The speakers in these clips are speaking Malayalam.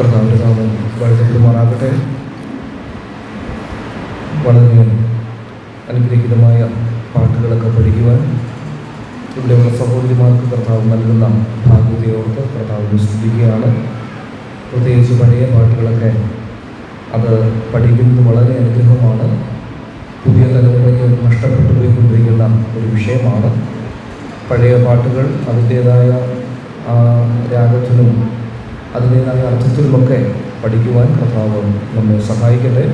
കർത്താവിൻ്റെ നാമം വാഴ്ത്തപ്പെടുമാറാകട്ടെ. വളരെ അനുഗ്രഹീതമായ പാട്ടുകളൊക്കെ പഠിക്കുവാൻ ഇവിടെയുള്ള സഹോദരിമാർക്ക് കർത്താവ് നൽകുന്ന ഭാഗ്യത്തെ ഓർത്ത് കർത്താവിനെ സ്തുതിക്കുകയാണ്. പ്രത്യേകിച്ച് പഴയ പാട്ടുകളൊക്കെ അത് പഠിക്കുന്നത് വളരെ അനുഗ്രഹമാണ്. പുതിയ തലമുറയ്ക്ക് നഷ്ടപ്പെട്ടു പോയിക്കൊണ്ടിരിക്കുന്ന ഒരു വിഷയമാണ്. പഴയ പാട്ടുകൾ അതിൻ്റേതായ രാഗത്തിനും അതിൻ്റേതായ അർത്ഥത്തിലുമൊക്കെ പഠിക്കുവാൻ കർത്താവ് നമ്മെ സഹായിക്കട്ടെ.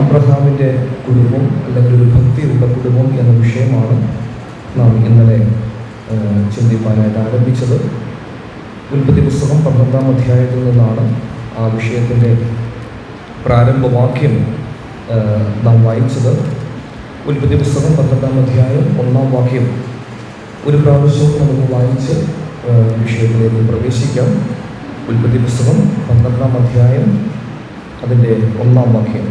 അബ്രഹാമിൻ്റെ കുടുംബം അല്ലെങ്കിൽ ഒരു ഭക്തിയുള്ള കുടുംബം എന്ന വിഷയമാണ് നാം ഇന്നലെ ചിന്തിക്കാനായിട്ട് ആരംഭിച്ചത്. ഉൽപ്പത്തി പുസ്തകം 12-ാം അധ്യായത്തിൽ നിന്നാണ് ആ വിഷയത്തിൻ്റെ പ്രാരംഭവാക്യം നാം വായിച്ചത്. ഉൽപ്പത്തി പുസ്തകം 12-ാം അധ്യായം 1-ാം വാക്യം ഒരു പ്രാവശ്യവും നമുക്ക് വായിച്ച് വിഷയത്തിലേക്ക് പ്രവേശിക്കാം. ഉൽപ്പത്തി പുസ്തകം 12-ാം അധ്യായം അതിൻ്റെ 1-ാം വാക്യം.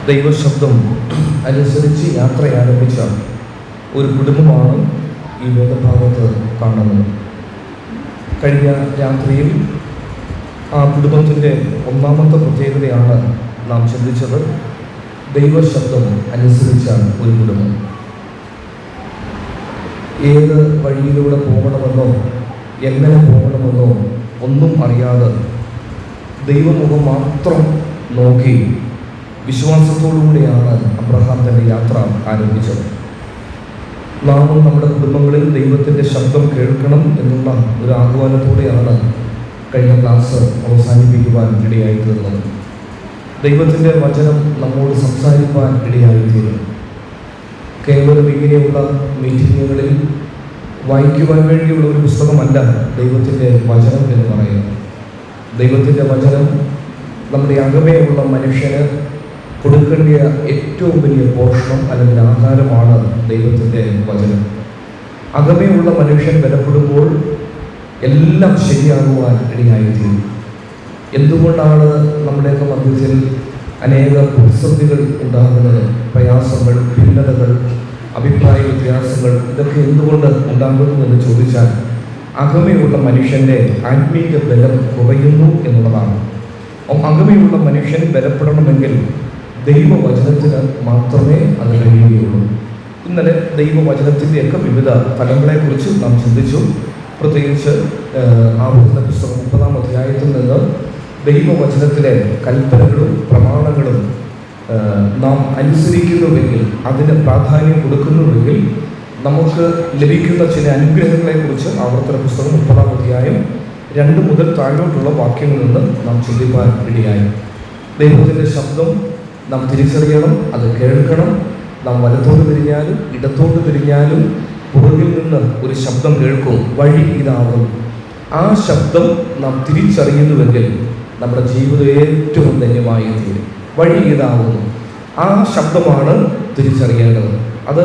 ദൈവശബ്ദം അനുസരിച്ച് യാത്ര ആരംഭിച്ച ഒരു കുടുംബമാണ് ഈ വേദഭാഗത്ത് കാണുന്നത്. കഴിഞ്ഞ രാത്രിയിൽ ആ കുടുംബത്തിൻ്റെ ഒന്നാമത്തെ പ്രത്യേകതയാണ് നാം ചിന്തിച്ചത്. ദൈവശബ്ദം അനുസരിച്ച ഒരു കുടുംബം. ഏത് വഴിയിലൂടെ പോകണമെന്നോ എങ്ങനെ പോകണമെന്നോ ഒന്നും അറിയാതെ ദൈവമുഖം മാത്രം നോക്കി വിശ്വാസത്തോടുകൂടിയാണ് അബ്രഹാം തൻ്റെ യാത്ര ആരംഭിച്ചത്. നാമും നമ്മുടെ കുടുംബങ്ങളിൽ ദൈവത്തിൻ്റെ ശബ്ദം കേൾക്കണം എന്നുള്ള ഒരു ആഹ്വാനത്തോടെയാണ് കഴിഞ്ഞ ക്ലാസ് അവസാനിപ്പിക്കുവാൻ ഇടയായിത്തീർന്നത്. ദൈവത്തിൻ്റെ വചനം നമ്മോട് സംസാരിക്കുവാൻ ഇടയായിത്തീരുന്നു. കേവലം ഇങ്ങനെയുള്ള മീറ്റിങ്ങുകളിൽ വായിക്കുവാൻ വേണ്ടിയുള്ള ഒരു പുസ്തകമല്ല ദൈവത്തിൻ്റെ വചനം എന്ന് പറയുന്നത്. ദൈവത്തിൻ്റെ വചനം നമ്മുടെ അകമേയുള്ള മനുഷ്യന് കൊടുക്കേണ്ട ഏറ്റവും വലിയ പോഷണം അല്ലെങ്കിൽ ആഹാരമാണ് ദൈവത്തിൻ്റെ വചനം. അകമേയുള്ള മനുഷ്യൻ ബലപ്പെടുമ്പോൾ എല്ലാം ശരിയാകുവാൻ ഇടയായിത്തീരും. എന്തുകൊണ്ടാണ് നമ്മുടെയൊക്കെ മധ്യത്തിൽ അനേക പ്രതിസന്ധികൾ ഉണ്ടാകുന്നത്? പ്രയാസങ്ങൾ, ഭിന്നതകൾ, അഭിപ്രായ വ്യത്യാസങ്ങൾ, ഇതൊക്കെ എന്തുകൊണ്ട് ഉണ്ടാകുന്നു എന്ന് ചോദിച്ചാൽ അകമയുള്ള മനുഷ്യൻ്റെ ആത്മീയ ബലം കുറയുന്നു എന്നുള്ളതാണ്. അകമയുള്ള മനുഷ്യൻ ബലപ്പെടണമെങ്കിൽ ദൈവവചനത്തിന് മാത്രമേ അത് കഴിയുകയുള്ളൂ. ഇന്നലെ ദൈവവചനത്തിൻ്റെയൊക്കെ വിവിധ തലങ്ങളെക്കുറിച്ച് നാം ചിന്തിച്ചു. പ്രത്യേകിച്ച് ആവർത്തന പുസ്തകം 30-ാം അധ്യായത്തിൽ നിന്ന് ദൈവവചനത്തിലെ കൽപ്പനകളും പ്രമാണങ്ങളും നാം അനുസരിക്കുന്നുവെങ്കിൽ, അതിന് പ്രാധാന്യം കൊടുക്കുന്നുവെങ്കിൽ നമുക്ക് ലഭിക്കുന്ന ചില അനുഗ്രഹങ്ങളെക്കുറിച്ച് ആവർത്തന പുസ്തകം 30-ാം അധ്യായം 2 മുതൽ താഴോട്ടുള്ള വാക്യങ്ങളിൽ നിന്ന് നാം ചിന്തിക്കാൻ ഇടയായി. ദൈവത്തിൻ്റെ ശബ്ദം നാം തിരിച്ചറിയണം, അത് കേൾക്കണം. നാം വലത്തോട്ട് തിരിഞ്ഞാലും ഇടത്തോട്ട് തിരിഞ്ഞാലും പുറകിൽ നിന്ന് ഒരു ശബ്ദം കേൾക്കും, വഴി ഇതാകും. ആ ശബ്ദം നാം തിരിച്ചറിയുന്നുവെങ്കിൽ നമ്മുടെ ജീവിതം ഏറ്റവും ധന്യമായി തീരും. വഴി ഇതാകുന്നു, ആ ശബ്ദമാണ് തിരിച്ചറിയേണ്ടത്. അത്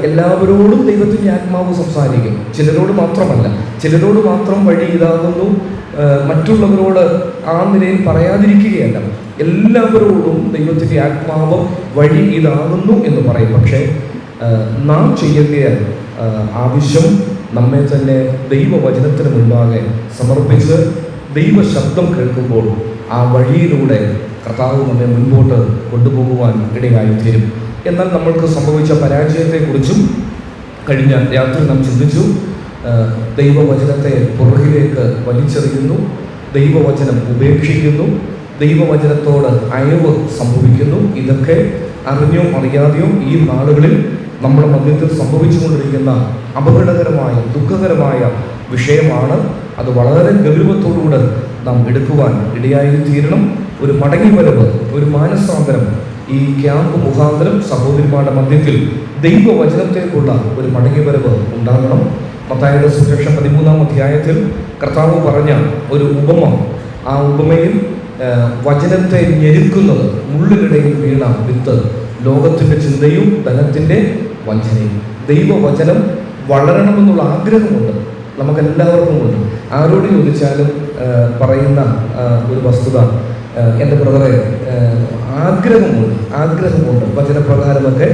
എല്ലാവരോടും ദൈവത്തിൻ്റെ ആത്മാവ് സംസാരിക്കും. ചിലരോട് മാത്രമല്ല, ചിലരോട് മാത്രം വഴി ഇതാകുന്നു, മറ്റുള്ളവരോട് ആ നിലയിൽ പറയാതിരിക്കുകയല്ല. എല്ലാവരോടും ദൈവത്തിൻ്റെ ആത്മാവ് വഴി ഇതാകുന്നു എന്ന് പറയും. പക്ഷേ നാം ചെയ്യേണ്ട ആവശ്യം നമ്മെ തന്നെ ദൈവവചനത്തിന് മുൻപാകെ സമർപ്പിച്ച് ദൈവശബ്ദം കേൾക്കുമ്പോൾ ആ വഴിയിലൂടെ കർത്താവ് നമ്മെ മുൻപോട്ട് കൊണ്ടുപോകുവാൻ ഇടയായിത്തീരും. എന്നാൽ നമ്മൾക്ക് സംഭവിച്ച പരാജയത്തെക്കുറിച്ചും കഴിഞ്ഞ രാത്രി നാം ചിന്തിച്ചു. ദൈവവചനത്തെ പുറകിലേക്ക് വലിച്ചെറിയുന്നു, ദൈവവചനം ഉപേക്ഷിക്കുന്നു, ദൈവവചനത്തോട് അയവ് സംഭവിക്കുന്നു. ഇതൊക്കെ അറിഞ്ഞോ അറിയാതെയോ ഈ നാളുകളിൽ നമ്മുടെ മധ്യത്തിൽ സംഭവിച്ചുകൊണ്ടിരിക്കുന്ന അപകടകരമായ, ദുഃഖകരമായ വിഷയമാണ്. അത് വളരെ ഗൗരവത്തോടുകൂടെ നാം എടുക്കുവാൻ ഇടയായിത്തീരണം. ഒരു മടങ്ങിവരവ്, ഒരു മാനസാന്തരം ഈ ക്യാമ്പ് മുഖാന്തരം സഹോദരിമാരുടെ മധ്യത്തിൽ ദൈവവചനത്തേക്കുള്ള ഒരു മടങ്ങിവരവ് ഉണ്ടാകണം. മത്തായിയുടെ സുവിശേഷം 13-ാം അധ്യായത്തിൽ കർത്താവ് പറഞ്ഞ ഒരു ഉപമ, ആ ഉപമയിൽ വചനത്തെ ഞെരുക്കുന്നത് മുള്ളിനിടയിൽ വീണ വിത്ത്, ലോകത്തിൻ്റെ ചിന്തയും ധനത്തിൻ്റെ വഞ്ചനയും. ദൈവവചനം വളരണമെന്നുള്ള ആഗ്രഹമുണ്ട്, നമുക്കെല്ലാവർക്കും ഉണ്ട്. ആരോട് ചോദിച്ചാലും പറയുന്ന ഒരു വസ്തുത, എൻ്റെ ബ്രദറെ ആഗ്രഹമുണ്ട് വചനപ്രകാരമൊക്കെ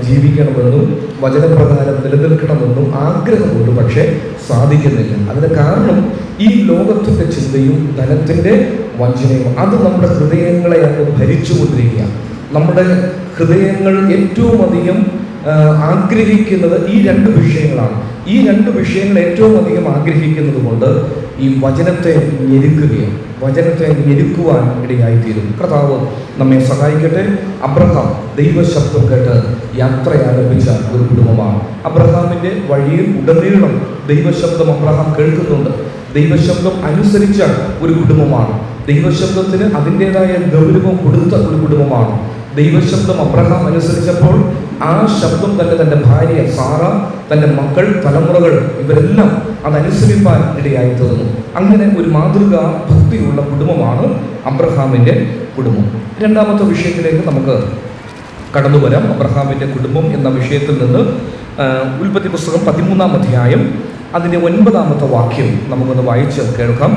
ജീവിക്കണമെന്നും വചനപ്രകാരം നിലനിൽക്കണമെന്നും ആഗ്രഹമുണ്ട്, പക്ഷേ സാധിക്കുന്നില്ല. അതിന് കാരണം ഈ ലോകത്തിൻ്റെ ചിന്തയും ധനത്തിൻ്റെ വഞ്ചനയും അത് നമ്മുടെ ഹൃദയങ്ങളെ അങ്ങ് ഭരിച്ചുകൊണ്ടിരിക്കുക. നമ്മുടെ ഹൃദയങ്ങൾ ഏറ്റവും അധികം ആഗ്രഹിക്കുന്നത് ഈ രണ്ട് വിഷയങ്ങളാണ്. ഈ രണ്ട് വിഷയങ്ങൾ ഏറ്റവും അധികം ആഗ്രഹിക്കുന്നത് കൊണ്ട് ഈ വചനത്തെ ഞെരുക്കുവാൻ ഇടയായിത്തീരും. കർത്താവ് നമ്മെ സഹായിക്കട്ടെ. അബ്രഹാം ദൈവശബ്ദം കേട്ട് യാത്ര ആരംഭിച്ച ഒരു കുടുംബമാണ്. അബ്രഹാമിൻ്റെ വഴിയിൽ ഉടനീളം ദൈവശബ്ദം അബ്രഹാം കേൾക്കുന്നുണ്ട്. ദൈവശബ്ദം അനുസരിച്ച ഒരു കുടുംബമാണ്. ദൈവശബ്ദത്തിന് അതിൻ്റെതായ ഗൗരവം കൊടുത്ത ഒരു കുടുംബമാണ്. ദൈവശബ്ദം അബ്രഹാം അനുസരിച്ചപ്പോൾ ആ ശബ്ദം തന്നെ തൻ്റെ ഭാര്യ സാറ, തൻ്റെ മക്കൾ, തലമുറകൾ ഇവരെല്ലാം അതനുസരിപ്പാൻ ഇടയായി തീർന്നു. അങ്ങനെ ഒരു മാതൃകാ ഭക്തിയുള്ള കുടുംബമാണ് അബ്രഹാമിൻ്റെ കുടുംബം. രണ്ടാമത്തെ വിഷയത്തിലേക്ക് നമുക്ക് കടന്നു വരാം. അബ്രഹാമിൻ്റെ കുടുംബം എന്ന വിഷയത്തിൽ നിന്ന് ഉൽപ്പത്തി പുസ്തകം 13-ാം അധ്യായം അതിൻ്റെ 9-ാമത്തെ വാക്യം നമുക്കൊന്ന് വായിച്ച് കേൾക്കാം.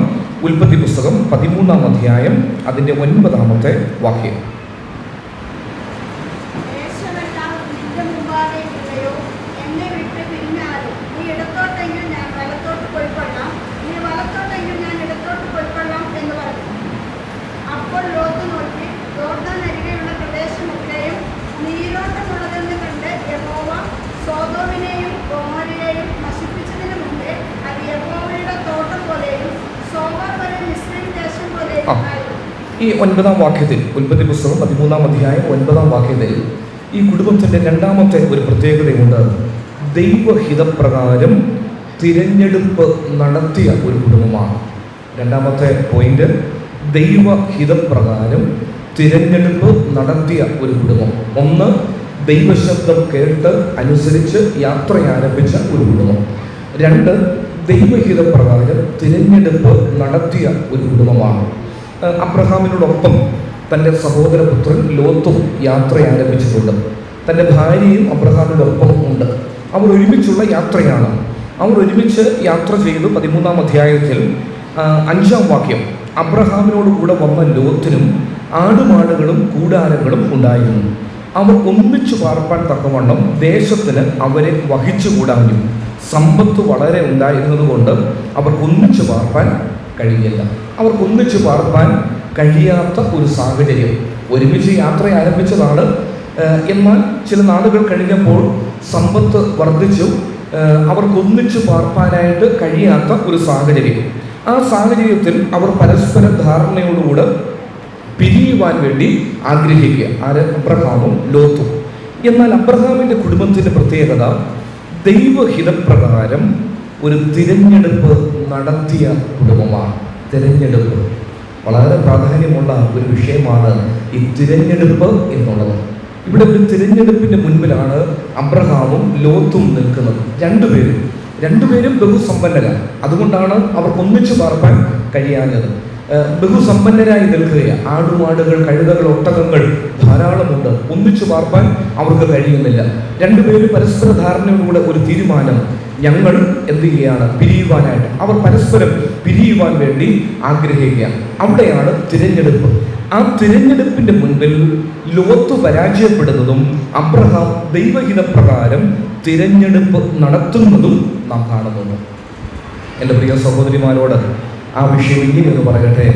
ഉൽപ്പത്തി പുസ്തകം 13-ാം അധ്യായം അതിൻ്റെ 9-ാമത്തെ വാക്യം. ഈ 9-ാം വാക്യത്തിൽ ഉൽപ്പത്തി പുസ്തകം 13-ാം അധ്യായം 9-ാം വാക്യത്തിൽ ഈ കുടുംബത്തിൻ്റെ രണ്ടാമത്തെ ഒരു പ്രത്യേകതയുണ്ട്. ദൈവഹിതപ്രകാരം തിരഞ്ഞെടുപ്പ് നടത്തിയ ഒരു കുടുംബമാണ്. രണ്ടാമത്തെ പോയിന്റ്, ദൈവഹിതപ്രകാരം തിരഞ്ഞെടുപ്പ് നടത്തിയ ഒരു കുടുംബം. ഒന്ന്, ദൈവശബ്ദം കേട്ട് അനുസരിച്ച് യാത്ര ആരംഭിച്ച ഒരു കുടുംബം. രണ്ട്, ദൈവഹിതപ്രകാരം തിരഞ്ഞെടുപ്പ് നടത്തിയ ഒരു കുടുംബമാണ്. അബ്രഹാമിനോടൊപ്പം തൻ്റെ സഹോദരപുത്രൻ ലോത്തും യാത്ര ആരംഭിച്ചിട്ടുണ്ട്. തൻ്റെ ഭാര്യയും അബ്രഹാമിനോടൊപ്പം ഉണ്ട്. അവർ ഒരുമിച്ചുള്ള യാത്രയാണ്. അവർ ഒരുമിച്ച് യാത്ര ചെയ്തു. 13-ാം അധ്യായത്തിൽ 5-ാം വാക്യം, അബ്രഹാമിനോട് കൂടെ വന്ന ലോത്തിനും ആടുമാടുകളും കൂടാരങ്ങളും ഉണ്ടായിരുന്നു. അവർ ഒന്നിച്ചു പാർപ്പാൻ തക്കവണ്ണം ദേശത്തിന് അവരെ വഹിച്ചുകൂടാനും സമ്പത്ത് വളരെ ഉണ്ടായിരുന്നത് കൊണ്ട് അവർക്കൊന്നിച്ചു പാർപ്പാൻ കഴിയില്ല. അവർക്കൊന്നിച്ചു പാർപ്പാൻ കഴിയാത്ത ഒരു സാഹചര്യം. ഒരുമിച്ച് യാത്ര ആരംഭിച്ചതാണ്. എന്നാൽ ചില നാളുകൾ കഴിഞ്ഞപ്പോൾ സമ്പത്ത് വർദ്ധിച്ചു. അവർക്കൊന്നിച്ചു പാർപ്പാനായിട്ട് കഴിയാത്ത ഒരു സാഹചര്യം. ആ സാഹചര്യത്തിൽ അവർ പരസ്പര ധാരണയോടുകൂടെ പിരിയുവാൻ വേണ്ടി ആഗ്രഹിക്കുക. അബ്രഹാമും ലോത്തും. എന്നാൽ അബ്രഹാമിൻ്റെ കുടുംബത്തിൻ്റെ പ്രത്യേകത, ദൈവഹിതപ്രകാരം ഒരു തിരഞ്ഞെടുപ്പ് നടത്തിയ കുടുംബമാണ്. തിരഞ്ഞെടുപ്പ് വളരെ പ്രാധാന്യമുള്ള ഒരു വിഷയമാണ് ഈ തിരഞ്ഞെടുപ്പ് എന്നുള്ളത്. ഇവിടെ ഒരു തിരഞ്ഞെടുപ്പിൻ്റെ മുൻപിലാണ് അബ്രഹാമും ലോത്തും നിൽക്കുന്നത്. രണ്ടുപേരും ബഹുസമ്പന്നരാണ്. അതുകൊണ്ടാണ് അവർക്ക് ഒന്നിച്ചു പാർപ്പാൻ കഴിയാഞ്ഞത്. ബഹുസമ്പന്നരായി നിൽക്കുകയാണ്. ആടുമാടുകൾ, കഴുതകൾ, ഒട്ടകങ്ങൾ ധാരാളമുണ്ട്. ഒന്നിച്ചു പാർപ്പാൻ അവർക്ക് കഴിയുന്നില്ല. രണ്ടുപേരും പരസ്പര ധാരണയോടുകൂടെ ഒരു തീരുമാനം, ഞങ്ങൾ എന്ത് ചെയ്യുകയാണ്, പിരിയുവാനായിട്ട്. അവർ പരസ്പരം പിരിയുവാൻ വേണ്ടി ആഗ്രഹിക്കുകയാണ്. അവിടെയാണ് തിരഞ്ഞെടുപ്പ്. ആ തിരഞ്ഞെടുപ്പിൻ്റെ മുൻപിൽ ലോത്ത് പരാജയപ്പെടുന്നതും അബ്രഹാം ദൈവഹിതപ്രകാരം തിരഞ്ഞെടുപ്പ് നടത്തുന്നതും നാം കാണുന്നുണ്ട്. എൻ്റെ പ്രിയ സഹോദരിമാരോട് ആ വിഷയം ഇങ്ങനെയൊന്ന് പറയട്ടെ.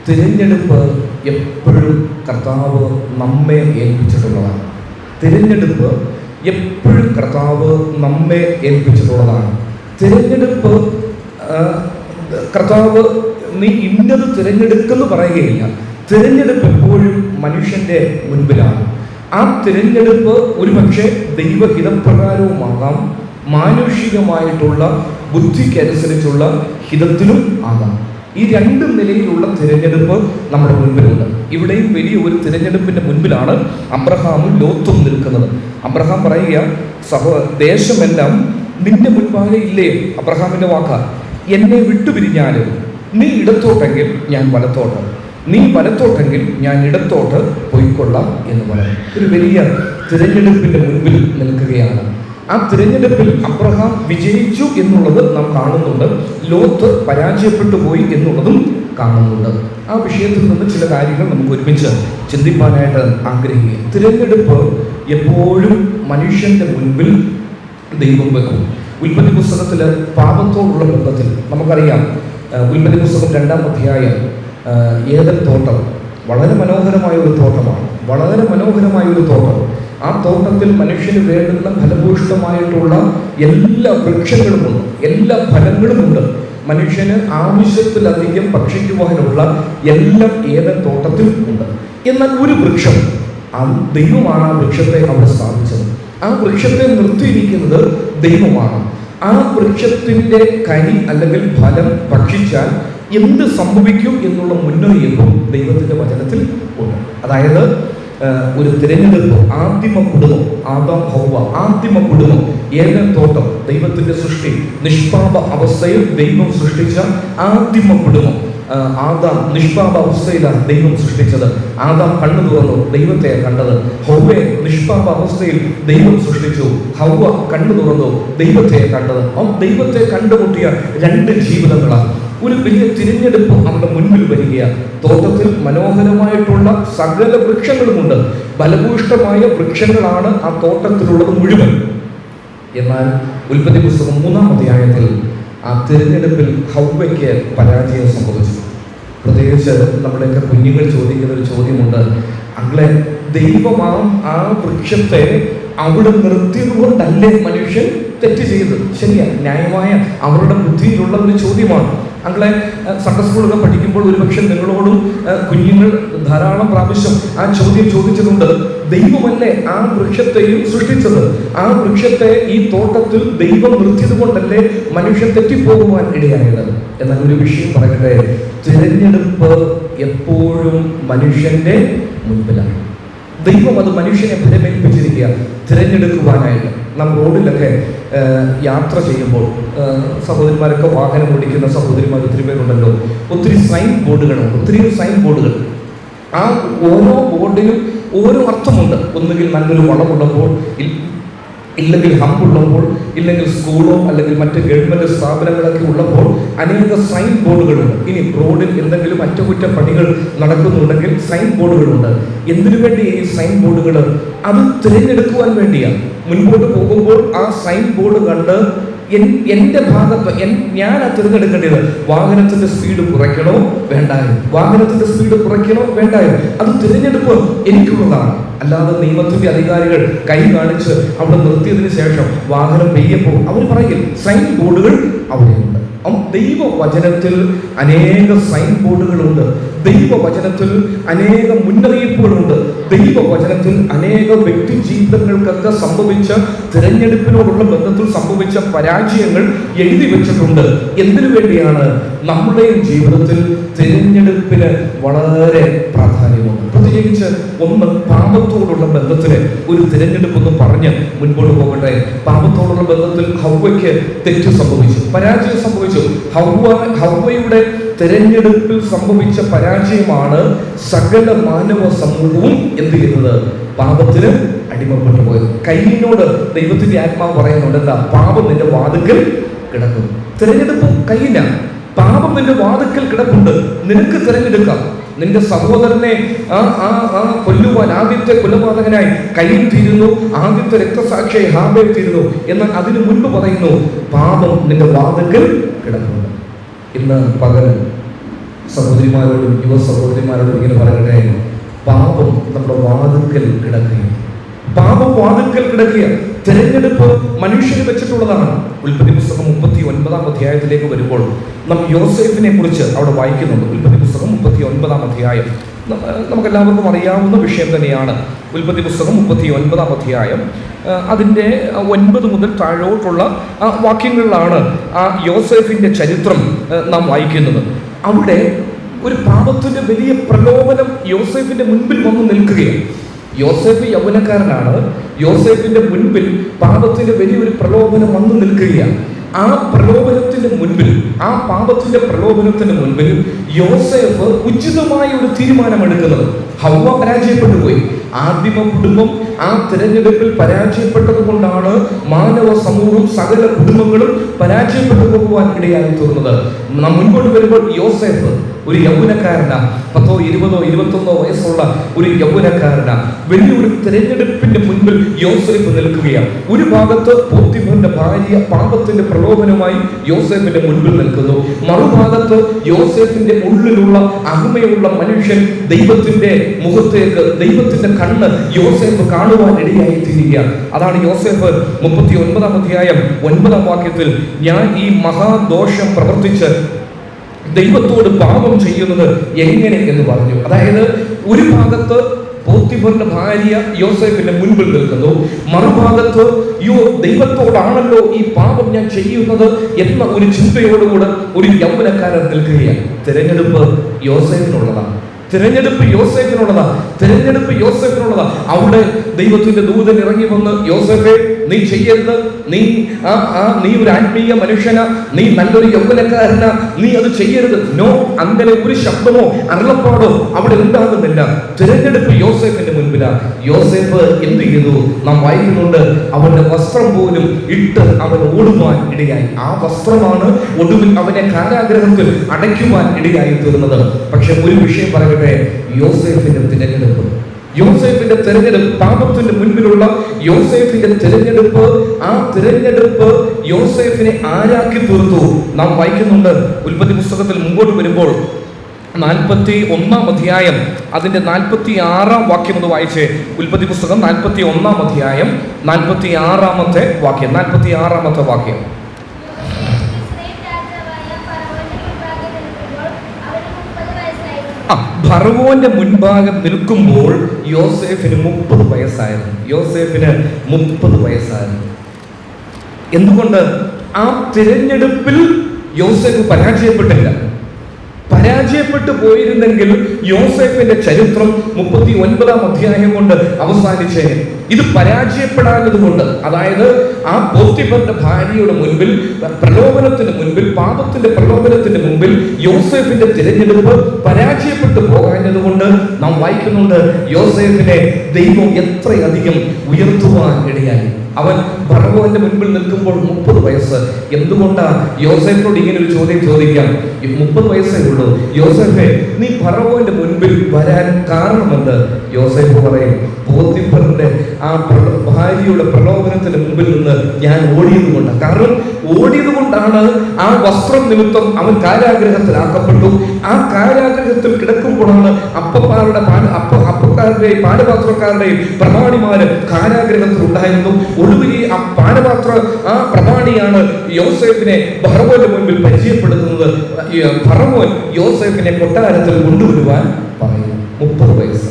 തിരഞ്ഞെടുപ്പ് എപ്പോഴും കർത്താവ് നമ്മെ ഏൽപ്പിച്ചിട്ടുള്ളതാണ്. തിരഞ്ഞെടുപ്പ് എപ്പോഴും കർത്താവ് നമ്മെ ഏൽപ്പിച്ചിട്ടുള്ളതാണ്. തിരഞ്ഞെടുപ്പ് കർത്താവ് നീ ഇന്നത് തിരഞ്ഞെടുക്കെന്ന് പറയുകയില്ല. തിരഞ്ഞെടുപ്പ് എപ്പോഴും മനുഷ്യൻ്റെ മുൻപിലാണ്. ആ തിരഞ്ഞെടുപ്പ് ഒരുപക്ഷെ ദൈവഹിതപ്രകാരവുമാകാം, മാനുഷികമായിട്ടുള്ള ബുദ്ധിക്കനുസരിച്ചുള്ള ഹിതത്തിലും ആകാം. ഈ രണ്ട് നിലയിലുള്ള തിരഞ്ഞെടുപ്പ് നമ്മുടെ മുൻപിലുണ്ട്. ഇവിടെയും വലിയ ഒരു തിരഞ്ഞെടുപ്പിൻ്റെ മുൻപിലാണ് അബ്രഹാമും ലോത്തും നിൽക്കുന്നത്. അബ്രഹാം പറയുക, ദേശമെല്ലാം നിന്റെ മുൻപാകെ ഇല്ലേ? അബ്രഹാമിൻ്റെ വാക്കാ, എന്നെ വിട്ടുപിരിഞ്ഞാലും നീ ഇടത്തോട്ടെങ്കിൽ ഞാൻ വലത്തോട്ട്, നീ വലത്തോട്ടെങ്കിൽ ഞാൻ ഇടത്തോട്ട് പോയിക്കൊള്ളാം എന്ന് പറയും. ഒരു വലിയ തിരഞ്ഞെടുപ്പിൻ്റെ മുൻപിൽ നിൽക്കുകയാണ്. ആ തിരഞ്ഞെടുപ്പിൽ അബ്രഹാം വിജയിച്ചു എന്നുള്ളത് നാം കാണുന്നുണ്ട്, ലോത്ത് പരാജയപ്പെട്ടു പോയി എന്നുള്ളതും കാണുന്നുണ്ട്. ആ വിഷയത്തിൽ നിന്ന് ചില കാര്യങ്ങൾ നമുക്ക് ഒരുമിച്ച് ചിന്തിപ്പാനായിട്ട് ആഗ്രഹിക്കുക. തിരഞ്ഞെടുപ്പ് എപ്പോഴും മനുഷ്യന്റെ മുൻപിൽ ദൈവം വെക്കും. ഉൽപ്പത്തി പുസ്തകത്തിൽ പാപത്തോടുള്ള ബന്ധത്തിൽ നമുക്കറിയാം. ഉൽപ്പത്തി പുസ്തകം 2-ാം അധ്യായം ഏദൻ തോട്ടം വളരെ മനോഹരമായ ഒരു തോട്ടമാണ്, വളരെ മനോഹരമായ ഒരു തോട്ടം. ആ തോട്ടത്തിൽ മനുഷ്യന് വേണ്ടുന്ന ഫലഭൂഷ്ടമായിട്ടുള്ള എല്ലാ വൃക്ഷങ്ങളുമുണ്ട്, എല്ലാ ഫലങ്ങളുമുണ്ട്. മനുഷ്യന് ആവശ്യത്തിലധികം ഭക്ഷിക്കുവാനുള്ള എല്ലാം ഏദൻ തോട്ടത്തിൽ ഉണ്ട്. എന്നാൽ ഒരു വൃക്ഷം, ദൈവമാണ് ആ വൃക്ഷത്തെ അവിടെ സ്ഥാപിച്ചത്. ആ വൃക്ഷത്തെ നിർത്തിയിരിക്കുന്നത് ദൈവമാണ്. ആ വൃക്ഷത്തിൻ്റെ കനി അല്ലെങ്കിൽ ഫലം ഭക്ഷിച്ചാൽ എന്ത് സംഭവിക്കും എന്നുള്ള മുന്നറിയിപ്പും ദൈവത്തിൻ്റെ വചനത്തിൽ ഉണ്ട്. അതായത് ഒരു തിരഞ്ഞെടുപ്പ്, ആദിമ കുടുംബം, ആദാം ഹൗവ, ആദിമ കുടുംബം, ഏദൻ തോട്ടം, ദൈവത്തിൻ്റെ സൃഷ്ടി, നിഷ്പാപ അവസ്ഥയിൽ ദൈവം സൃഷ്ടിച്ച ആദിമ കുടുംബം. ആദാം നിഷ്പാപ അവസ്ഥയിലാണ് ദൈവം സൃഷ്ടിച്ചത്. ആദാം കണ്ണു തുറന്നു, ദൈവത്തെ കണ്ടത്. ഹൗവയെ നിഷ്പാപ അവസ്ഥയിൽ ദൈവം സൃഷ്ടിച്ചു. ഹൗവ കണ്ണു തുറന്നു, ദൈവത്തെ കണ്ടത്. ദൈവത്തെ കണ്ടുമുട്ടിയ രണ്ട് ജീവിതങ്ങളാണ്. ഒരു വലിയ തിരഞ്ഞെടുപ്പ് നമ്മുടെ മുൻപിൽ വരികയാണ്. തോട്ടത്തിൽ മനോഹരമായിട്ടുള്ള സകല വൃക്ഷങ്ങളുമുണ്ട്, ഫലഭൂഷ്ടമായ വൃക്ഷങ്ങളാണ് ആ തോട്ടത്തിലുള്ളത് മുഴുവൻ. എന്നാൽ ഉൽപ്പത്തി പുസ്തകം 3-ാം അധ്യായത്തിൽ ആ തിരഞ്ഞെടുപ്പിൽ ഹൗവയ്ക്ക് പരാജയം സംഭവിച്ചു. പ്രത്യേകിച്ച് നമ്മുടെയൊക്കെ കുഞ്ഞുങ്ങൾ ചോദിക്കുന്ന ഒരു ചോദ്യമുണ്ട്, അങ്ങളെ ദൈവമാം ആ വൃക്ഷത്തെ അവിടെ നിർത്തിയത് കൊണ്ടല്ലേ മനുഷ്യൻ തെറ്റ് ചെയ്തത്? ശരിയാ, ന്യായമായ അവരുടെ ബുദ്ധിയിലുള്ള ഒരു ചോദ്യമാണ്. അങ്ങളെ സൺഡേ സ്കൂളൊക്കെ പഠിക്കുമ്പോൾ ഒരുപക്ഷെ നിങ്ങളോടും കുഞ്ഞുങ്ങൾ ധാരാളം പ്രാവശ്യം ആ ചോദ്യം ചോദിച്ചിട്ടുണ്ട്. ദൈവമല്ലേ ആ വൃക്ഷത്തെയും സൃഷ്ടിച്ചത്? ആ വൃക്ഷത്തെ ഈ തോട്ടത്തിൽ ദൈവം നിർത്തിയത് കൊണ്ടല്ലേ മനുഷ്യൻ തെറ്റിപ്പോകുവാൻ ഇടയായത്? എന്നാൽ ഒരു വിഷയം പറയട്ടെ, തിരഞ്ഞെടുപ്പ് എപ്പോഴും മനുഷ്യന്റെ മുൻപിലാണ്. ദൈവം അത് മനുഷ്യനെ ഫലമേൽപ്പിച്ചിരിക്കുക തിരഞ്ഞെടുക്കുവാനായിട്ട്. നാം റോഡിലൊക്കെ യാത്ര ചെയ്യുമ്പോൾ സഹോദരിമാരൊക്കെ വാഹനം ഓടിക്കുന്ന സഹോദരിമാർ ഒത്തിരി പേരുണ്ടല്ലോ. ഒത്തിരി സൈൻ ബോർഡുകളുണ്ട്, ഒത്തിരി സൈൻ ബോർഡുകൾ. ആ ഓരോ ബോർഡിനും ഓരോ അർത്ഥമുണ്ട്. ഒന്നുകിൽ നല്ലൊരു വളമുള്ളപ്പോൾ, ഇല്ലെങ്കിൽ ഹമ്പുള്ളപ്പോൾ, ഇല്ലെങ്കിൽ സ്കൂളോ അല്ലെങ്കിൽ മറ്റ് ഗവൺമെൻറ് സ്ഥാപനങ്ങളൊക്കെ ഉള്ളപ്പോൾ അനേക സൈൻ ബോർഡുകളുണ്ട്. ഇനി റോഡിൽ എന്തെങ്കിലും അറ്റകുറ്റപ്പണികൾ നടക്കുന്നുണ്ടെങ്കിൽ സൈൻ ബോർഡുകളുണ്ട്. എന്തിനു വേണ്ടി ഈ സൈൻ ബോർഡുകൾ? അത് തിരഞ്ഞെടുക്കുവാൻ വേണ്ടിയാണ്. മുൻപോട്ട് പോകുമ്പോൾ ആ സൈൻ ബോർഡ് കണ്ട് എൻ്റെ ഭാഗത്ത് ഞാനാ തിരഞ്ഞെടുക്കേണ്ടത്. വാഹനത്തിന്റെ സ്പീഡ് കുറയ്ക്കണോ വേണ്ടായോ? വാഹനത്തിന്റെ സ്പീഡ് കുറയ്ക്കണോ വേണ്ടായോ? അത് തിരഞ്ഞെടുപ്പ് എനിക്കുള്ളതാണ്. അല്ലാതെ നിയമത്തിന്റെ അധികാരികൾ കൈ കാണിച്ച് അവിടെ നിർത്തിയതിനു ശേഷം വാഹനം പെയ്യപ്പോൾ അവർ പറയും സൈൻ ബോർഡുകൾ അവിടെയുണ്ട്. ദൈവവചനത്തിൽ അനേക സൈൻ ബോർഡുകളുണ്ട്. ദൈവവചനത്തിൽ അനേക മുന്നറിയിപ്പുകളുണ്ട്. ദൈവവചനത്തിൽ അനേക വ്യക്തി ജീവിതങ്ങൾക്കൊക്കെ സംഭവിച്ച തിരഞ്ഞെടുപ്പിനോടുള്ള ബന്ധത്തിൽ സംഭവിച്ച പരാജയങ്ങൾ എഴുതി വെച്ചിട്ടുണ്ട്. എന്തിനു വേണ്ടിയാണ്? നമ്മുടെയും ജീവിതത്തിൽ തിരഞ്ഞെടുപ്പിന് വളരെ പ്രാധാന്യമുണ്ട്. പ്രത്യേകിച്ച് ഒന്ന്, പാപത്തോടുള്ള ബന്ധത്തിന് ഒരു തിരഞ്ഞെടുപ്പ് എന്ന് പറഞ്ഞ് മുൻപോട്ട് പോകട്ടെ. പാപത്തോടുള്ള ബന്ധത്തിൽ ഹൗവയ്ക്ക് തെറ്റ് സംഭവിച്ചു, പരാജയം സംഭവിച്ചു. ഹൗവയുടെ തിരഞ്ഞെടുപ്പിൽ സംഭവിച്ച പരാജയമാണ് സകല മാനവ സമൂഹവും എന്ത് ചെയ്യുന്നത്? പാപത്തിന് അടിമപ്പെട്ടു പോയത്. കയ്യിനോട് ദൈവത്തിന്റെ ആത്മാവ് പറയുന്നുണ്ട്, എന്താ? പാപം നിന്റെ വാതിക്കൽ കിടക്കുന്നു. തിരഞ്ഞെടുപ്പ് കയ്യില, പാപം നിന്റെ വാതിക്കൽ കിടപ്പുണ്ട്. നിനക്ക് തിരഞ്ഞെടുക്കാം. നിന്റെ സഹോദരനെ കൊല്ലുവാൻ ആദ്യത്തെ കൊലപാതകനായി കയ്യിൽ തീരുന്നു, ആദ്യത്തെ രക്തസാക്ഷിയായി ഹാബേൽ തീരുന്നു. എന്നാൽ അതിനു മുൻപ് പറയുന്നു, പാപം നിന്റെ വാതിക്കൽ കിടപ്പുണ്ട്. ഇന്ന് പകൽ സഹോദരിമാരോടും യുവ സഹോദരിമാരോടും ഇങ്ങനെ പറയട്ടെ, പാപം നമ്മുടെ വാതിക്കൽ കിടക്കുകയാണ്. പാപം വാതിക്കൽ കിടക്കുക. തിരഞ്ഞെടുപ്പ് മനുഷ്യന് വെച്ചിട്ടുള്ളതാണ്. ഉൽപ്പത്തി പുസ്തകം 39-ാം അധ്യായത്തിലേക്ക് വരുമ്പോൾ നാം യോസേഫിനെ കുറിച്ച് അവിടെ വായിക്കുന്നുണ്ട്. ഉൽപ്പത്തി പുസ്തകം 39-ാം അധ്യായം നമുക്കെല്ലാവർക്കും അറിയാവുന്ന വിഷയം തന്നെയാണ്. ഉൽപ്പത്തി പുസ്തകം 39-ാം അധ്യായം അതിൻ്റെ 9 മുതൽ താഴോട്ടുള്ള വാക്യങ്ങളിലാണ് ആ യോസേഫിൻ്റെ ചരിത്രം നാം വായിക്കുന്നത്. അവിടെ ഒരു പാപത്തിൻ്റെ വലിയ പ്രലോഭനം യോസേഫിൻ്റെ മുൻപിൽ വന്ന് നിൽക്കുകയാണ്. യോസേഫ് യൗവനക്കാരനാണ്. യോസേഫിന്റെ മുൻപിൽ പാപത്തിന്റെ വലിയൊരു പ്രലോഭനം വന്നു നിൽക്കുകയാണ്. ആ പ്രലോഭനത്തിന്റെ മുൻപിൽ, ആ പാപത്തിന്റെ പ്രലോഭനത്തിന് മുൻപിൽ യോസേഫ് ഉചിതമായ ഒരു തീരുമാനം എടുക്കുന്നത്. ഹൗവ പരാജയപ്പെട്ടു പോയി. ആദിമ കുടുംബം ആ തിരഞ്ഞെടുപ്പിൽ പരാജയപ്പെട്ടത് കൊണ്ടാണ് മാനവ സമൂഹം, സകല കുടുംബങ്ങളും പരാജയപ്പെട്ടു പോകുവാൻ ഇടയായി തീർന്നത്. നാം മുൻപോട്ട് വരുമ്പോൾ യോസേഫ് ഒരു യൗവനക്കാരനാ, 10, 20, 21 വയസ്സുള്ള ഒരു യൗവനക്കാരനാ. വലിയൊരു തിരഞ്ഞെടുപ്പിന്റെ മുൻപിൽ യോസേഫ് നിൽക്കുകയാണ്. ഒരു ഭാഗത്ത് പോത്തിഫറിന്റെ ഭാര്യ പാപത്തിന്റെ പ്രലോഭനമായി യോസേഫിന്റെ മുൻപിൽ നിൽക്കുന്നു. മറുഭാഗത്ത് യോസേഫിന്റെ ഉള്ളിലുള്ള അകമയുള്ള മനുഷ്യൻ ദൈവത്തിന്റെ മുഖത്തേക്ക്, ദൈവത്തിന്റെ കണ്ണ് യോസേഫ് കാണുവാൻ ഇടയായി തീരുകയാണ്. അതാണ് യോസേഫ് 39 അധ്യായം 9 വാക്യത്തിൽ, ഞാൻ ഈ മഹാദോഷം പ്രവർത്തിച്ച് ദൈവത്തോട് പാപം ചെയ്യുന്നത് എങ്ങനെ എന്ന് പറഞ്ഞു. അതായത് ഒരു ഭാഗത്ത് പോത്തിഫറിന്റെ ഭാര്യ യോസേഫിന്റെ മുൻപിൽ നിൽക്കുന്നു, മറുഭാഗത്ത് ദൈവത്തോടാണല്ലോ ഈ പാപം ഞാൻ ചെയ്യുന്നത് എന്ന ഒരു ചിന്തയോടുകൂടെ ഒരു യൗവനക്കാരൻ നിൽക്കുകയാണ്. തിരഞ്ഞെടുപ്പ് യോസേഫിനുള്ളതാണ്. തിരഞ്ഞെടുപ്പ് യോസേഫിനുള്ളതാ. അവിടെ ദൈവത്തിന്റെ ദൂതൻ ഇറങ്ങി വന്ന്, യോസേഫേ, നീ ചെയ്യരുത്, നീ ഒരു ആത്മീയ മനുഷ്യനാ, നീ നല്ലൊരു യൗവനക്കാരനാ, നീ അത് ചെയ്യരുത്. നോ, അങ്ങനെ ഒരു ശബ്ദമോ അരുളപ്പാടോ അവിടെ ഉണ്ടാകുന്നില്ല. തിരഞ്ഞെടുപ്പ് യോസേഫിന്റെ മുൻപിലാ. യോസേഫ് എന്ത് ചെയ്തു? നാം വായിക്കുന്നുണ്ട്, അവന്റെ വസ്ത്രം പോലും ഇട്ട് അവൻ ഓടുവാൻ ഇടയായി. ആ വസ്ത്രമാണ് ഒടുവിൽ അവനെ കാരാഗ്രഹത്തിൽ അടയ്ക്കുവാൻ ഇടയായി തീർന്നത്. പക്ഷെ ഒരു വിഷയം പറയട്ടെ, യോസേഫിന്റെ തിരഞ്ഞെടുപ്പ്, പാപത്തിന്റെ മുൻപിലുള്ള യോസേഫിന്റെ തിരഞ്ഞെടുപ്പ്, ആ തിരഞ്ഞെടുപ്പ് യോസേഫിനെ ആരാക്കി തീർത്തു. നാം വായിക്കുന്നുണ്ട് ഉൽപ്പത്തി പുസ്തകത്തിൽ മുമ്പോട്ട് വരുമ്പോൾ 41 അധ്യായം അതിന്റെ 46 വാക്യം ഒന്ന് വായിച്ചേ. ഉൽപ്പത്തി പുസ്തകം 41 അധ്യായം 46 വാക്യം. ഫറവോന്റെ മുൻഭാഗം നിൽക്കുമ്പോൾ യോസേഫിന് 30 വയസ്സായിരുന്നു. എന്തുകൊണ്ട്? ആ തിരഞ്ഞെടുപ്പിൽ യോസേഫ് പരാജയപ്പെട്ടു പോയിരുന്നെങ്കിൽ യോസേഫിന്റെ ചരിത്രം 39 അധ്യായം കൊണ്ട് അവസാനിച്ചേനെ. ഇത് പരാജയപ്പെടാത്തത് കൊണ്ട്, അതായത് ആ പോത്തിഫറിന്റെ ഭാര്യയുടെ മുൻപിൽ, പ്രലോഭനത്തിന് മുൻപിൽ, പാപത്തിന്റെ പ്രലോഭനത്തിന് മുൻപിൽ യോസേഫിന്റെ തിരഞ്ഞെടുപ്പ് പരാജയപ്പെട്ടു പോകാഞ്ഞത് കൊണ്ട് നാം വായിക്കുന്നുണ്ട്, യോസേഫിനെ ദൈവം എത്രയധികം ഉയർത്തുവാൻ ഇടയായി. അവൻ ഫറവോന്റെ മുൻപിൽ നിൽക്കുമ്പോൾ 30 വയസ്സ്. എന്തുകൊണ്ടാ യോസേഫിനോട് ഇങ്ങനെ ഒരു ചോദ്യം ചോദിക്കാം? 30 വയസ്സേ ഉള്ളൂ, യോസേഫേ, നീ ഫറവോന്റെ മുൻപിൽ വരാൻ കാരണമെന്ത്? യോസേഫ് പറയും, പോത്തിഫറിന്റെ ആ ഭാര്യയുടെ പ്രലോഭനത്തിന് മുമ്പിൽ നിന്ന് ഞാൻ ഓടിയത് കൊണ്ടാണ്. കാരണം ഓടിയത് കൊണ്ടാണ് ആ വസ്ത്രം നിമിത്തം അവൻ കാരാഗ്രഹത്തിലാക്കപ്പെട്ടു. ആ കാരാഗ്രഹത്തിൽ കിടക്കുമ്പോഴാണ് അപ്പക്കാരുടെയും പാനപാത്രക്കാരുടെയും പ്രമാണിമാര് കാരാഗ്രഹത്തിൽ ഉണ്ടായിരുന്നു. ഒടുവിൽ ആ പ്രമാണിയാണ് യോസേഫിനെ ഫറവോന്റെ മുൻപിൽ പരിചയപ്പെടുത്തുന്നത്. ഫറവോൻ യോസേഫിനെ കൊട്ടാരത്തിൽ കൊണ്ടുവരുവാൻ പറയുന്നു. 30 വയസ്സ്.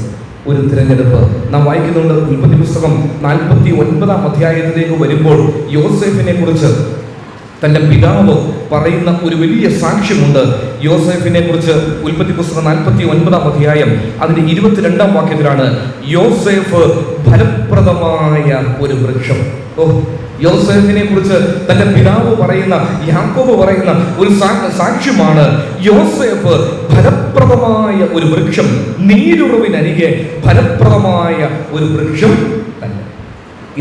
ഒരു തിരഞ്ഞെടുപ്പ് നാം വായിക്കുന്നുണ്ട്. ഉൽപ്പത്തി പുസ്തകം 49 അധ്യായത്തിലേക്ക് വരുമ്പോൾ യോസേഫിനെ കുറിച്ച് തന്റെ പിതാവ് പറയുന്ന ഒരു വലിയ സാക്ഷ്യമുണ്ട്. യോസേഫിനെ കുറിച്ച് ഉൽപ്പത്തി പുസ്തകം 49 അധ്യായം അതിന്റെ 22 വാക്യത്തിലാണ്, യോസേഫ് ഫലപ്രദമായ ഒരു വൃക്ഷം. യോസേഫിനെ കുറിച്ച് തന്റെ പിതാവ് പറയുന്ന, യാക്കോബ് പറയുന്ന ഒരു സാക്ഷ്യമാണ്, യോസേഫ് ഫലപ്രദമായ ഒരു വൃക്ഷം, നീരുറവിനരികെ ഫലപ്രദമായ ഒരു വൃക്ഷം തന്നെ.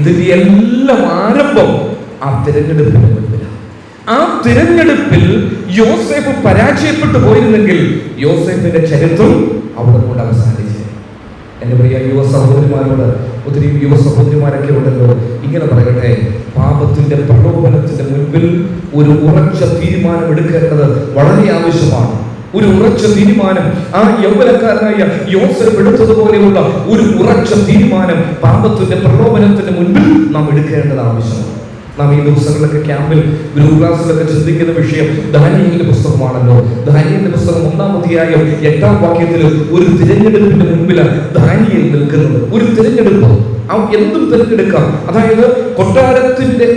ഇതിന്റെ എല്ലാം ആരംഭം ആ തിരഞ്ഞെടുപ്പിന് മുൻപിലാണ്. ആ തിരഞ്ഞെടുപ്പിൽ യോസേഫ് പരാജയപ്പെട്ടു പോയിരുന്നെങ്കിൽ യോസേഫിന്റെ ചരിത്രം അവിടെ കൊണ്ട് അവസാനിച്ചു. എന്റെ പ്രിയ യുവ സഹോദരിമാരോട്, ഒത്തിരി യുവ സഹോദരിമാരൊക്കെ ഉണ്ടല്ലോ, ഇങ്ങനെ പറയട്ടെ, പാപത്തിന്റെ പ്രലോഭനത്തിന്റെ മുൻപിൽ ഒരു ഉറച്ച തീരുമാനം എടുക്കേണ്ടത് വളരെ ആവശ്യമാണ്. ഒരു ഉറച്ച തീരുമാനം ആ യൗവനക്കാരനായ യോസേഫ് എടുത്തതുപോലെയുള്ള ഒരു ഉറച്ച തീരുമാനം പാപത്തിന്റെ പ്രലോഭനത്തിന്റെ മുൻപിൽ നാം എടുക്കേണ്ടത് ആവശ്യമാണ്. നാം ഈ ദിവസങ്ങളിലൊക്കെ ക്യാമ്പിൽ, ഗ്രൂപ്പ് ക്ലാസ്സിലൊക്കെ ചിന്തിക്കുന്ന വിഷയം ദാനിയേലിന്റെ പുസ്തകമാണല്ലോ. ദാനിയേലിന്റെ പുസ്തകം 1 അധ്യായം 8 വാക്യത്തിൽ ഒരു തിരഞ്ഞെടുപ്പിന്റെ മുൻപിലാണ് ദാനിയേൽ നിൽക്കുന്നത്. ഒരു തിരഞ്ഞെടുപ്പ്, എന്തും തിരഞ്ഞെടുക്കാം. അതായത്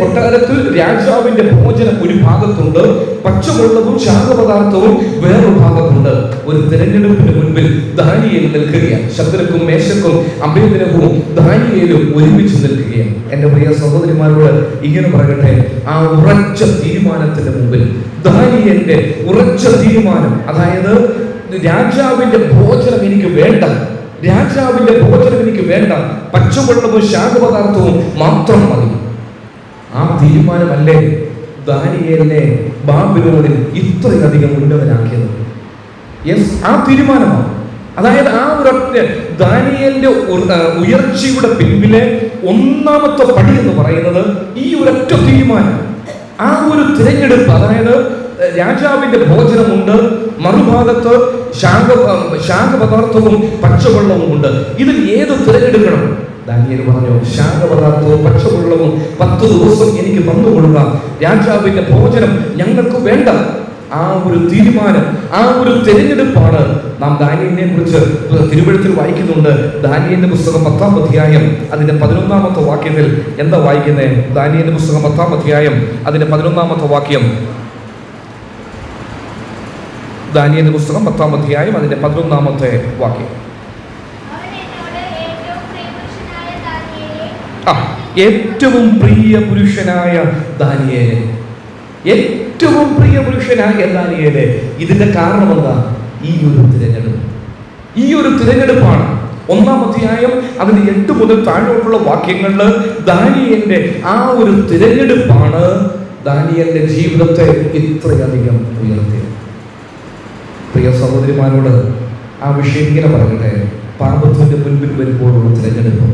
കൊട്ടാരത്തിൽ രാജാവിന്റെ ഭോജനം ഒരു ഭാഗത്തുണ്ട്, പച്ചവെള്ളവും ശാഖപദാർത്ഥവും വേറൊരു ഭാഗത്തുണ്ട്. ഒരു തിരഞ്ഞെടുപ്പിന് മുൻപിൽ ദാനിയേൽ നിൽക്കുകയാണ്. ശദ്രക്കും മേശക്കും അബേദ്നെഗോവും ദാനിയേലും ഒരുമിച്ച് നിൽക്കുകയാണ്. എന്റെ പ്രിയ സഹോദരിമാരോട് ഇങ്ങനെ പറയട്ടെ, ആ ഉറച്ച തീരുമാനത്തിന്റെ മുമ്പിൽ ദാനിയേലിന്റെ ഉറച്ച തീരുമാനം, അതായത് രാജാവിന്റെ ഭോജനം എനിക്ക് വേണ്ട, രാജാവിന്റെ ഭോജനം എനിക്ക് വേണ്ട, പച്ചവെള്ളവും ശാഖപദാർത്ഥവും മാത്രം മതി. ആ തീരുമാനമല്ലേ ദാനിയേലിനെ ബാബിലോണിൽ ഇത്രയധികം ഉന്നതനാക്കിയത്? ആ തീരുമാനമാണ്. അതായത് ആ ഒരൊറ്റ ദാനിയേലിന്റെ ഉയർച്ചയുടെ പിൻപിലെ ഒന്നാമത്തെ പടി എന്ന് പറയുന്നത് ഈ ഒരൊറ്റ തീരുമാനം, ആ ഒരു തിരഞ്ഞെടുപ്പ്. അതായത് രാജാവിന്റെ ഭോജനമുണ്ട്, മറുഭാഗത്ത് ശാഖപദാർത്ഥവും പച്ചവെള്ളവും ഉണ്ട്. ഇതിൽ ഏത് തിരഞ്ഞെടുക്കണം? ദാനിയേൽ പറഞ്ഞു, ശാഖപദാർത്ഥവും പച്ചവെള്ളവും 10 ദിവസം എനിക്ക് തന്നുകൊള്ളുക, രാജാവിന്റെ ഭോജനം ഞങ്ങൾക്ക് വേണ്ട. ആ ഒരു തീരുമാനം, ആ ഒരു തിരഞ്ഞെടുപ്പാണ് നാം ദാനിയേലിനെ കുറിച്ച് തിരുവെഴുത്തിൽ വായിക്കുന്നുണ്ട്. ദാനിയേലിന്റെ പുസ്തകം 10-ാം അധ്യായം അതിന്റെ 11-ാമത്തെ വാക്യത്തിൽ എന്താ വായിക്കുന്നത്? ദാനിയേലിന്റെ പുസ്തകം 10-ാം അധ്യായം അതിന്റെ 11-ാമത്തെ വാക്യം. ദാനിയേലിന്റെ പുസ്തകം 10-ാം അധ്യായം അതിന്റെ 11-ാമത്തെ വാക്യം. ഏറ്റവും പ്രിയ പുരുഷനായ ദാനിയേലേ, ഏറ്റവും പ്രിയ പുരുഷനായ ദാനിയേലേ. ഇതിന്റെ കാരണം എന്താ? ഈ ഒരു തിരഞ്ഞെടുപ്പാണ്. 1-ാം അധ്യായം അതിന് 8 മുതൽ താഴോട്ടുള്ള വാക്യങ്ങളിൽ ദാനിയേലിന്റെ ആ ഒരു തിരഞ്ഞെടുപ്പാണ് ദാനിയേലിന്റെ ജീവിതത്തെ ഇത്രയധികം ഉയർത്തിയത്. പ്രിയ സഹോദരിമാരോട് ആ വിഷയം ഇങ്ങനെ പറയട്ടെ, പാപത്തിന്റെ മുൻപിൽ വരുമ്പോഴുള്ള തിരഞ്ഞെടുപ്പ്,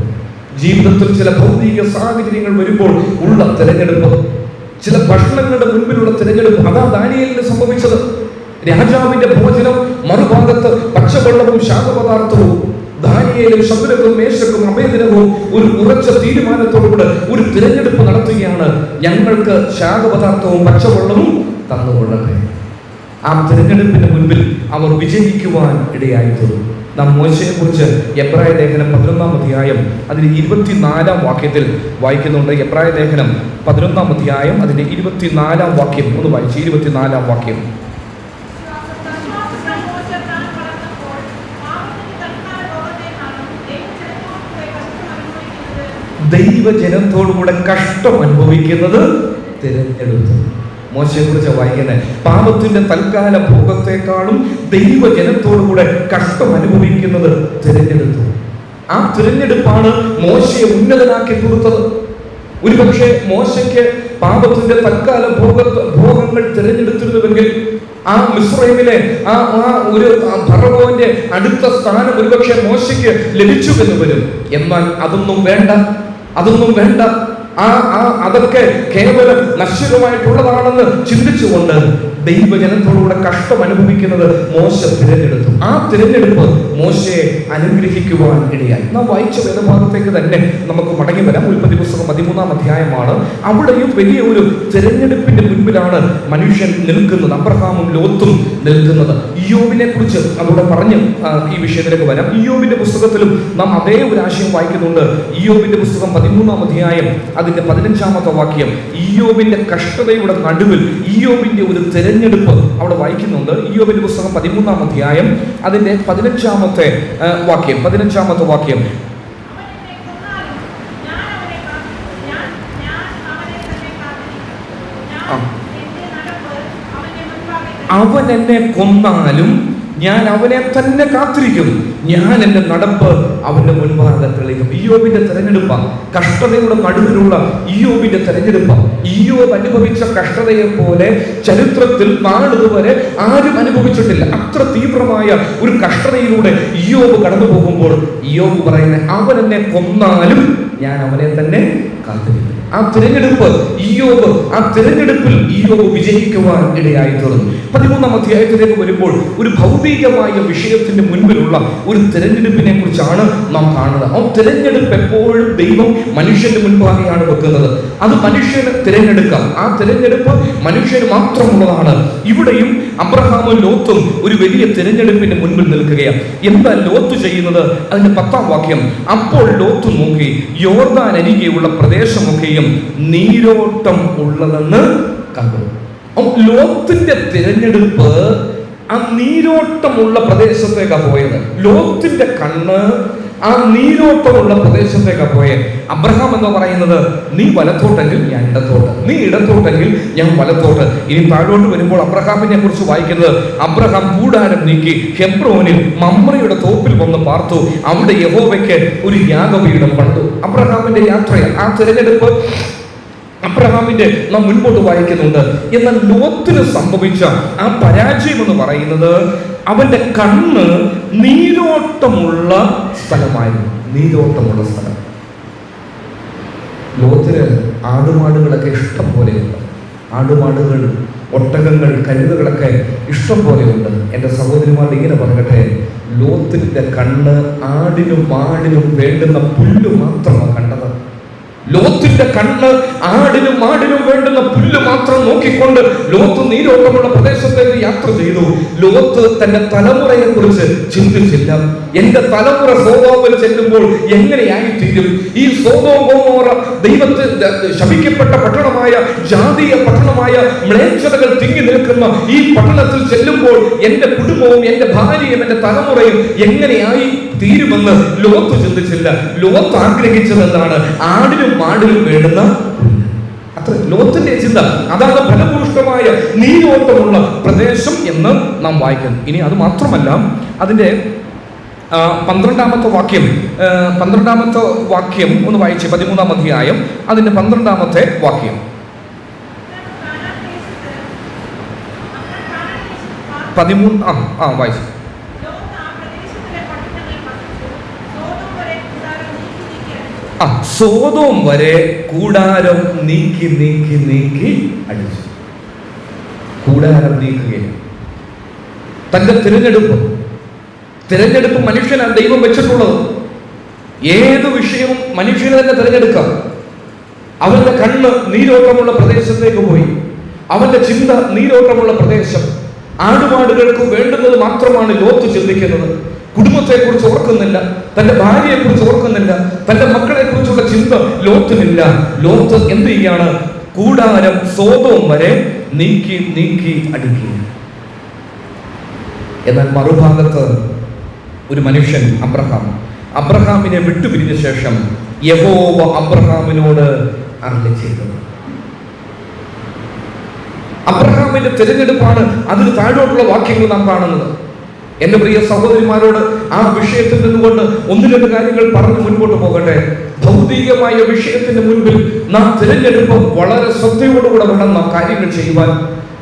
ജീവിതത്തിൽ ചില ഭൗതിക സാഹചര്യങ്ങൾ വരുമ്പോൾ ഉള്ള തിരഞ്ഞെടുപ്പ്, ചില ഭക്ഷണങ്ങളുടെ മുൻപിലുള്ള തിരഞ്ഞെടുപ്പ്, അതാ ദാനിയേലിന് സംഭവിച്ചത്. രാജാവിന്റെ ഭോജനം, മറുഭാഗത്ത് പച്ചവെള്ളവും ശാഖപദാർത്ഥവും. ദാനിയേലും ശദ്രക്കും മേശക്കും അബേദ്നെഗോവും ഒരു ഉറച്ച തീരുമാനത്തോടുകൂടെ ഒരു തിരഞ്ഞെടുപ്പ് നടത്തുകയാണ്. ഞങ്ങൾക്ക് ശാഖപദാർത്ഥവും പച്ചവെള്ളവും തന്നുകൊള്ളട്ടെ. ആ തിരഞ്ഞെടുപ്പിന് മുൻപിൽ അവർ വിജയിക്കുവാൻ ഇടയായിത്തീർന്നു. നാം മോശയെ കുറിച്ച് എബ്രായ ലേഖനം 11-ാം അധ്യായം അതിന് 24-ാം വാക്യത്തിൽ വായിക്കുന്നുണ്ട്. എബ്രായ ലേഖനം 11-ാം അധ്യായം അതിന്റെ 24-ാം വാക്യം ഒന്ന് വായിച്ചു. 24-ാം വാക്യം. ദൈവജനത്തോടുകൂടെ കഷ്ടം അനുഭവിക്കുന്നത് തിരഞ്ഞെടുത്തു. മോശയെ കുറിച്ച് വായിക്കുന്നത്, പാപത്തിന്റെ തൽക്കാല ഭോഗത്തെക്കാളും ദൈവജനത്തോടുകൂടെ കഷ്ടം അനുഭവിക്കുന്നത് തിരഞ്ഞെടുത്തു. ആ തിരഞ്ഞെടുപ്പാണ് മോശയെ ഉന്നതനാക്കി തീർത്തത്. ഒരുപക്ഷെ മോശയ്ക്ക് പാപത്തിന്റെ തൽക്കാല ഭോഗങ്ങൾ തിരഞ്ഞെടുത്തിരുന്നുവെങ്കിൽ ആ മിസ്രൈമിലെ ആ ഒരു ഫറവോന്റെ അടുത്ത സ്ഥാനം ഒരുപക്ഷെ മോശയ്ക്ക് ലഭിച്ചു എന്ന് വരും. എന്നാൽ അതൊന്നും വേണ്ട. അതൊക്കെ കേവലം നശ്വരമായിട്ടുള്ളതാണെന്ന് ചിന്തിച്ചുകൊണ്ട് ദൈവജനത്തോടുകൂടെ കഷ്ടം അനുഭവിക്കുന്നത് മോശ തിരഞ്ഞെടുത്തു. ആ തിരഞ്ഞെടുപ്പ് മോശയെ അനുഗ്രഹിക്കുവാൻ ഇടയായി. നാം വായിച്ച വേദഭാഗത്തേക്ക് തന്നെ നമുക്ക് മടങ്ങി വരാം. ഉൽപ്പത്തി പുസ്തകം 13-ാം അധ്യായമാണ്. അവിടെയും വലിയ ഒരു തിരഞ്ഞെടുപ്പിന്റെ മുൻപിലാണ് മനുഷ്യൻ നിൽക്കുന്നത്, അബ്രഹാമും ലോത്തും നിൽക്കുന്നത്. ഇയ്യോബിനെ കുറിച്ച് അവിടെ പറഞ്ഞ് ഈ വിഷയത്തിലേക്ക് വരാം. ഇയ്യോബിന്റെ പുസ്തകത്തിലും നാം അതേ ഒരു ആശയം വായിക്കുന്നുണ്ട്. ഇയ്യോബിന്റെ പുസ്തകം 13-ാം അധ്യായം അതിന്റെ 15-ാമത്തെ വാക്യം. ഇയ്യോബിന്റെ കഷ്ടതയുടെ നടുവിൽ ഇയ്യോബിന്റെ ഒരു തിരഞ്ഞെടുപ്പ് അവിടെ വായിക്കുന്നുണ്ട്. ഇയ്യോബിന്റെ പുസ്തകം 13-ാം അധ്യായം അതിന്റെ 15-ാമത്തെ വാക്യം. അവൻ എന്നെ കൊന്നാലും ഞാൻ അവനെ തന്നെ കാത്തിരിക്കും, ഞാൻ എന്റെ നടപ്പ് അവന്റെ മുൻപാകെ തെളിയും. ഇയ്യോബിന്റെ തെരഞ്ഞെടുപ്പാണ്, കഷ്ടതയുടെ നടുവിലുള്ള ഇയ്യോബിന്റെ തെരഞ്ഞെടുപ്പാണ്. ഇയ്യോബ് അനുഭവിച്ച കഷ്ടതയെ പോലെ ചരിത്രത്തിൽ നാളിതുവരെ ആരും അനുഭവിച്ചിട്ടില്ല. അത്ര തീവ്രമായ ഒരു കഷ്ടതയിലൂടെ ഇയ്യോബ് കടന്നു പോകുമ്പോൾ ഇയ്യോബ് പറയുന്നത്, അവൻ എന്നെ കൊന്നാലും ഞാൻ അവനെ തന്നെ കാത്തിരിക്കും. ആ തിരഞ്ഞെടുപ്പിൽ ഇയ്യോബ് വിജയിക്കുവാൻ ഇടയായി തീർന്നു. 13-ാം അധ്യായത്തിലേക്ക് വരുമ്പോൾ ഒരു ഭൗതികമായ വിഷയത്തിന്റെ മുൻപിലുള്ള ഒരു തിരഞ്ഞെടുപ്പിനെ കുറിച്ചാണ് നാം കാണുന്നത്. ആ തിരഞ്ഞെടുപ്പ് എപ്പോഴും ദൈവം മനുഷ്യന്റെ മുൻപാകെയാണ് വെക്കുന്നത്. അത് മനുഷ്യന് തിരഞ്ഞെടുക്കാം. ആ തിരഞ്ഞെടുപ്പ് മനുഷ്യന് മാത്രമുള്ളതാണ്. ഇവിടെയും അബ്രഹാമും ലോത്തും ഒരു വലിയ തിരഞ്ഞെടുപ്പിന്റെ മുൻപിൽ നിൽക്കുകയാണ്. എന്താ ലോത്ത് ചെയ്യുന്നത്? അതിന്റെ 10-ാം വാക്യം. അപ്പോൾ ലോത്ത് നോക്കി, യോർദാൻ അരികെയുള്ള പ്രദേശമൊക്കെയും നീരോട്ടം ഉള്ളതെന്ന് കണ്ടു. ലോത്തിന്റെ തിരഞ്ഞെടുപ്പ് ആ നീരോട്ടമുള്ള പ്രദേശത്തേക്കാണ് പോയത്. ലോത്തിന്റെ കണ്ണ് ആ നീരോട്ടമുള്ള പ്രദേശത്തേക്ക് പോയെ. അബ്രഹാം എന്ന് പറയുന്നത് നീ വലത്തോട്ടെങ്കിൽ ഞാൻ ഇടത്തോട്ട്, നീ ഇടത്തോട്ടെങ്കിൽ ഞാൻ വലത്തോട്ട്. ഇനി താഴോട്ട് വരുമ്പോൾ അബ്രഹാമിനെ കുറിച്ച് വായിക്കുന്നത്, അബ്രഹാം കൂടാരം നീക്കി ഹെബ്രോനിൽ മമ്രയുടെ തോപ്പിൽ വന്ന് പാർത്തു, അവിടെ യഹോവയ്ക്ക് ഒരു യാഗപീഠം പണിതു. അബ്രഹാമിന്റെ യാത്രയാണ് ആ തിരഞ്ഞെടുപ്പ്. അബ്രഹാമിന്റെ നാം മുൻപോട്ട് വായിക്കുന്നുണ്ട്. എന്നാൽ ലോത്തിന് സംഭവിച്ച ആ പരാജയം എന്ന് പറയുന്നത് അവന്റെ കണ്ണ് നീരോട്ടമുള്ള സ്ഥലമായിരുന്നു. നീരോട്ടമുള്ള സ്ഥലം. ലോത്തിന് ആടുമാടുകളൊക്കെ ഇഷ്ടം പോലെയുണ്ട്. ആടുമാടുകൾ, ഒട്ടകങ്ങൾ, കഴുതകളൊക്കെ ഇഷ്ടം പോലെയുണ്ട്. എൻ്റെ സഹോദരിമാർ ഇങ്ങനെ പറയട്ടെ, ലോത്തിന്റെ കണ്ണ് ആടിനും മാടിനും വേണ്ടുന്ന പുല്ല് മാത്രമാണ് കണ്ടത്. ലോത്തിന്റെ കണ്ണ് ആടിനും മാടിനും വേണ്ടുന്ന പുല്ല് മാത്രം നോക്കിക്കൊണ്ട് ലോത്ത് നീരോട്ടമുള്ള പ്രദേശത്തേക്ക് യാത്ര ചെയ്തു. ലോത്ത് തന്റെ തലമുറയെ കുറിച്ച് ചിന്തിച്ചില്ല. എന്റെ തലമുറ സോദോമിൽ ചെല്ലുമ്പോൾ എങ്ങനെയായിത്തീരും? ഈ സോദോം ഗൊമോറ ദൈവത്തെ ശപിക്കപ്പെട്ട പട്ടണമായ, ജാതീയ പട്ടണമായ, മ്ലേച്ഛതകൾ തിങ്ങി നിൽക്കുന്ന ഈ പട്ടണത്തിൽ ചെല്ലുമ്പോൾ എന്റെ കുടുംബവും എന്റെ ഭാര്യയും എന്റെ തലമുറയും എങ്ങനെയായി തീരുമെന്ന് ലോത്ത് ചിന്തിച്ചില്ല. ലോത്ത് ആഗ്രഹിച്ചത് എന്താണ്? ആടിനും മാടിനും വേണ്ടുന്ന അത്ര ലോത്തിന്റെ ചിന്ത. അതാണ് ഫലഭൂഷ്ടമായ നീരോട്ടമുള്ള പ്രദേശം എന്ന് നാം വായിക്കുന്നു. ഇനി അത് മാത്രമല്ല, അതിന്റെ 12ാമത്തെ വാക്യം ഒന്ന് വായിച്ച്, 13ാം അധ്യായം അതിന്റെ 12ാമത്തെ വാക്യം. 13 വായിച്ചു. സോദോം വരെ കൂടാരം നീക്കി നീക്കി നീക്കി അടിച്ചു. കൂടാരം നീക്കുകയാണ്. തന്റെ തിരഞ്ഞെടുപ്പ് മനുഷ്യനാണ് ദൈവം വെച്ചിട്ടുള്ളത്. ഏത് വിഷയവും മനുഷ്യന് തന്നെ തിരഞ്ഞെടുക്കാം. അവന്റെ കണ്ണ് നീരോട്ടമുള്ള പ്രദേശത്തേക്ക് പോയി. അവന്റെ ചിന്ത നീരോട്ടമുള്ള പ്രദേശം. ആടുമാടുകൾക്ക് വേണ്ടുന്നത് മാത്രമാണ് ലോത്ത് ചിന്തിക്കുന്നത്. കുടുംബത്തെ കുറിച്ച് ഓർക്കുന്നില്ല, തന്റെ ഭാര്യയെ കുറിച്ച് ഓർക്കുന്നില്ല, തന്റെ മക്കളെ കുറിച്ചുള്ള ചിന്ത ലോത്തിനില്ല. ലോത്ത് എന്ത് ചെയ്യാണ്? കൂടാരം സോദോം വരെ നീക്കി നീക്കി അടിക്കുക. എന്നാൽ മറുഭാഗത്ത് ഒരു മനുഷ്യൻ അബ്രഹാമിനെ വിട്ടുപിരിഞ്ഞ ശേഷം യഹോവ അബ്രഹാമിനോട് അരുളി ചെയ്തത്. അബ്രഹാമിന്റെ തിരഞ്ഞെടുപ്പാണ്. അതിന് താഴോട്ടുള്ള വാക്യങ്ങൾ നാം കാണുന്നത്. എന്റെ പ്രിയ സഹോദരിമാരോട് ആ വിഷയത്തിൽ നിന്നുകൊണ്ട് 1-2 കാര്യങ്ങൾ പറഞ്ഞ് മുൻപോട്ട് പോകട്ടെ. ഭൗതികമായ വിഷയത്തിന്റെ മുൻപിൽ നാം തിരഞ്ഞെടുപ്പ് വളരെ ശ്രദ്ധയോടുകൂടെ വേണം നാം കാര്യങ്ങൾ ചെയ്യുവാൻ.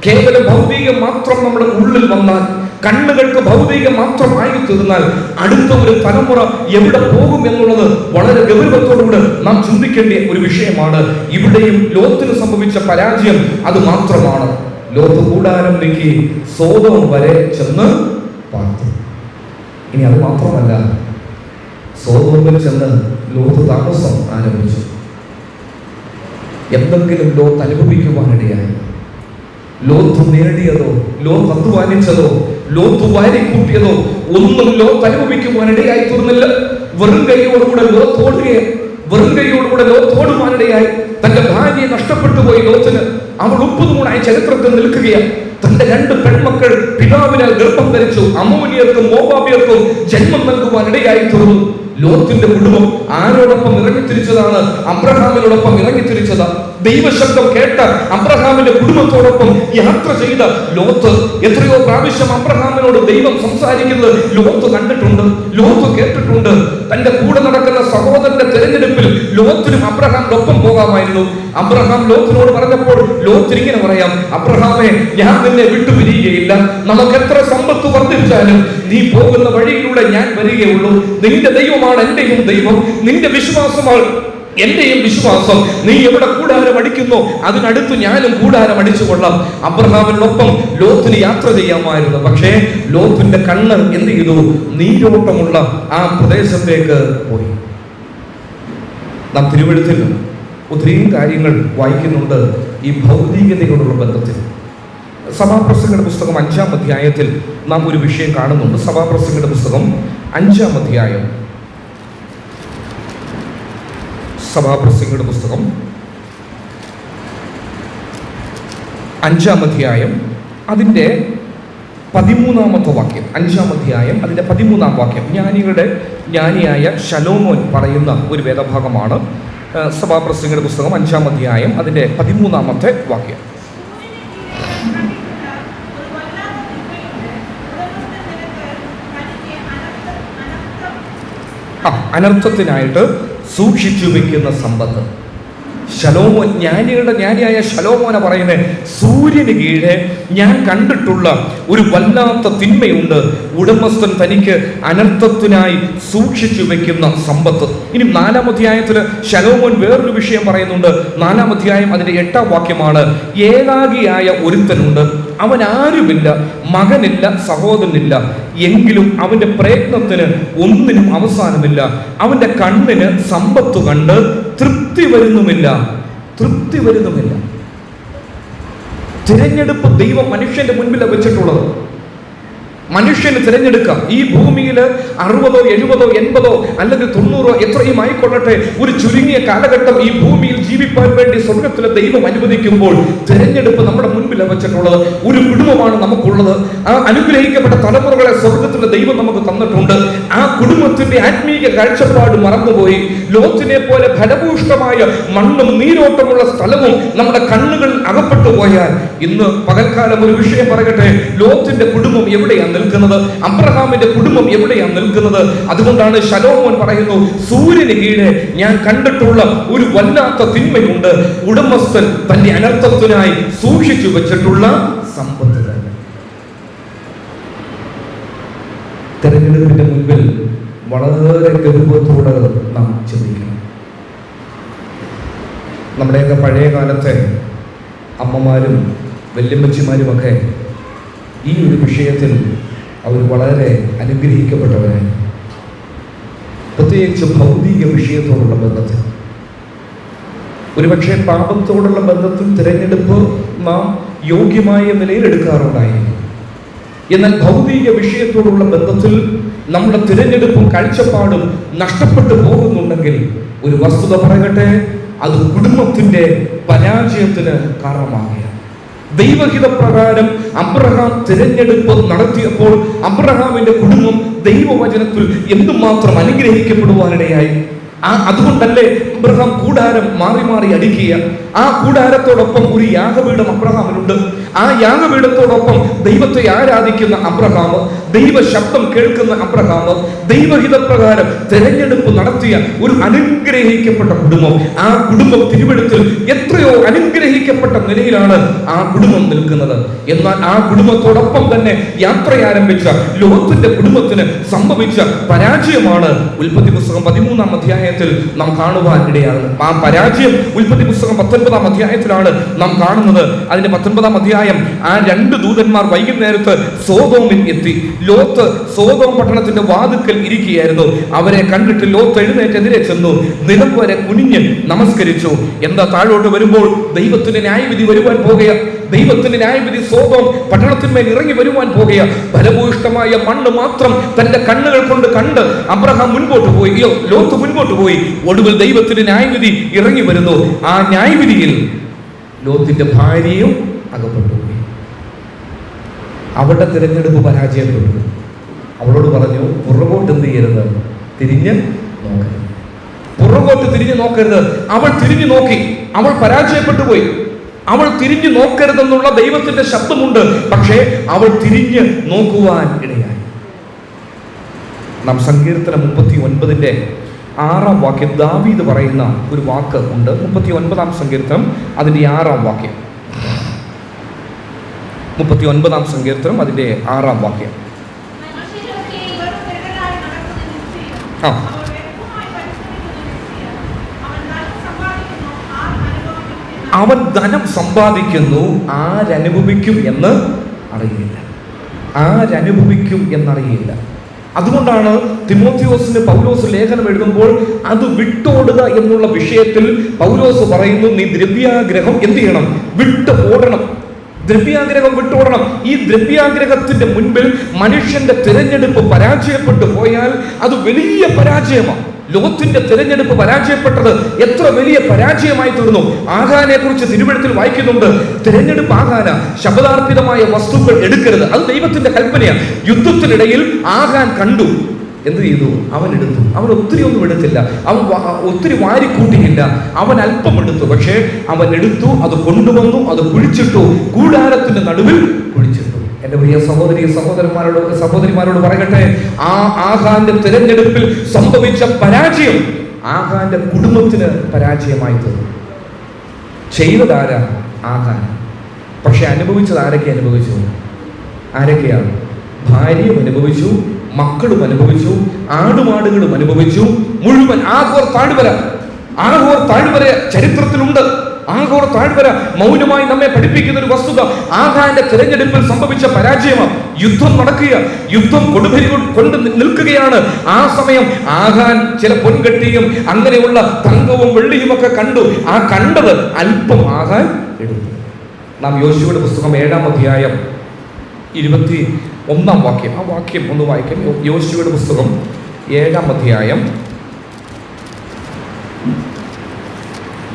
കേവലം ഭൗതികം മാത്രം നമ്മുടെ ഉള്ളിൽ വന്നാൽ, കണ്ണുകൾക്ക് ഭൗതികം മാത്രമായി തീർന്നാൽ അടുത്ത ഒരു തലമുറ എവിടെ പോകും എന്നുള്ളത് വളരെ ഗൗരവത്തോടുകൂടെ നാം ചിന്തിക്കേണ്ട ഒരു വിഷയമാണ്. ഇവിടെയും ലോത്തിന് സംഭവിച്ച പരാജയം അത് മാത്രമാണ്. ലോത്ത് കൂടാരം നീക്കി സോദോം വരെ ചെന്ന് പാർത്തു. ഇനി അത് മാത്രമല്ല, സോദോമിൽ ചെന്ന് ലോത്ത് താമസം ആരംഭിച്ചു. എന്തെങ്കിലും ലോത്ത് അനുഭവിക്കുവാനിടയായി. ലോത്ത് നേടിയതോ, ലോത്ത് അധ്വാനിച്ചതോ, ലോത്ത് വാരിക്കൂട്ടിയതോ ഒന്നും ലോത്ത് അനുഭവിക്കുവാനിടയായി തീർന്നില്ല. വെറും കൈയോടുകൂടെ ലോത്ത് ഓടുവാനിടയായി. തന്റെ ഭാര്യയെ നഷ്ടപ്പെട്ടു പോയി ലോത്തിന്. അവൾ 30 മൂന്നായി ചരിത്രത്തിൽ നിൽക്കുകയാണ്. തന്റെ 2 പെൺമക്കൾ പിതാവിനാൽ ഗർഭം ധരിച്ചു. അമ്മോനിയർക്കും മോവാബിയർക്കും ജന്മം നൽകുവാനിടയായി തീർന്നു. ലോത്തിന്റെ കുടുംബം ആരോടൊപ്പം ഇറങ്ങിത്തിരിച്ചതാണ്? അബ്രഹാമിനോടൊപ്പം ഇറങ്ങിത്തിരിച്ചത്. ദൈവശബ്ദം കേട്ട അബ്രഹാമിന്റെ കുടുംബത്തോടൊപ്പം യാത്ര ചെയ്ത ലോത്ത് എത്രയോ പ്രാവശ്യം അബ്രഹാമിനോട് ദൈവം സംസാരിക്കുന്നത് ലോത്ത് കണ്ടിട്ടുണ്ട്, ലോത്ത് കേട്ടിട്ടുണ്ട്. തന്റെ കൂടെ നടക്കുന്ന സഹോദരന്റെ തിരഞ്ഞെടുപ്പിൽ ലോത്തിനും അബ്രഹാമിനൊപ്പം പോകാമായിരുന്നു. അബ്രഹാം ലോത്തിനോട് പറഞ്ഞപ്പോൾ ലോത്തിന് ഇങ്ങനെ പറയാം: അബ്രഹാമേ, ഞാൻ നിന്നെ വിട്ടുപിരിയുകയില്ല. നമുക്ക് എത്ര സമ്പത്ത് വർദ്ധിച്ചാലും നീ പോകുന്ന വഴിയിലൂടെ ഞാൻ വരികയുള്ളൂ. നിന്റെ ദൈവമാണ് എന്റെയും ദൈവം, നിന്റെ വിശ്വാസമാണ് എന്റെയും വിശ്വാസം. നീ എവിടെ കൂടാരം അടിക്കുന്നോ അതിനടുത്ത് ഞാനും കൂടാരം അടിച്ചു കൊള്ളാം. അബ്രഹാമിനോടൊപ്പം ലോത്തിന് യാത്ര ചെയ്യാമായിരുന്നു. പക്ഷേ ലോത്തിന്റെ കണ്ണ് എന്ത് ചെയ്തു? നീരോട്ടമുള്ള ആ പ്രദേശത്തേക്ക് പോയി. നാം തിരുവെഴുത്തിൽ ഒത്തിരി കാര്യങ്ങൾ വായിക്കുന്നുണ്ട് ഈ ഭൗതികതയോടുള്ള ബന്ധത്തിൽ. സഭാപ്രസംഗയുടെ പുസ്തകം 5-ാം അധ്യായത്തിൽ നാം ഒരു വിഷയം കാണുന്നുണ്ട്. സഭാപ്രസംഗയുടെ പുസ്തകം 5-ാം അധ്യായം, സഭാപ്രസംഗയുടെ പുസ്തകം 5-ാം അധ്യായം അതിൻ്റെ 13-ാമത്തെ വാക്യം, 5-ാം അധ്യായം അതിൻ്റെ 13-ാം വാക്യം. ജ്ഞാനിയായ ശലോമോൻ പറയുന്ന ഒരു വേദഭാഗമാണ്. സഭാപ്രസംഗിയുടെ പുസ്തകം 5-ാം അധ്യായം അതിൻ്റെ 13-ാമത്തെ വാക്യം. അനർത്ഥത്തിനായിട്ട് സൂക്ഷിച്ചു വെക്കുന്ന സമ്പത്ത്. ശലോമോൻ, ജ്ഞാനിയായ ശലോമോന പറയുന്നത്, സൂര്യന് കീഴെ ഞാൻ കണ്ടിട്ടുള്ള ഒരു വല്ലാത്ത തിന്മയുണ്ട്, ഉടമസ്ഥൻ തനിക്ക് അനർത്ഥത്തിനായി സൂക്ഷിച്ചു വെക്കുന്ന സമ്പത്ത്. ഇനി 4-ാം അധ്യായത്തിൽ ശലോമോൻ വേറൊരു വിഷയം പറയുന്നുണ്ട്. 4-ാം അധ്യായം അതിന്റെ 8-ാം വാക്യമാണ്. ഏകാഗിയായ ഒരുത്തനുണ്ട്, അവൻ ആരുമില്ല, മകനില്ല, സഹോദരനില്ല, എങ്കിലും അവന്റെ പ്രയത്നത്തിന് ഒന്നിനും അവസാനമില്ല. അവന്റെ കണ്ണിന് സമ്പത്ത് കണ്ട് തൃപ്തി വരുന്നുമില്ല. തിരഞ്ഞെടുപ്പ് ദൈവം മനുഷ്യന്റെ മുൻപിൽ വെച്ചിട്ടുള്ളത്. മനുഷ്യന് തിരഞ്ഞെടുക്കാം. ഈ ഭൂമിയിൽ 60, 70, 80 അല്ലെങ്കിൽ 90 എത്രയും ആയിക്കൊള്ളട്ടെ, ഒരു ചുരുങ്ങിയ കാലഘട്ടം ഈ ഭൂമിയിൽ ജീവിപ്പാൻ വേണ്ടി സ്വർഗത്തിലെ ദൈവം അനുവദിക്കുമ്പോൾ തിരഞ്ഞെടുപ്പ് നമ്മുടെ മുൻപിൽ വെച്ചിട്ടുള്ളത്. ഒരു കുടുംബമാണ് നമുക്കുള്ളത്. ആ അനുഗ്രഹിക്കപ്പെട്ട തലമുറകളെ സ്വർഗത്തിലെ ദൈവം നമുക്ക് തന്നിട്ടുണ്ട്. ആ കുടുംബത്തിന്റെ ആത്മീയ കാഴ്ചപ്പാട് മറന്നുപോയി ലോത്തിനെ പോലെ ഫലഭൂഷ്ടമായ മണ്ണും നീരോട്ടമുള്ള സ്ഥലവും നമ്മുടെ കണ്ണുകൾ അകപ്പെട്ടു പോയാൽ, ഇന്ന് പകൽക്കാലം ഒരു വിഷയം പറയട്ടെ, ലോത്തിന്റെ കുടുംബം എവിടെയാണ് നിൽക്കുന്നത്? അബ്രഹാമിന്റെ കുടുംബം എവിടെയാണ് നിൽക്കുന്നത്? അതുകൊണ്ടാണ് ശലോമോൻ പറയുന്നു, സൂര്യന് കീഴെ ഞാൻ കണ്ടിട്ടുള്ള ഒരു വല്ലാത്ത തിന്മയുണ്ട്, ഉടമസ്ഥൻ തന്റെ അനർത്ഥത്തിനായി സൂക്ഷിച്ചു വെച്ചിട്ടുള്ള സമ്പത്ത് തന്നെ. തെരഞ്ഞെടുപ്പിന്റെ മുൻപിൽ വളരെ ഗൗരവത്തോടെ നാം ചിന്തിക്കണം. നമ്മുടെയൊക്കെ പഴയ കാലത്തെ അമ്മമാരും വല്യമ്മച്ചിമാരുമൊക്കെ ഈ ഒരു വിഷയത്തിൽ അവർ വളരെ അനുഗ്രഹിക്കപ്പെട്ടവരായി, പ്രത്യേകിച്ച് ഭൗതിക വിഷയത്തോടുള്ള ബന്ധത്തിൽ. ഒരുപക്ഷെ പാപത്തോടുള്ള ബന്ധത്തിൽ തിരഞ്ഞെടുപ്പ് നാം യോഗ്യമായ നിലയിൽ എടുക്കാറുണ്ടായിരുന്നു. എന്നാൽ ഭൗതിക വിഷയത്തോടുള്ള ബന്ധത്തിൽ നമ്മുടെ തിരഞ്ഞെടുപ്പും കാഴ്ചപ്പാടും നഷ്ടപ്പെട്ടു പോകുന്നുണ്ടെങ്കിൽ ഒരു വസ്തുത പറയട്ടെ, അത് കുടുംബത്തിന്റെ പരാജയത്തിന് കാരണമാകുക. ദൈവഹിതപ്രകാരം അബ്രഹാം തിരഞ്ഞെടുപ്പ് നടത്തിയപ്പോൾ അബ്രഹാമിന്റെ കുടുംബം ദൈവവചനത്തിൽ എന്തുമാത്രം അനുഗ്രഹിക്കപ്പെടുവാനിടയായി. അതുകൊണ്ടല്ലേ അബ്രഹാം കൂടാരം മാറി മാറി അടിക്കുക. ആ കൂടാരത്തോടൊപ്പം ഒരു യാഗപീഠം അബ്രഹാമിനുണ്ട്. ആ യാഗപീഠത്തോടൊപ്പം ദൈവത്തെ ആരാധിക്കുന്ന അബ്രഹാം, ദൈവ ശബ്ദം കേൾക്കുന്ന അബ്രഹാം, ദൈവഹിതപ്രകാരം തിരഞ്ഞെടുപ്പ് നടത്തിയ ഒരു അനുഗ്രഹിക്കപ്പെട്ട കുടുംബം. ആ കുടുംബം തിരുവെടുത്തിൽ എത്രയോ അനുഗ്രഹിക്കപ്പെട്ട നിലയിലാണ് ആ കുടുംബം നിൽക്കുന്നത്. എന്നാൽ ആ കുടുംബത്തോടൊപ്പം തന്നെ യാത്ര ആരംഭിച്ച ലോത്തിന്റെ കുടുംബത്തിന് സംഭവിച്ച പരാജയമാണ് ഉൽപ്പത്തി പുസ്തകം 13-ാം അധ്യായത്തിൽ നാം കാണുവാൻ ഇടയാണ്. ആ പരാജയം ഉൽപ്പത്തി പുസ്തകം 19-ാം അധ്യായത്തിലാണ് നാം കാണുന്നത്. അതിന്റെ 19-ാം അധ്യായം, ആ 2 ദൂതന്മാർ വൈകുന്നേരത്ത് സോദോമിൽ എത്തി. ലോത്ത് സോദോം പട്ടണത്തിന്റെ വാതിൽക്കൽ ഇരിക്കുകയായിരുന്നു. അവരെ കണ്ടിട്ട് ലോത്ത് എഴുന്നേറ്റെതിരെ ചെന്നു, നിലം വരെ കുനിഞ്ഞ് നമസ്കരിച്ചു. എന്താ താഴോട്ട് വരുമ്പോൾ ദൈവത്തിന്റെ ന്യായവിധി വരുവാൻ പോകുക. ദൈവത്തിന്റെ ന്യായവിധി സോദോം പട്ടണത്തിന്മേൽ ഇറങ്ങി വരുവാൻ പോകുക. ഫലഭൂഷ്ടമായ മണ്ണ് മാത്രം തന്റെ കണ്ണുകൾ കൊണ്ട് കണ്ട് അബ്രഹാം മുൻപോട്ട് പോയി, ലോത്ത് മുൻപോട്ട് പോയി. ഒടുവിൽ ദൈവത്തിന്റെ ന്യായവിധി ഇറങ്ങി വരുന്നു. ആ ന്യായവിധിയിൽ ലോത്തിന്റെ ഭാര്യയും അകപ്പെട്ടു പോയി. അവളുടെ തിരഞ്ഞെടുപ്പ് പരാജയപ്പെട്ടു. അവളോട് പറഞ്ഞു, പുറകോട്ട് എന്ത് ചെയ്യരുത്, തിരിഞ്ഞ് നോക്കരുത്. പുറകോട്ട് തിരിഞ്ഞു നോക്കരുത്. അവൾ തിരിഞ്ഞു നോക്കി, അവൾ പരാജയപ്പെട്ടു പോയി. അവൾ തിരിഞ്ഞു നോക്കരുതെന്നുള്ള ദൈവത്തിന്റെ ശബ്ദമുണ്ട്, പക്ഷേ അവൾ തിരിഞ്ഞ് നോക്കുവാൻ ഇടയായി. നാം സങ്കീർത്തനം 39-ന്റെ 6-ാം വാക്യം ദാവീദ് പറയുന്ന ഒരു വാക്ക് ഉണ്ട്. 39-ാം സങ്കീർത്തനം അതിന്റെ 6-ാം വാക്യം. 39-ാം സങ്കീർത്തനം അതിന്റെ 6-ാം വാക്യം. അവൻ ധനം സമ്പാദിക്കുന്നു, ആരനുഭവിക്കും എന്ന് അറിയില്ല. ആരനുഭവിക്കും എന്നറിയില്ല. അതുകൊണ്ടാണ് തിമോത്തിയോസിന് പൗലോസ് ലേഖനം എഴുതുമ്പോൾ അത് വിട്ടോടുക എന്നുള്ള വിഷയത്തിൽ പൗലോസ് പറയുന്നു, നീ ദ്രവ്യാഗ്രഹം എന്ത് ചെയ്യണം, വിട്ട് ഓടണം. ദ്രവ്യാഗ്രഹം വിട്ടോടണം. ഈ ദ്രവ്യാഗ്രഹത്തിന്റെ മുൻപിൽ മനുഷ്യന്റെ തിരഞ്ഞെടുപ്പ് പരാജയപ്പെട്ടു പോയാൽ അത് വലിയ പരാജയമാണ്. ലോത്തിന്റെ തിരഞ്ഞെടുപ്പ് പരാജയപ്പെട്ടത് എത്ര വലിയ പരാജയമായി തീർന്നു. ആഹാനെ കുറിച്ച് തിരുവെഴുത്തിൽ വായിക്കുന്നുണ്ട്, തിരഞ്ഞെടുപ്പ് ആഹാന ശബദാർപ്പിതമായ വസ്തുക്കൾ എടുക്കരുത്, അത് ദൈവത്തിന്റെ കൽപ്പനയാണ്. യുദ്ധത്തിനിടയിൽ ആഹാൻ കണ്ടു, എന്ത് ചെയ്തു? അവൻ എടുത്തു. അവൻ ഒത്തിരി ഒന്നും എടുത്തില്ല, അവൻ ഒത്തിരി വാരിക്കൂട്ടിയില്ല, അവൻ അല്പം എടുത്തു. പക്ഷേ അവൻ എടുത്തു, അത് കൊണ്ടുവന്നു, അത് കുഴിച്ചിട്ടു, കൂടാരത്തിന്റെ നടുവിൽ കുഴിച്ചിട്ടു. എന്റെ പ്രിയ സഹോദരിമാരോട് പറയട്ടെ, ആ ആഹാന്റെ തിരഞ്ഞെടുപ്പിൽ സംഭവിച്ച പരാജയം ആഹാന്റെ കുടുംബത്തിന് പരാജയമായി തീർന്നു. ചെയ്തതാരാ? ആഹാൻ. പക്ഷെ അനുഭവിച്ചത് ആരൊക്കെയാണ്? ഭാര്യയും അനുഭവിച്ചു, മക്കളും അനുഭവിച്ചു, ആടുമാടുകളും അനുഭവിച്ചു. മുഴുവൻ ആഘോർ താഴ്വര ചരിത്രത്തിലുണ്ട്. ആഘോർ താഴ്വര മൗനമായി നമ്മെ പഠിപ്പിക്കുന്ന ഒരു വസ്തുത ആഹാന്റെ തിരഞ്ഞെടുപ്പിൽ സംഭവിച്ച പരാജയമാണ്. യുദ്ധം നടക്കുക, യുദ്ധം കൊടുപരി കൊണ്ട് നിൽക്കുകയാണ്. ആ സമയം ആഹാൻ ചില പൊൻകെട്ടിയും അങ്ങനെയുള്ള തങ്കവും വെള്ളിയും ഒക്കെ കണ്ടു. ആ കണ്ടത് അല്പം ആഹാൻ എടുത്തു. നാം യോശുവയുടെ പുസ്തകം 7-ാം അധ്യായം 21-ാം വാക്യം, ആ വാക്യം ഒന്ന് വായിക്കാം. യോശുവയുടെ പുസ്തകം 7-ാം അധ്യായം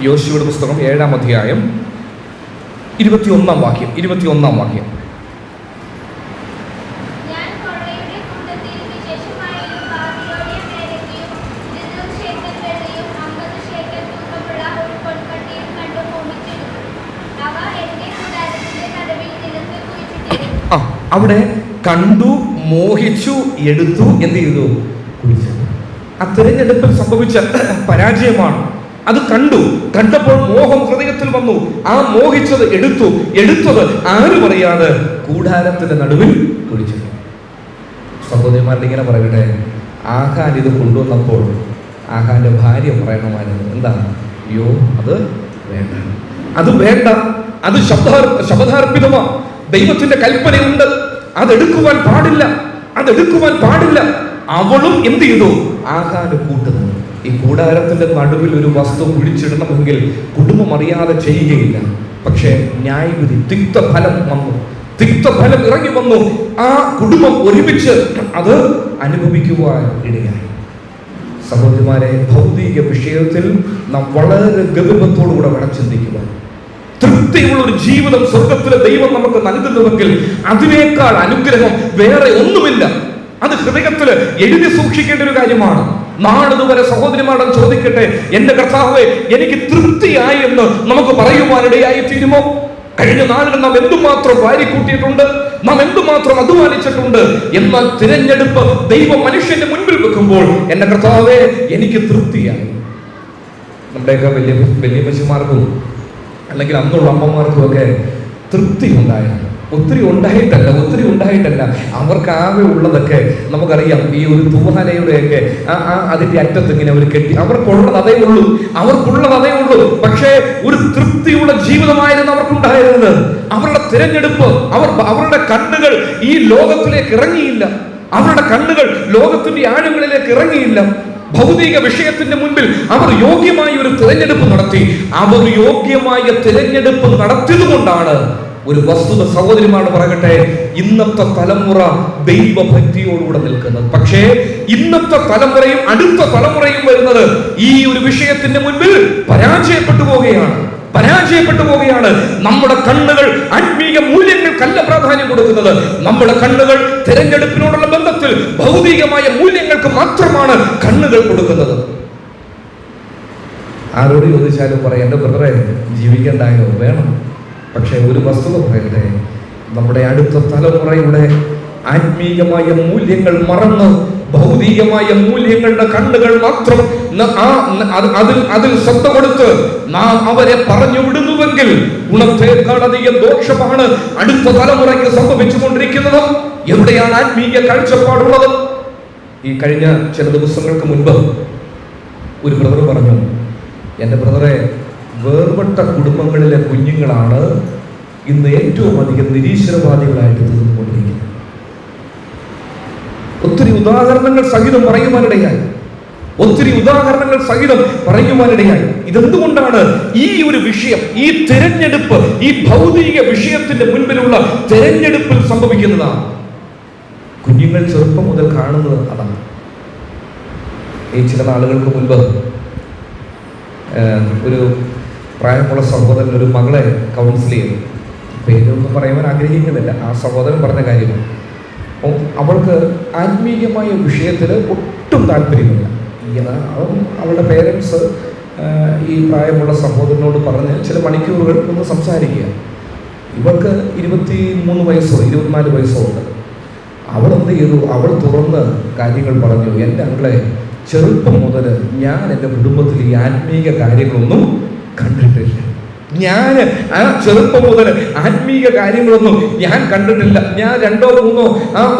7-ാം അധ്യായം 21-ാം വാക്യം. അവിടെ കണ്ടു, മോഹിച്ചു, എടുത്തു, എന്ത് ചെയ്തു? കുഴിച്ചു. ആ തിരഞ്ഞെടുപ്പിൽ സംഭവിച്ച പരാജയമാണ്. അത് കണ്ടപ്പോൾ മോഹം ഹൃദയത്തിൽ വന്നു. ആ മോഹിച്ചത് എടുത്തത് ആരും അറിയാതെ കൂടാരത്തിന്റെ നടുവിൽ കുഴിച്ചു. സഹോദരിമാരുടെ ഇങ്ങനെ പറയട്ടെ, ആഹാൻ ഇത് കൊണ്ടുവന്നപ്പോൾ ആഹാന്റെ ഭാര്യ പറയണമായിരുന്നു, എന്താ? അയ്യോ, അത് വേണ്ട, അത് ശബ്ദാർപ്പിതമാണ്, ദൈവത്തിന്റെ കൽപ്പനയുണ്ട്, അതെടുക്കുവാൻ പാടില്ല. അവളും എന്ത് ചെയ്തു? ആഹാന് കൂട്ടുന്നു. ഈ കൂടാരത്തിന്റെ നടുവിൽ ഒരു വസ്തു കുഴിച്ചിടണമെങ്കിൽ കുടുംബം അറിയാതെ ചെയ്യുകയില്ല. പക്ഷേ ന്യായവിധി, തിക്തഫലം ഇറങ്ങി വന്നു. ആ കുടുംബം ഒരുമിച്ച് അത് അനുഭവിക്കുവാൻ ഇടയായി. സഹോദരിമാരെ, ഭൗതിക വിഷയത്തിൽ നാം വളരെ ഗൗരവത്തോടുകൂടെ വേണം ചിന്തിക്കുവാൻ. തൃപ്തിയുള്ള ഒരു ജീവിതം സ്വർഗത്തിലെ ദൈവം നമുക്ക് നൽകുന്നുവെങ്കിൽ അതിനേക്കാൾ അനുഗ്രഹം വേറെ ഒന്നുമില്ല. അത് ഹൃദയത്തിൽ എഴുതി സൂക്ഷിക്കേണ്ട ഒരു കാര്യമാണ്. നാളിതുവരെ സഹോദരിമാരോട് ചോദിക്കട്ടെ, എന്റെ കർത്താവേ, എനിക്ക് തൃപ്തിയായി എന്ന് നമുക്ക് പറയുവാനിടയായി തീരുമോ? കഴിഞ്ഞ നാളിൽ നാം എന്തുമാത്രം വാരിക്കൂട്ടിയിട്ടുണ്ട്, നാം എന്തുമാത്രം അധ്വാനിച്ചിട്ടുണ്ട്. എന്നാൽ തിരഞ്ഞെടുപ്പ് ദൈവം മനുഷ്യന്റെ മുൻപിൽ വെക്കുമ്പോൾ, എന്റെ കർത്താവേ, എനിക്ക് തൃപ്തിയായി. നമ്മുടെയൊക്കെ വലിയ പശുമാർക്കും അല്ലെങ്കിൽ അന്നുള്ള അമ്മമാർക്കും ഒക്കെ തൃപ്തി ഉണ്ടായിരുന്നു. ഒത്തിരി ഉണ്ടായിട്ടല്ല, അവർക്ക് ആകെ ഉള്ളതൊക്കെ നമുക്കറിയാം. ഈ ഒരു തൂഹാനയുടെയൊക്കെ അതിന്റെ അറ്റത്ത് ഇങ്ങനെ അവർ കെട്ടി, അവർക്കുള്ളത് അതേ ഉള്ളൂ. പക്ഷേ ഒരു തൃപ്തിയുള്ള ജീവിതമായിരുന്നു അവർക്കുണ്ടായിരുന്നത്. അവരുടെ തിരഞ്ഞെടുപ്പ്, അവരുടെ കണ്ണുകൾ ഈ ലോകത്തിലേക്ക് ഇറങ്ങിയില്ല. അവരുടെ കണ്ണുകൾ ലോകത്തിന്റെ ആഴങ്ങളിലേക്ക് ഇറങ്ങിയില്ല. ഭൗതിക വിഷയത്തിന്റെ മുൻപിൽ അവർ യോഗ്യമായ ഒരു തിരഞ്ഞെടുപ്പ് നടത്തി. അവർ യോഗ്യമായ തിരഞ്ഞെടുപ്പ് നടത്തിയതുകൊണ്ടാണ് ഒരു വസ്തുത സഹോദരിമാരോട് പറയട്ടെ, ഇന്നത്തെ തലമുറ ദൈവഭക്തിയോടുകൂടെ നിൽക്കുന്നത്. പക്ഷേ ഇന്നത്തെ തലമുറയും അടുത്ത തലമുറയും വരുന്നത് ഈ ഒരു വിഷയത്തിന്റെ മുൻപിൽ പരാജയപ്പെട്ടു പോവുകയാണ്. നമ്മുടെ കണ്ണുകൾ ആത്മീയ മൂല്യങ്ങൾക്കല്ല പ്രാധാന്യം കൊടുക്കുന്നത്. നമ്മുടെ കണ്ണുകൾ തിരഞ്ഞെടുപ്പിനോടുള്ള ബന്ധത്തിൽ ഭൗതികമായ മൂല്യങ്ങൾക്ക് മാത്രമാണ് കണ്ണുകൾ കൊടുക്കുന്നത്. ആരോട് ചോദിച്ചാലും പറയാം, എന്റെ ബ്രദറെ, ജീവിക്കണ്ടായോ? വേണം. പക്ഷെ ഒരു വസ്തുത പറയട്ടെ, നമ്മുടെ അടുത്ത തലമുറയുടെ ആത്മീയമായ മൂല്യങ്ങൾ മറന്ന് ഭൗതികമായ മൂല്യങ്ങളുടെ കണ്ണുകൾ മാത്രം അതിൽ ശ്രദ്ധ കൊടുത്ത് നാം അവരെ പറഞ്ഞു വിടുന്നുവെങ്കിൽ ഗുണത്തേക്കാളധികം ദോഷമാണ് അടുത്ത തലമുറയ്ക്ക് സംഭവിച്ചുകൊണ്ടിരിക്കുന്നത്. എവിടെയാണ് ആത്മീയ കാഴ്ചപ്പാടുള്ളത്? ഈ കഴിഞ്ഞ ചില ദിവസങ്ങൾക്ക് മുൻപ് ഒരു ബ്രദർ പറഞ്ഞു, എന്റെ ബ്രദറെ, വേർപെട്ട കുടുംബങ്ങളിലെ കുഞ്ഞുങ്ങളാണ് ഇന്ന് ഏറ്റവും അധികം നിരീശ്വരവാദികളായിട്ട് തീർന്നുകൊണ്ടിരിക്കുന്നത്. ഒത്തിരി ഉദാഹരണങ്ങൾ സഹിതം പറയുവാനിടയായി. ഇതെന്തുകൊണ്ടാണ്? ഈ ഒരു വിഷയം, ഈ തിരഞ്ഞെടുപ്പ്, ഈ ഭൗതിക വിഷയത്തിന്റെ മുൻപിലുള്ള തിരഞ്ഞെടുപ്പിൽ സംഭവിക്കുന്നതാണ്. കുഞ്ഞുങ്ങൾ ചെറുപ്പം മുതൽ കാണുന്നത് അതാണ്. ഈ ചില നാളുകൾക്ക് മുൻപ് ഒരു പ്രായമുള്ള സഹോദരൻ ഒരു മകളെ കൗൺസിൽ ചെയ്തു. പേരൊന്നും പറയുവാൻ ആഗ്രഹിക്കുന്നില്ല. ആ സഹോദരൻ പറഞ്ഞ കാര്യമാണ്. അവൾക്ക് ആത്മീയമായ വിഷയത്തിൽ ഒട്ടും താല്പര്യമില്ല. അവളുടെ പേരൻസ് ഈ പ്രായമുള്ള സഹോദരനോട് പറഞ്ഞ് ചില മണിക്കൂറുകൾ ഒന്ന് സംസാരിക്കുക. ഇവൾക്ക് 23 വയസ്സോ 24 വയസ്സോ ഉണ്ട്. അവൾ എന്ത് ചെയ്തു? അവൾ തുറന്ന് കാര്യങ്ങൾ പറഞ്ഞു. എൻ്റെ അങ്ങളെ, ചെറുപ്പം മുതൽ ഞാൻ എൻ്റെ കുടുംബത്തിൽ ഈ ആത്മീയ കാര്യങ്ങളൊന്നും കണ്ടിട്ടില്ല. ഞാൻ ആ ചെറുപ്പം മുതൽ ആത്മീയ കാര്യങ്ങളൊന്നും ഞാൻ കണ്ടിട്ടില്ല. ഞാൻ 2-3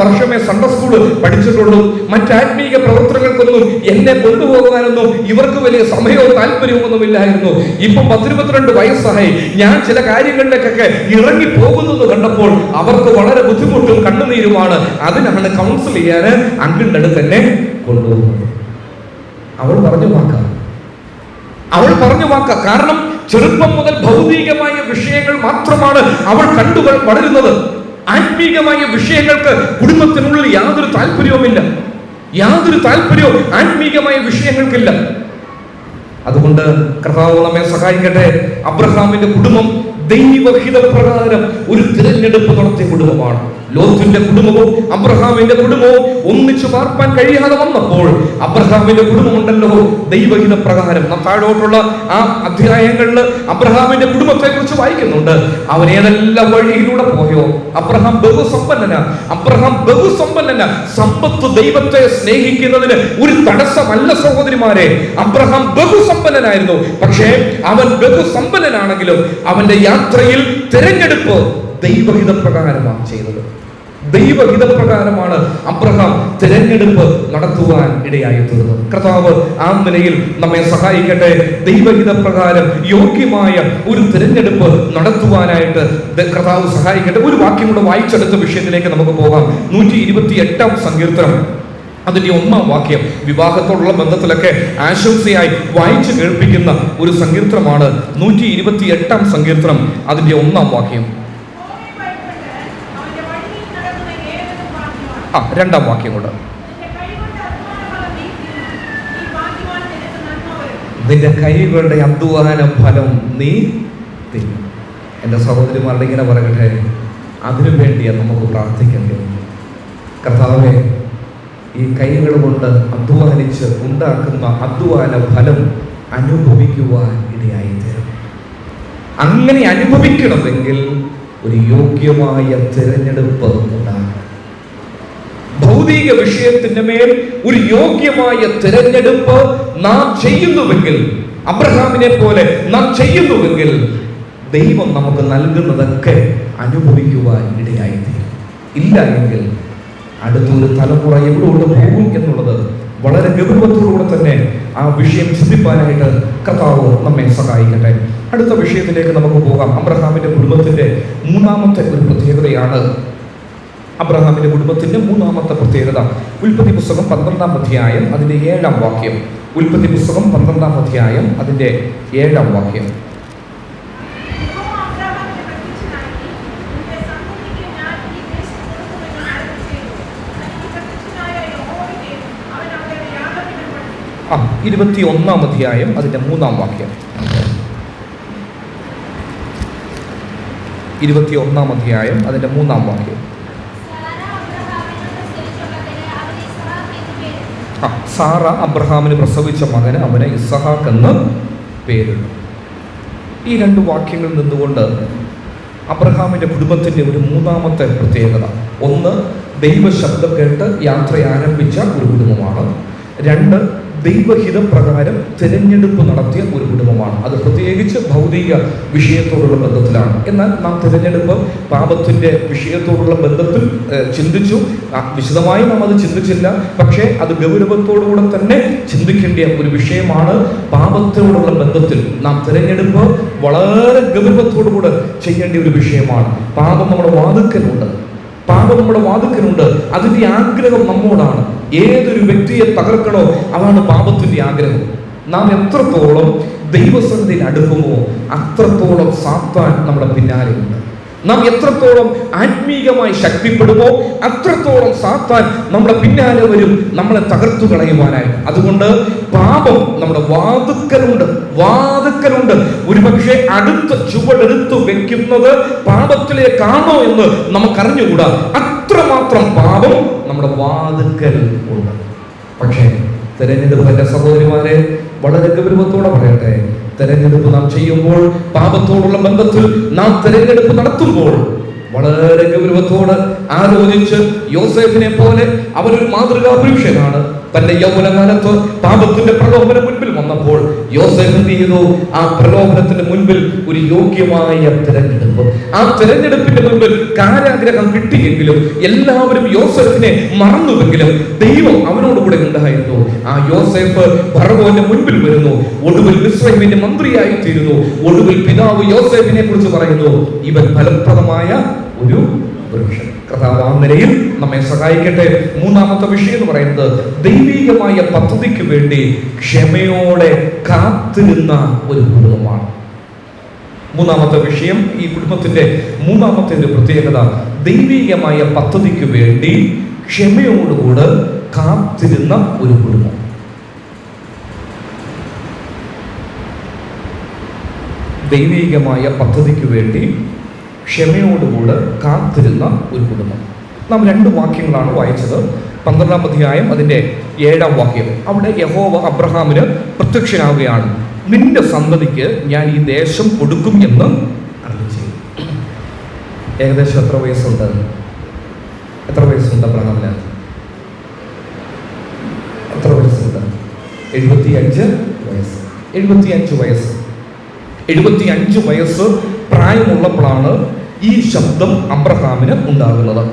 വർഷമേ സൺഡേ സ്കൂള് പഠിച്ചിട്ടുള്ളൂ. മറ്റാത്മീയ പ്രവർത്തനങ്ങൾക്കൊന്നും എന്നെ കൊണ്ടുപോകാനൊന്നും ഇവർക്ക് വലിയ സമയവും താല്പര്യവും ഇല്ലായിരുന്നു. ഇപ്പം 10-22 വയസ്സായി. ഞാൻ ചില കാര്യങ്ങളിലേക്കൊക്കെ ഇറങ്ങി പോകുന്നത് കണ്ടപ്പോൾ അവർക്ക് വളരെ ബുദ്ധിമുട്ടും കണ്ണുനീരുമാണ്. അതിനാണ് കൗൺസിൽ ചെയ്യാൻ അങ്കിളിൻ്റെ അടുത്ത് എന്നെ കൊണ്ടുപോകുന്നത്. അവൾ പറഞ്ഞു വാക്ക. കാരണം ചെറുപ്പം മുതൽ ഭൗതികമായ വിഷയങ്ങൾ മാത്രമാണ് അവൾ കണ്ടുകൾ വളരുന്നത്. ആത്മീകമായ വിഷയങ്ങൾക്ക് കുടുംബത്തിനുള്ളിൽ യാതൊരു താല്പര്യവുമില്ല. ആത്മീകമായ വിഷയങ്ങൾക്കില്ല. അതുകൊണ്ട് കർത്താവ് നമ്മെ സഹായിക്കട്ടെ. അബ്രഹാമിന്റെ കുടുംബം ദൈവഹിതപ്രകാരം ഒരു തിരഞ്ഞെടുപ്പ് നടത്തിയ കുടുംബമാണ്. ലോത്തിന്റെ കുടുംബവും അബ്രഹാമിന്റെ കുടുംബവും ഒന്നിച്ചു പാർപ്പാൻ കഴിയാതെ വന്നപ്പോൾ അബ്രഹാമിന്റെ കുടുംബമുണ്ടല്ലോ ദൈവഹിത പ്രകാരം. താഴോട്ടുള്ള ആ അധ്യായങ്ങളിൽ അബ്രഹാമിന്റെ കുടുംബത്തെ കുറിച്ച് വായിക്കുന്നുണ്ട്. അവൻ ഏതെല്ലാം വഴിയിലൂടെ പോയോ? അബ്രഹാം ബഹുസമ്പന്നന. സമ്പത്ത് ദൈവത്തെ സ്നേഹിക്കുന്നതിന് ഒരു തടസ്സമല്ല സഹോദരിമാരെ. അബ്രഹാം ബഹുസമ്പന്നനായിരുന്നു. പക്ഷേ അവൻ ബഹുസമ്പന്നനാണെങ്കിലും അവന്റെ യാത്രയിൽ തിരഞ്ഞെടുപ്പ് ദൈവഹിത പ്രകാരമാണ് ചെയ്തത്. ദൈവഹിതപ്രകാരമാണ് അബ്രഹാം തിരഞ്ഞെടുപ്പ് നടത്തുവാൻ ഇടയായി തീർന്നത്. കർത്താവ് ആ നിലയിൽ നമ്മെ സഹായിക്കട്ടെ. ദൈവഹിതപ്രകാരം യോഗ്യമായ ഒരു തിരഞ്ഞെടുപ്പ് നടത്തുവാനായിട്ട് കർത്താവ് സഹായിക്കട്ടെ. ഒരു വാക്യം കൂടെ വായിച്ചെടുത്ത വിഷയത്തിലേക്ക് നമുക്ക് പോകാം. 128-ാം സങ്കീർത്തനം അതിന്റെ 1-ാം വാക്യം വിവാഹത്തോടുള്ള ബന്ധത്തിലൊക്കെ ആശംസയായി വായിച്ചു കേൾപ്പിക്കുന്ന ഒരു സങ്കീർത്തനമാണ്. 128-ാം സങ്കീർത്തനം അതിന്റെ 1-ാം വാക്യം. 2-ാം വാക്യം കൊണ്ട് നിന്റെ കൈകളുടെ അധ്വാന ഫലം നീ തിന്നും. എൻ്റെ സഹോദരിമാരുടെ ഇങ്ങനെ പറയട്ടെ, അതിനു വേണ്ടിയാണ് നമുക്ക് പ്രാർത്ഥിക്കേണ്ടത്. കർത്താവേ, ഈ കൈകൾ കൊണ്ട് അധ്വാനിച്ച് ഉണ്ടാക്കുന്ന അധ്വാന ഫലം അനുഭവിക്കുവാൻ ഇടയായി തീരും. അങ്ങനെ അനുഭവിക്കണമെങ്കിൽ ഒരു യോഗ്യമായ തിരഞ്ഞെടുപ്പ് ഉണ്ടാകും. ഭൗതിക വിഷയത്തിന്റെ മേൽ ഒരു യോഗ്യമായ തിരഞ്ഞെടുപ്പ് നാം ചെയ്യുന്നുവെങ്കിൽ, അബ്രഹാമിനെ പോലെ നാം ചെയ്യുന്നുവെങ്കിൽ, ദൈവം നമുക്ക് നൽകുന്നതൊക്കെ അനുഭവിക്കുവാൻ ഇടയായി തീരും. ഇല്ല എങ്കിൽ അടുത്തൊരു തലമുറ എവിടോട്ട് പോകും എന്നുള്ളത് വളരെ ഗൗരവത്തോടുകൂടെ തന്നെ ആ വിഷയം ചിന്തിപ്പാനായിട്ട് കർത്താവ് നമ്മെ സഹായിക്കട്ടെ. അടുത്ത വിഷയത്തിലേക്ക് നമുക്ക് പോകാം. അബ്രഹാമിന്റെ കുടുംബത്തിന്റെ 3-ാമത്തെ ഒരു പ്രത്യേകതയാണ്. അബ്രഹാമിന്റെ കുടുംബത്തിന്റെ 3-ാമത്തെ പ്രത്യേകത ഉൽപ്പത്തി പുസ്തകം 12-ാം അധ്യായം അതിന്റെ 7-ാം വാക്യം. ഉൽപ്പത്തി പുസ്തകം 12-ാം അധ്യായം അതിന്റെ 7-ാം വാക്യം. ആ 21-ാം അധ്യായം അതിന്റെ 3-ാം വാക്യം. 21-ാം അധ്യായം അതിന്റെ 3-ാം വാക്യം. സാറ അബ്രഹാമിന് പ്രസവിച്ച മകന് അവന് ഇസ്ഹാക്ക് എന്ന് പേരിട്ടു. ഈ 2 വാക്യങ്ങളിൽ നിന്നുകൊണ്ട് അബ്രഹാമിന്റെ കുടുംബത്തിന്റെ ഒരു 3-ാമത്തെ പ്രത്യേകത, ഒന്ന്, ദൈവശബ്ദം കേട്ട് യാത്ര ആരംഭിച്ച ഒരു കുടുംബമാണ്. 2, ദൈവഹിതപ്രകാരം തിരഞ്ഞെടുപ്പ് നടത്തിയ ഒരു കുടുംബമാണ്. അത് പ്രത്യേകിച്ച് ഭൗതിക വിഷയത്തോടുള്ള ബന്ധത്തിലാണ്. എന്നാൽ നാം തിരഞ്ഞെടുപ്പ് പാപത്തിന്റെ വിഷയത്തോടുള്ള ബന്ധത്തിൽ ചിന്തിച്ചു. വിശദമായി നാം അത് ചിന്തിച്ചില്ല. പക്ഷേ അത് ഗൗരവത്തോടുകൂടെ തന്നെ ചിന്തിക്കേണ്ട ഒരു വിഷയമാണ്. പാപത്തോടുള്ള ബന്ധത്തിൽ നാം തിരഞ്ഞെടുപ്പ് വളരെ ഗൗരവത്തോടുകൂടെ ചെയ്യേണ്ട ഒരു വിഷയമാണ്. പാപം നമ്മുടെ വാതിക്കലുണ്ട്. അതിന്റെ ആഗ്രഹം നമ്മോടാണ്. ഏതൊരു വ്യക്തിയെ തകർക്കണോ അതാണ് പാപത്തിന്റെ ആഗ്രഹം. നാം എത്രത്തോളം ദൈവസന്നിധിയിൽ അടുക്കുമോ അത്രത്തോളം സാത്താൻ നമ്മുടെ പിന്നാലെയുണ്ട്. നാം എത്രത്തോളം ആത്മീകമായി ശക്തിപ്പെടുമോ അത്രത്തോളം സാത്താൻ നമ്മുടെ പിന്നാലെ വരും, നമ്മളെ തകർത്തു കളയുവാനായി. അതുകൊണ്ട് പാപം നമ്മുടെ വാതുക്കലുണ്ട്. ഒരുപക്ഷെ അടുത്ത് ചുവടെടുത്ത് വെക്കുന്നത് പാപത്തിലേക്കാണോ എന്ന് നമുക്കറിഞ്ഞുകൂടാ. അത്രമാത്രം പാപം നമ്മുടെ വാതുക്കൽ ഉണ്ട്. പക്ഷേ തെരഞ്ഞെടുപ്പ്, എൻ്റെ സഹോദരിമാരെ, വളരെ ഗൗരവത്തോടെ പറയട്ടെ, തെരഞ്ഞെടുപ്പ് നാം ചെയ്യുമ്പോൾ, പാപത്തോടുള്ള ബന്ധത്തിൽ നാം തെരഞ്ഞെടുപ്പ് നടത്തുമ്പോൾ വളരെ ഗൗരവത്തോട് ആലോചിച്ച്, യോസേഫിനെ പോലെ അവനൊരു മാതൃകാ പുരുഷനാണ്. തന്റെ യൗവനകാലത്ത് പാപത്തിന്റെ പ്രലോഭനം മുൻപിൽ വന്നപ്പോൾ യോസേഫ് എന്ത് ചെയ്തു? ആ പ്രലോഭനത്തിന്റെ മുൻപിൽ ഒരു യോഗ്യമായ തെരഞ്ഞെടുപ്പ്. ആ തെരഞ്ഞെടുപ്പിന്റെ മുൻപിൽ കാരാഗ്രഹം കിട്ടിയെങ്കിലും എല്ലാവരും യോസേഫിനെ മറന്നുവെങ്കിലും ദൈവം അവനോട് കൂടെ ഉണ്ടായിരുന്നു. ആ യോസേഫ് ഫറവോന്റെ മുൻപിൽ വരുന്നു. ഒടുവിൽ മിസ്രയീമിന്റെ മന്ത്രിയായി തീരുന്നു. ഒടുവിൽ പിതാവ് യോസേഫിനെ കുറിച്ച് പറയുന്നു, ഇവൻ ഫലപ്രദമായ ഒരു പുരുഷൻ. കർത്താവ് ആ നിലയിൽ നമ്മെ സഹായിക്കട്ടെ. മൂന്നാമത്തെ വിഷയം എന്ന് പറയുന്നത് ദൈവികമായ പദ്ധതിക്ക് വേണ്ടി ക്ഷമയോടെ കാത്തിരുന്ന ഒരു കുടുംബമാണ്. മൂന്നാമത്തെ വിഷയം, ഈ കുടുംബത്തിന്റെ മൂന്നാമത്തെ ഒരു പ്രത്യേകത, ദൈവികമായ പദ്ധതിക്ക് വേണ്ടി ക്ഷമയോടുകൂടെ കാത്തിരുന്ന ഒരു കുടുംബം. ദൈവികമായ പദ്ധതിക്ക് വേണ്ടി ക്ഷമയോടുകൂടെ കാത്തിരുന്ന ഒരു കുടുംബം. നാം 2 വാക്യങ്ങളാണ് വായിച്ചത്. 12-ാം അധ്യായം അതിൻ്റെ 7-ാം വാക്യം. അവിടെ യഹോവ അബ്രഹാമിന് പ്രത്യക്ഷനാവുകയാണ്. നിന്റെ സന്തതിക്ക് ഞാൻ ഈ ദേശം കൊടുക്കും എന്ന് അരുളിച്ചെയ്തു. ഏകദേശം എത്ര വയസ്സുണ്ട് അബ്രഹാമിന്? എത്ര വയസ്സുണ്ട്? 75 വയസ്സ്. 75 വയസ്സ് പ്രായമുള്ളപ്പോഴാണ് ഈ ശബ്ദം അബ്രഹാമിന് ഉണ്ടാകുന്നത്.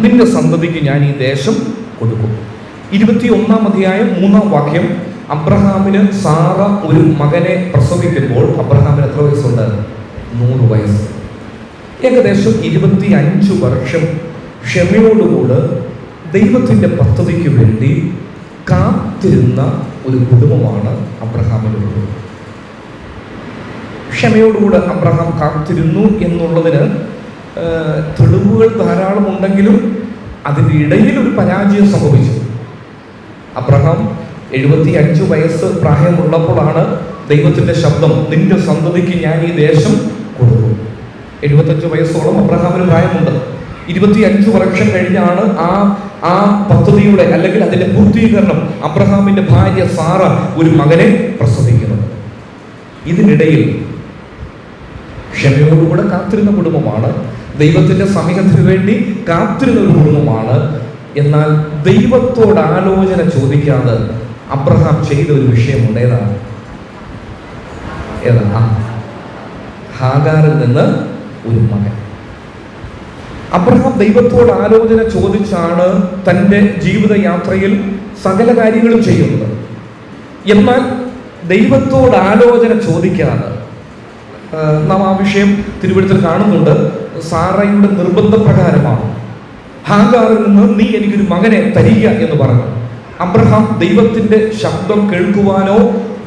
നിന്റെ സന്തതിക്ക് ഞാൻ ഈ ദേശം കൊടുക്കും. 21-ാം അധ്യായം 3-ാം വാക്യം. അബ്രഹാമിന് സാറ ഒരു മകനെ പ്രസവിക്കുമ്പോൾ അബ്രഹാമിന് എത്ര വയസ്സുണ്ട്? 100 വയസ്സ്. ഏകദേശം 25 വർഷം ക്ഷമയോടുകൂടെ ദൈവത്തിൻ്റെ പദ്ധതിക്ക് വേണ്ടി കാത്തിരുന്ന ഒരു കുടുംബമാണ് അബ്രഹാമിനുള്ളത്. ക്ഷമയോടുകൂടെ അബ്രഹാം കാത്തിരുന്നു എന്നുള്ളതിന് തെളിവുകൾ ധാരാളം ഉണ്ടെങ്കിലും അതിൻ്റെ ഇടയിൽ ഒരു പരാജയം സംഭവിച്ചു. അബ്രഹാം 75 വയസ്സ് പ്രായമുള്ളപ്പോഴാണ് ദൈവത്തിൻ്റെ ശബ്ദം, നിന്റെ സന്തതിക്ക് ഞാൻ ഈ ദേശം കൊടുക്കും. 75 വയസ്സോളം അബ്രഹാമിന് പ്രായമുണ്ട്. 25 വർഷം കഴിഞ്ഞാണ് ആ പദ്ധതിയുടെ അല്ലെങ്കിൽ അതിൻ്റെ പൂർത്തീകരണം. അബ്രഹാമിൻ്റെ ഭാര്യ സാറ ഒരു മകനെ പ്രസവിക്കുന്നത്. ഇതിനിടയിൽ ക്ഷമയോടുകൂടെ കാത്തിരുന്ന കുടുംബമാണ്. ദൈവത്തിൻ്റെ സമയത്തിന് വേണ്ടി കാത്തിരുന്ന ഒരു കുടുംബമാണ്. എന്നാൽ ദൈവത്തോട് ആലോചന ചോദിക്കാതെ അബ്രഹാം ചെയ്ത ഒരു വിഷയമുണ്ട്. ഏതാ? ഹാഗാറിൽ നിന്ന് ഒരു മകൻ. അബ്രഹാം ദൈവത്തോട് ആലോചന ചോദിച്ചാണ് തൻ്റെ ജീവിതയാത്രയിൽ സകല കാര്യങ്ങളും ചെയ്യുന്നത്. എന്നാൽ ദൈവത്തോട് ആലോചന ചോദിക്കാതെ നാം ആ വിഷയം തിരുവെഴുത്തിൽ കാണുന്നുണ്ട്. സാറയുടെ നിർബന്ധപ്രകാരമാണ് ഹാഗാറിൽ നിന്ന് നീ എനിക്കൊരു മകനെ തരിക എന്ന് പറഞ്ഞു. അബ്രഹാം ദൈവത്തിൻ്റെ ശബ്ദം കേൾക്കുവാനോ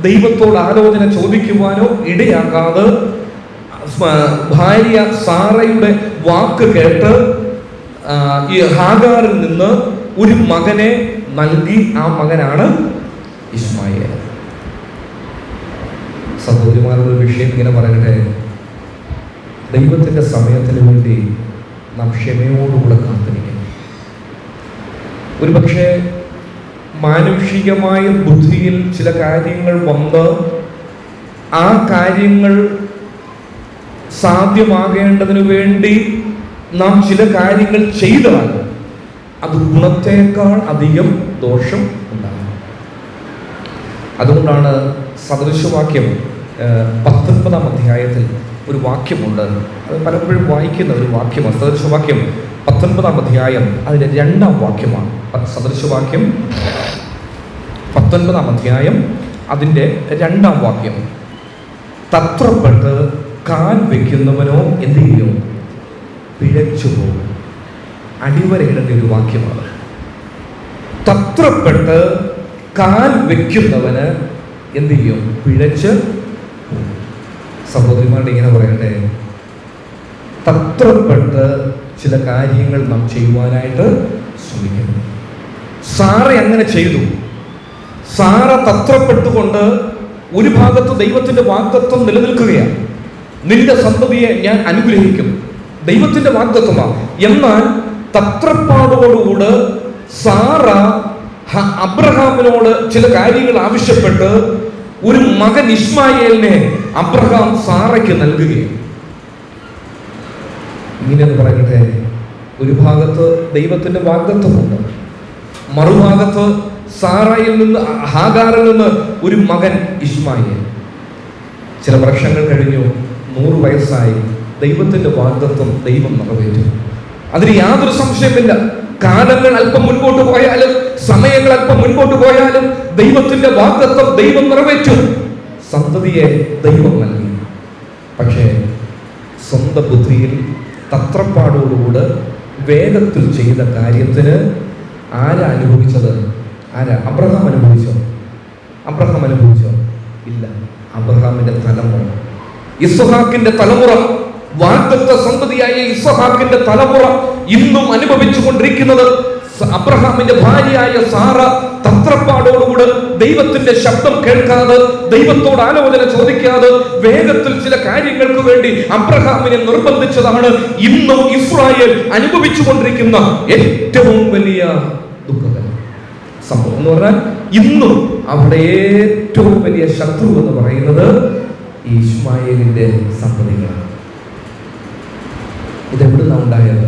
ദൈവത്തോട് ആലോചന ചോദിക്കുവാനോ ഇടയാകാതെ ഭാര്യ സാറയുടെ വാക്ക് കേട്ട് ഈ ഹാഗാറിൽ നിന്ന് ഒരു മകനെ നൽകി. ആ മകനാണ് ഇസ്മായേൽ. സഹോദരിമാരുടെ വിഷയം ഇങ്ങനെ പറയട്ടെ, ദൈവത്തിൻ്റെ സമയത്തിന് വേണ്ടി നാം ക്ഷമയോടുകൂടെ കാത്തിരിക്കണം. ഒരുപക്ഷെ മാനുഷികമായ ബുദ്ധിയിൽ ചില കാര്യങ്ങൾ വന്ന് ആ കാര്യങ്ങൾ സാധ്യമാകേണ്ടതിനു വേണ്ടി നാം ചില കാര്യങ്ങൾ ചെയ്താൽ അത് ഗുണത്തേക്കാൾ അധികം ദോഷം ഉണ്ടാകും. അതുകൊണ്ടാണ് സദൃശവാക്യം 19-ാം അധ്യായത്തിൽ ഒരു വാക്യമുണ്ട്. അത് പലപ്പോഴും വായിക്കുന്ന ഒരു വാക്യമാണ്. സദൃശവാക്യം 19-ാം അധ്യായം അതിൻ്റെ 2-ാം വാക്യമാണ്. സദൃശവാക്യം 19-ാം അധ്യായം അതിൻ്റെ 2-ാം വാക്യം. തത്രപ്പെട്ട് കാൽ വയ്ക്കുന്നവനോ എന്ത് ചെയ്യും? പിഴച്ചു പോകും. അടിവരയിടേണ്ട ഒരു വാക്യമാണ്. തത്രപ്പെട്ട് കാൽ വയ്ക്കുന്നവന് എന്ത് ചെയ്യും? പിഴച്ച്. സഹോദരിമാരുടെ ഇങ്ങനെ പറയട്ടെ, തത്രപ്പെട്ട് ചില കാര്യങ്ങൾ നാം ചെയ്യുവാനായിട്ട് ശ്രമിക്കുന്നു. സാറ അങ്ങനെ ചെയ്തു. സാറ തത്രപ്പെട്ടുകൊണ്ട് ഒരു ഭാഗത്ത് ദൈവത്തിന്റെ വാഗ്ദത്തം നിലനിൽക്കുകയാണ്. നിന്റെ സന്തതിയെ ഞാൻ അനുഗ്രഹിക്കും, ദൈവത്തിന്റെ വാഗ്ദത്തമാണ്. എന്നാൽ തത്രപ്പാടോടുകൂടെ സാറ അബ്രഹാമിനോട് ചില കാര്യങ്ങൾ ആവശ്യപ്പെട്ട് ഒരു മകൻ ഇസ്മായേലിനെ അബ്രഹാം സാറയ്ക്ക് നൽകുകയാണ്. ഇങ്ങനെയെന്ന് പറയട്ടെ, ഒരു ഭാഗത്ത് ദൈവത്തിന്റെ വാഗ്ദത്തമുണ്ട്, മറുഭാഗത്ത് സാറയിൽ നിന്ന്, ഹാഗാറിൽ നിന്ന് ഒരു മകൻ ഇസ്മായേൽ. ചില വർഷങ്ങൾ കഴിഞ്ഞു, 100 വയസ്സായി. ദൈവത്തിന്റെ വാഗ്ദത്തം ദൈവം നിറവേറ്റും. അതിന് യാതൊരു സംശയമില്ല. കാലങ്ങൾ അല്പം മുൻപോട്ട് പോയാലും, സമയങ്ങൾ അല്പം മുൻപോട്ട് പോയാലും ദൈവത്തിന്റെ വാഗ്ദത്തം ദൈവം നിറവേറ്റും. സന്തതിയെ ദൈവം നൽകി. പക്ഷേ സ്വന്തം ബുദ്ധിയിൽ തത്രപ്പാടോടുകൂടെ വേഗത്തിൽ ചെയ്ത കാര്യത്തിന് ആരാ അനുഭവിച്ചത്? അബ്രഹാം അനുഭവിച്ചോ? അബ്രഹാം അനുഭവിച്ചോ? ഇല്ല. അബ്രഹാമിന്റെ തലമുറ, ഇസ്ഹാക്കിന്റെ തലമുറ, വാഗ്ദത്ത സന്തതിയായ ഇസ്ഹാക്കിന്റെ തലമുറ ഇന്നും അനുഭവിച്ചു കൊണ്ടിരിക്കുന്നത് അബ്രഹാമിന്റെ ഭാര്യയായ സാറ തത്രപ്പാടോടുകൂടെ ദൈവത്തിന്റെ ശബ്ദം കേൾക്കാതെ, ദൈവത്തോട് ആലോചന ചോദിക്കാതെ വേഗത്തിൽ ചില കാര്യങ്ങൾക്ക് വേണ്ടി അബ്രഹാമിനെ നിർബന്ധിച്ചതാണ് ഇന്നും ഇസ്രായേൽ അനുഭവിച്ചു കൊണ്ടിരിക്കുന്ന ഏറ്റവും വലിയ ദുഃഖകരം സംഭവം എന്ന് പറഞ്ഞാൽ, ഇന്നും അവിടെ ഏറ്റവും വലിയ ശത്രു എന്ന് പറയുന്നത് ഈ ഇസ്മായേലിന്റെ സന്തതികളാണ്. ഇതെവിടുന്നാ ഉണ്ടായത്?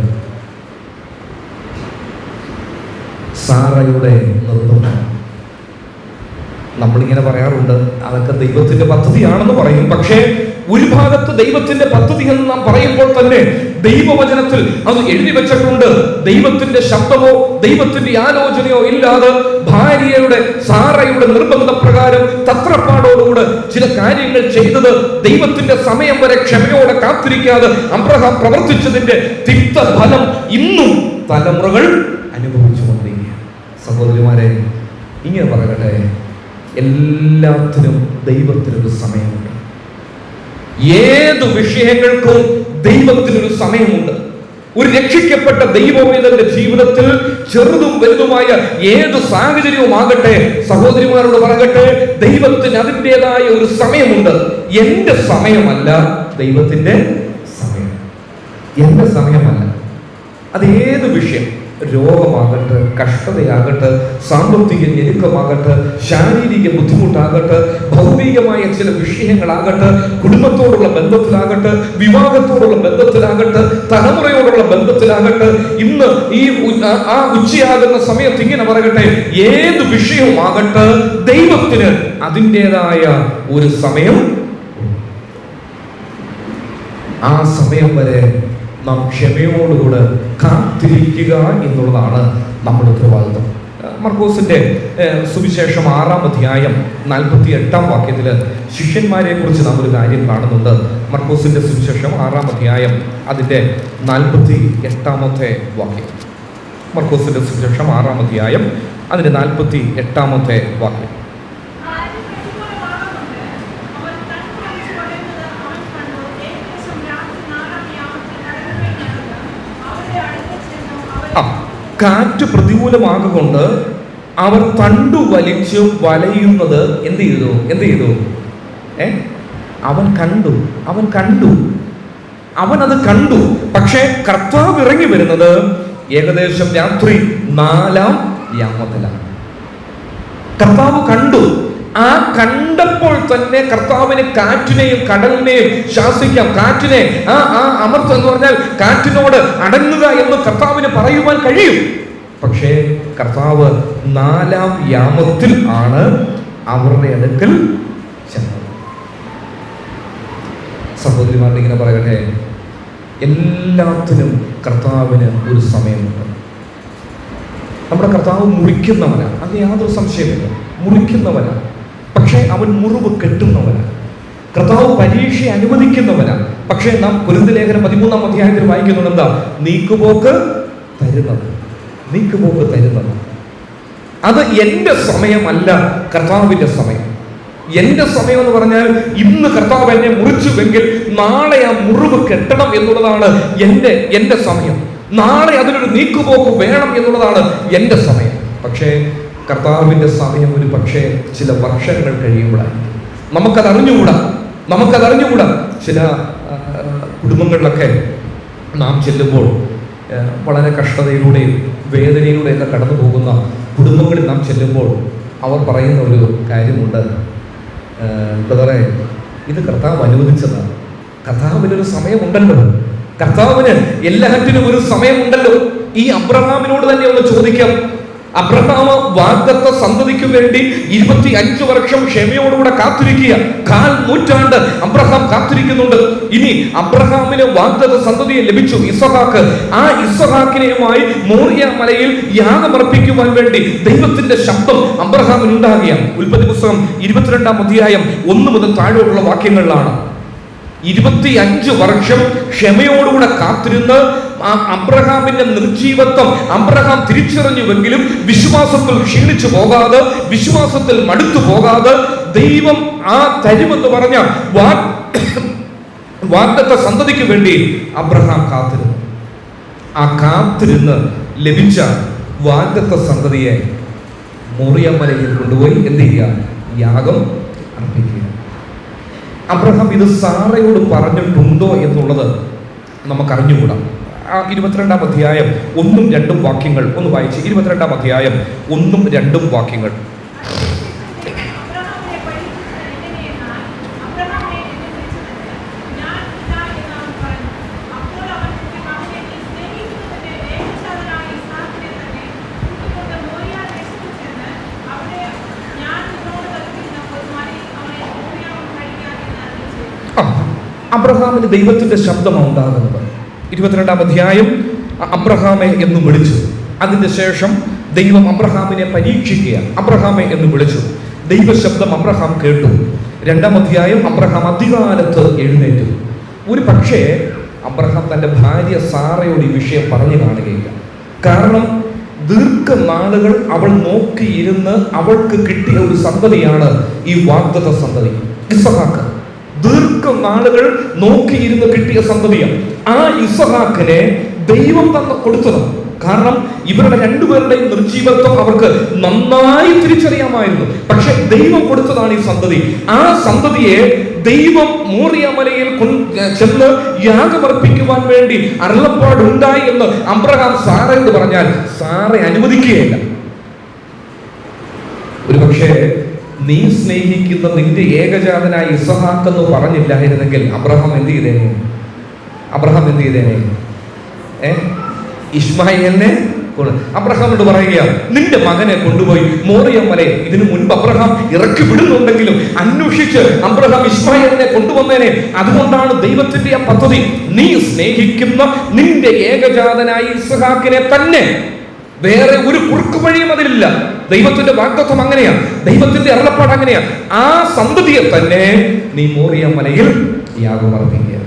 സാറയുടെ നിർബന്ധം. നമ്മളിങ്ങനെ പറയാറുണ്ട്, അതൊക്കെ ദൈവത്തിന്റെ പദ്ധതിയാണെന്ന് പറയും. പക്ഷേ ഒരു ഭാഗത്ത് ദൈവത്തിന്റെ പദ്ധതി എന്ന് നാം പറയുമ്പോൾ തന്നെ ദൈവവചനത്തിൽ അത് എഴുതി വെച്ചിട്ടുണ്ട്. ദൈവത്തിന്റെ ശബ്ദമോ ദൈവത്തിന്റെ ആലോചനയോ ഇല്ലാതെ ഭാര്യയുടെ സാറയുടെ നിർബന്ധപ്രകാരം തത്രപ്പാടോടുകൂടെ ചില കാര്യങ്ങൾ ചെയ്തത്, ദൈവത്തിന്റെ സമയം വരെ ക്ഷമയോടെ കാത്തിരിക്കാതെ അബ്രഹാം പ്രവർത്തിച്ചതിന്റെ തിക്തഫലം ഇന്നും തലമുറകൾ അനുഭവിച്ചുകൊണ്ടിരിക്കുക. സഹോദരിമാരെ, ഇങ്ങനെ പറയട്ടെ, എല്ലാത്തിനും ദൈവത്തിനൊരു സമയമുണ്ട്. ഏത് വിഷയങ്ങൾക്കും ദൈവത്തിനൊരു സമയമുണ്ട്. ഒരു രക്ഷിക്കപ്പെട്ട ദൈവവേദന്റെ ജീവിതത്തിൽ ചെറുതും വലുതുമായ ഏത് സാഹചര്യവും ആകട്ടെ, സഹോദരിമാരോട് പറയട്ടെ, ദൈവത്തിന് അതിൻ്റെതായ ഒരു സമയമുണ്ട്. എന്റെ സമയമല്ല ദൈവത്തിന്റെ സമയം. എന്റെ സമയമല്ല. അത് ഏത് വിഷയം, രോഗമാകട്ടെ, കഷ്ടതയാകട്ടെ, സാമ്പത്തിക ഞെരുക്കമാകട്ടെ, ശാരീരിക ബുദ്ധിമുട്ടാകട്ടെ, ഭൗതികമായ ചില വിഷയങ്ങളാകട്ടെ, കുടുംബത്തോടുള്ള ബന്ധത്തിലാകട്ടെ, വിവാഹത്തോടുള്ള ബന്ധത്തിലാകട്ടെ, തലമുറയോടുള്ള ബന്ധത്തിലാകട്ടെ, ഇന്ന് ഈ ഉച്ചയാകുന്ന സമയത്ത് ഇങ്ങനെ പറയട്ടെ, ഏത് വിഷയവുമാകട്ടെ, ദൈവത്തിന് അതിൻ്റെതായ ഒരു സമയം. ആ സമയം വരെ നാം ക്ഷമയോടുകൂടെ കാത്തിരിക്കുക എന്നുള്ളതാണ് നമ്മുടെ ഉത്തരവാദിത്വം. മർക്കോസിന്റെ സുവിശേഷം 6-ാം അധ്യായം 48-ാം വാക്യത്തിൽ ശിഷ്യന്മാരെ കുറിച്ച് നാം ഒരു കാര്യം കാണുന്നുണ്ട്. മർക്കോസിന്റെ സുവിശേഷം 6-ാം അധ്യായം അതിന്റെ 48-ാമത്തെ വാക്യം. മർക്കോസിന്റെ സുവിശേഷം 6-ാം അധ്യായം അതിന്റെ 48-ാമത്തെ വാക്യം. കാറ്റ് പ്രതികൂലമാകൊണ്ട് അവർ തണ്ടു വലിച്ചു വലയുന്നത് എന്ത് ചെയ്തു? അവൻ കണ്ടു. അവനത് കണ്ടു. പക്ഷേ കർത്താവ് ഇറങ്ങി വരുന്നത് ഏകദേശം രാത്രി 4-ാം യാമത്തിലാണ്. കർത്താവ് കണ്ടു. ആ കണ്ടപ്പോൾ തന്നെ കർത്താവിന് കാറ്റിനെയും കടലിനെയും ശാസിക്കാം. കാറ്റിനെ അമർത്ത് എന്ന് പറഞ്ഞാൽ കാറ്റിനോട് അടങ്ങുക എന്ന് കർത്താവിന് പറയുവാൻ കഴിയും. പക്ഷേ കർത്താവ് 4-ാം യാമത്തിൽ ആണ് അവരുടെ അടുക്കൽ ചെന്നത്. സഹോദരിമാരുടെ ഇങ്ങനെ പറയട്ടെ, എല്ലാത്തിനും കർത്താവിന് ഒരു സമയമുണ്ട്. നമ്മുടെ കർത്താവ് മുറിക്കുന്നവനാണ്, അത് യാതൊരു സംശയമില്ല. മുറിക്കുന്നവനാണ്, പക്ഷേ അവൻ മുറിവ് കെട്ടുന്നവനാണ്. കർത്താവ് പരീക്ഷ അനുവദിക്കുന്നവനാണ്, പക്ഷേ നാം കൊരിന്ത്യർ ലേഖനം 13-ാം അധ്യായത്തിൽ വായിക്കുന്നുണ്ട് എന്താ? നീക്കുപോക്ക് തരുന്നത്. അത് എന്റെ സമയമല്ല, കർത്താവിന്റെ സമയം. എന്റെ സമയം എന്ന് പറഞ്ഞാൽ ഇന്ന് കർത്താവ് എന്നെ മുറിച്ചുവെങ്കിൽ നാളെ ആ മുറിവ് കെട്ടണം എന്നുള്ളതാണ് എന്റെ സമയം. നാളെ അതിനൊരു നീക്കുപോക്ക് വേണം എന്നുള്ളതാണ് എന്റെ സമയം. പക്ഷേ കർത്താവിന്റെ സമയം ഒരു പക്ഷേ ചില വർഷങ്ങൾ കഴിയുമ്പോഴായിരിക്കും. നമുക്കതറിഞ്ഞുകൂടാ. ചില കുടുംബങ്ങളിലൊക്കെ നാം ചെല്ലുമ്പോൾ വളരെ കഷ്ടതയിലൂടെയും വേദനയിലൂടെയൊക്കെ കടന്നു പോകുന്ന കുടുംബങ്ങളിൽ നാം ചെല്ലുമ്പോൾ അവർ പറയുന്ന ഒരു കാര്യമുണ്ട്, ബ്രദറെ, ഇത് കർത്താവ് അനുവദിച്ചതാണ്. കർത്താവിനൊരു സമയമുണ്ടല്ലോ, കർത്താവിന് എല്ലാറ്റിനും ഒരു സമയമുണ്ടല്ലോ. ഈ അബ്രഹാമിനോട് തന്നെ ഒന്ന് ചോദിക്കാം. അബ്രഹാം വാഗ്ദത്ത സന്തതിക്ക് വേണ്ടി 25 വർഷം ക്ഷമയോടുകൂടെ കാത്തിരിക്കുക. 1/4 നൂറ്റാണ്ട് അബ്രഹാം കാത്തിരിക്കുന്നുണ്ട്. ഇനി അബ്രഹാമിന് വാഗ്ദത്ത സന്തതിയെ ലഭിച്ചു, ഇസ്ഹാക്ക്. ആ ഇസ്ഹാക്കിനെയുമായി മോറിയ മലയിൽ യാഗമർപ്പിക്കുവാൻ വേണ്ടി ദൈവത്തിന്റെ ശബ്ദം അബ്രഹാമിന് ഉണ്ടാകുകയാണ്. ഉൽപ്പത്തി പുസ്തകം 22-ാം അധ്യായം 1 മുതൽ താഴെയുള്ള വാക്യങ്ങളിലാണ്. 25 വർഷം ക്ഷമയോടുകൂടെ കാത്തിരുന്ന് അബ്രഹാമിന്റെ നിർജീവത്വം അബ്രഹാം തിരിച്ചറിഞ്ഞുവെങ്കിലും വിശ്വാസത്തിൽ ക്ഷീണിച്ചു പോകാതെ, വിശ്വാസത്തിൽ മടുത്തു പോകാതെ ദൈവം ആ തരുമെന്ന് പറഞ്ഞ വാഗ്ദത്ത സന്തതിക്ക് വേണ്ടി അബ്രഹാം കാത്തിരുന്നു. ആ കാത്തിരുന്ന് ലഭിച്ച വാഗ്ദത്ത സന്തതിയെ മോറിയ മലയിൽ കൊണ്ടുപോയി എന്ത് ചെയ്യുക? യാഗം അർപ്പിക്കുക. അബ്രഹാം ഇത് സാറയോട് പറഞ്ഞിട്ടുണ്ടോ എന്നുള്ളത് നമുക്കറിഞ്ഞുകൂടാ. 22-ാം അധ്യായം 1-2 വാക്യങ്ങൾ ഒന്ന് വായിച്ച്. 22-ാം അധ്യായം 1-2 വാക്യങ്ങൾ. അബ്രഹാമിന് ദൈവത്തിന്റെ ശബ്ദമാണ് ഉണ്ടാകുന്നത്. 22-ാം അധ്യായം അബ്രഹാമെ എന്ന് വിളിച്ചു. അതിന്റെ ശേഷം ദൈവം അബ്രഹാമിനെ പരീക്ഷിക്കുക. അബ്രഹാമെ എന്ന് വിളിച്ചു. ദൈവശബ്ദം അബ്രഹാം കേട്ടു. 2-ാം അധ്യായം അബ്രഹാം അധികാലത്ത് എഴുന്നേറ്റു. ഒരു പക്ഷേ അബ്രഹാം തന്റെ ഭാര്യ സാറയോട് ഈ വിഷയം പറഞ്ഞു കാണുകയില്ല. കാരണം ദീർഘനാളുകൾ അവൾ നോക്കിയിരുന്ന് അവൾക്ക് കിട്ടിയ ഒരു സന്തതിയാണ് ഈ വാഗ്ദത്ത സന്തതി ഇസ്ഹാക്ക്. ദീർഘനാളുകൾ നോക്കിയിരുന്ന് കിട്ടിയ സന്തതിയാണ്. ആ ഇസ്ഹാക്കിനെ ദൈവം തന്നെ കൊടുത്തത്. കാരണം ഇവരുടെ രണ്ടുപേരുടെയും നിർജീവത്വം അവർക്ക് നന്നായി തിരിച്ചറിയാമായിരുന്നു. പക്ഷെ ദൈവം കൊടുത്തതാണ് ഈ സന്തതി. ആ സന്തതിയെ ദൈവം മോറിയ മലയിൽ ചെന്ന് യാഗമർപ്പിക്കുവാൻ വേണ്ടി അരുളപ്പാടുണ്ടായി എന്ന് അബ്രഹാം സാറയോട് പറഞ്ഞാൽ സാറ അനുവദിക്കുകയില്ല. ഒരുപക്ഷെ നീ സ്നേഹിക്കുന്ന നിന്റെ ഏകജാതനായ ഇസ്ഹാക്ക് എന്ന് പറഞ്ഞില്ലായിരുന്നെങ്കിൽ അബ്രഹാം എന്ത് ചെയ്തേനെ? ഇസ്മായേലിനെ അബ്രഹാമിനോട് പറയുക, നിന്റെ മകനെ കൊണ്ടുപോയി മോറിയ മലയെ. ഇതിനു മുൻപ് അബ്രഹാം ഇറക്കി വിടുന്നുണ്ടെങ്കിലും അന്വേഷിച്ച് അബ്രഹാം ഇസ്മായേലിനെ കൊണ്ടുവന്നേനെ. അതുകൊണ്ടാണ് ദൈവത്തിന്റെ ആ പദ്ധതി. നീ സ്നേഹിക്കുന്ന നിന്റെ ഏകജാതനായ ഇസ്ഹാക്കിനെ തന്നെ, വേറെ ഒരു കുറുക്കു വഴിയും അതിലില്ല. ദൈവത്തിന്റെ വാഗ്ദത്വം അങ്ങനെയാണ്, ദൈവത്തിന്റെ അരുളപ്പാട് അങ്ങനെയാണ്. ആ സന്തതിയെ തന്നെ നീ മോറിയ മലയിൽ യാഗമർപ്പിക്കുക.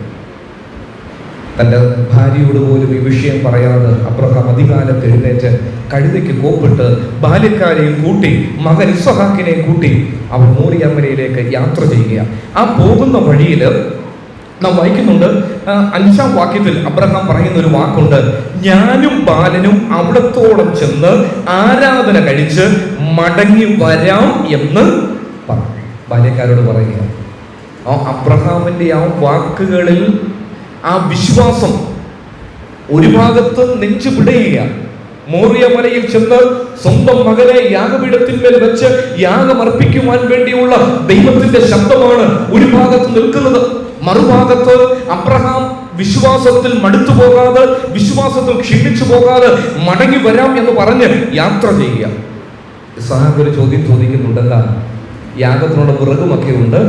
തന്റെ ഭാര്യയോട് പോലും ഈ വിഷയം പറയാതെ അബ്രഹാം അധികാലത്ത് എഴുന്നേറ്റ് കഴുതയ്ക്ക് കോപ്പിട്ട് ബാല്യക്കാരെയും കൂട്ടി മകൻ ഇസ്ഹാക്കിനെയും കൂട്ടി അവർ മോറിയ മലയിലേക്ക് യാത്ര ചെയ്യുക. ആ പോകുന്ന വഴിയിൽ നാം വായിക്കുന്നുണ്ട്, 5-ാം വാക്യത്തിൽ അബ്രഹാം പറയുന്ന ഒരു വാക്കുണ്ട്, ഞാനും ബാലനും അവിടത്തോളം ചെന്ന് ആരാധന കഴിച്ച് മടങ്ങി വരാം എന്ന് പറഞ്ഞു. ബാല്യക്കാരോട് പറയുക. ആ അബ്രഹാമിന്റെ ആ വാക്കുകളിൽ ആ വിശ്വാസം ഒരു ഭാഗത്ത് നെഞ്ചു പിടയുക. മോറിയ മലയിൽ ചെന്ന് സ്വന്തം മകനെ യാഗപീഠത്തിന്മേൽ വെച്ച് യാഗമർപ്പിക്കുവാൻ വേണ്ടിയുള്ള ദൈവത്തിന്റെ ശബ്ദമാണ് ഒരു ഭാഗത്ത് നിൽക്കുന്നത്. മറുഭാഗത്ത് അബ്രഹാം വിശ്വാസത്തിൽ മടുത്തു പോകാതെ, വിശ്വാസത്തിൽ ക്ഷീണിച്ചു പോകാതെ മടങ്ങി വരാം എന്ന് പറഞ്ഞ് യാത്ര ചെയ്യുക. ഇസ്ഹാക്ക് ഒരു ചോദ്യം ചോദിക്കുന്നുണ്ടല്ല, യാഗത്തിനുള്ള വിറകുമൊക്കെ ഉണ്ട്,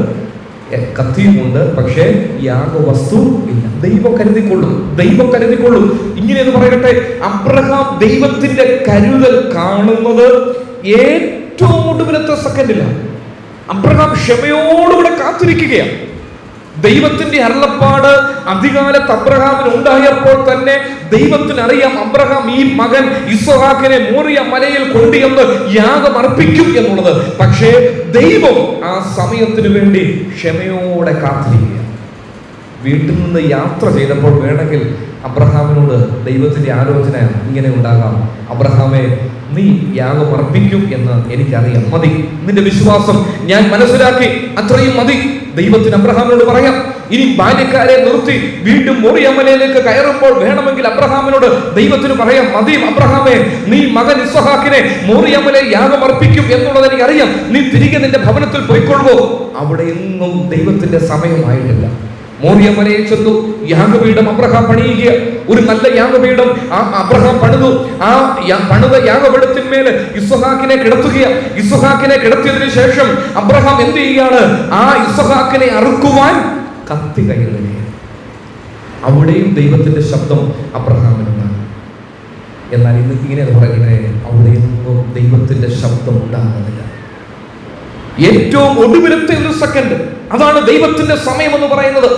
കത്തിയുമുണ്ട്, പക്ഷേ യാഗവസ്തു ഇല്ല. ദൈവം കരുതിക്കൊള്ളും. ഇങ്ങനെയെന്ന് പറയട്ടെ, അബ്രഹാം ദൈവത്തിന്റെ കരുതൽ കാണുന്നത് ഏറ്റവും ഒടുവിലത്തെ സെക്കൻഡിലാണ്. അബ്രഹാം ക്ഷമയോടുകൂടെ കാത്തിരിക്കുകയാണ്. ദൈവത്തിന്റെ അരുളപ്പാട് അധികാലത്ത് അബ്രഹാമിന് ഉണ്ടായപ്പോൾ തന്നെ ദൈവത്തിന് അറിയാം അബ്രഹാം ഈ മകൻ ഇസ്ഹാക്കിനെ മോറിയ മലയിൽ കൊണ്ടുവന്ന് യാഗം അർപ്പിക്കും എന്നുള്ളത്. പക്ഷേ ദൈവം ആ സമയത്തിന് വേണ്ടി ക്ഷമയോടെ കാത്തിരിക്കുക. വീട്ടിൽ നിന്ന് യാത്ര ചെയ്തപ്പോൾ വേണമെങ്കിൽ അബ്രഹാമിനോട് ദൈവത്തിന്റെ ആലോചന ഇങ്ങനെ ഉണ്ടാകാം: അബ്രഹാമേ, നീ യാഗം അർപ്പിക്കും എന്ന് എനിക്കറിയാം, മതി, നിന്റെ വിശ്വാസം ഞാൻ മനസ്സിലാക്കി, അത്രയും മതി. ദൈവത്തിന് അബ്രഹാമിനോട് പറയാം. ഇനി ബാല്യക്കാരെ നിർത്തി വീണ്ടും മോറിയ മലയിലേക്ക് കയറുമ്പോൾ വേണമെങ്കിൽ അബ്രഹാമിനോട് ദൈവത്തിന് പറയാം: മതി അബ്രഹാമേ, നീ മകൻ ഇസ്ഹാക്കിനെ മോറിയ മലയിൽ യാഗം അർപ്പിക്കും എന്നുള്ളത് എനിക്കറിയാം, നീ തിരികെ നിന്റെ ഭവനത്തിൽ പോയിക്കൊള്ളുവോ. അവിടെ എങ്ങും ദൈവത്തിന്റെ സമയമായിട്ടില്ല. മോറിയ മലയിൽ ചെന്നു യാഗപീഠം അബ്രഹാം പണിയുക. ഒരു നല്ല യാഗപീഠം അബ്രഹാം പണിതു. ആ പണിത യാഗപീഠത്തിന്മേൽ ഇസ്ഹാക്കിനെ കിടത്തുക. ഇസ്ഹാക്കിനെ കിടത്തിയതിനു ശേഷം അബ്രഹാം എന്ത് ചെയ്യുകയാണ്? ആ ഇസ്ഹാക്കിനെ അറുക്കുവാൻ കത്തി കയ്യിലെടുക്കുക. അവിടെയും ദൈവത്തിന്റെ ശബ്ദം അബ്രഹാമിനുണ്ടാകും. എന്നാൽ ഇന്ന് ഇങ്ങനെ പറയുന്നത്, അവിടെയൊന്നും ദൈവത്തിന്റെ ശബ്ദം ഉണ്ടാകുന്നില്ല. ഏറ്റവും ഒടുവിലത്തെ ഒരു സെക്കൻഡ്, അതാണ് ദൈവത്തിന്റെ സമയം എന്ന് പറയുന്നത്.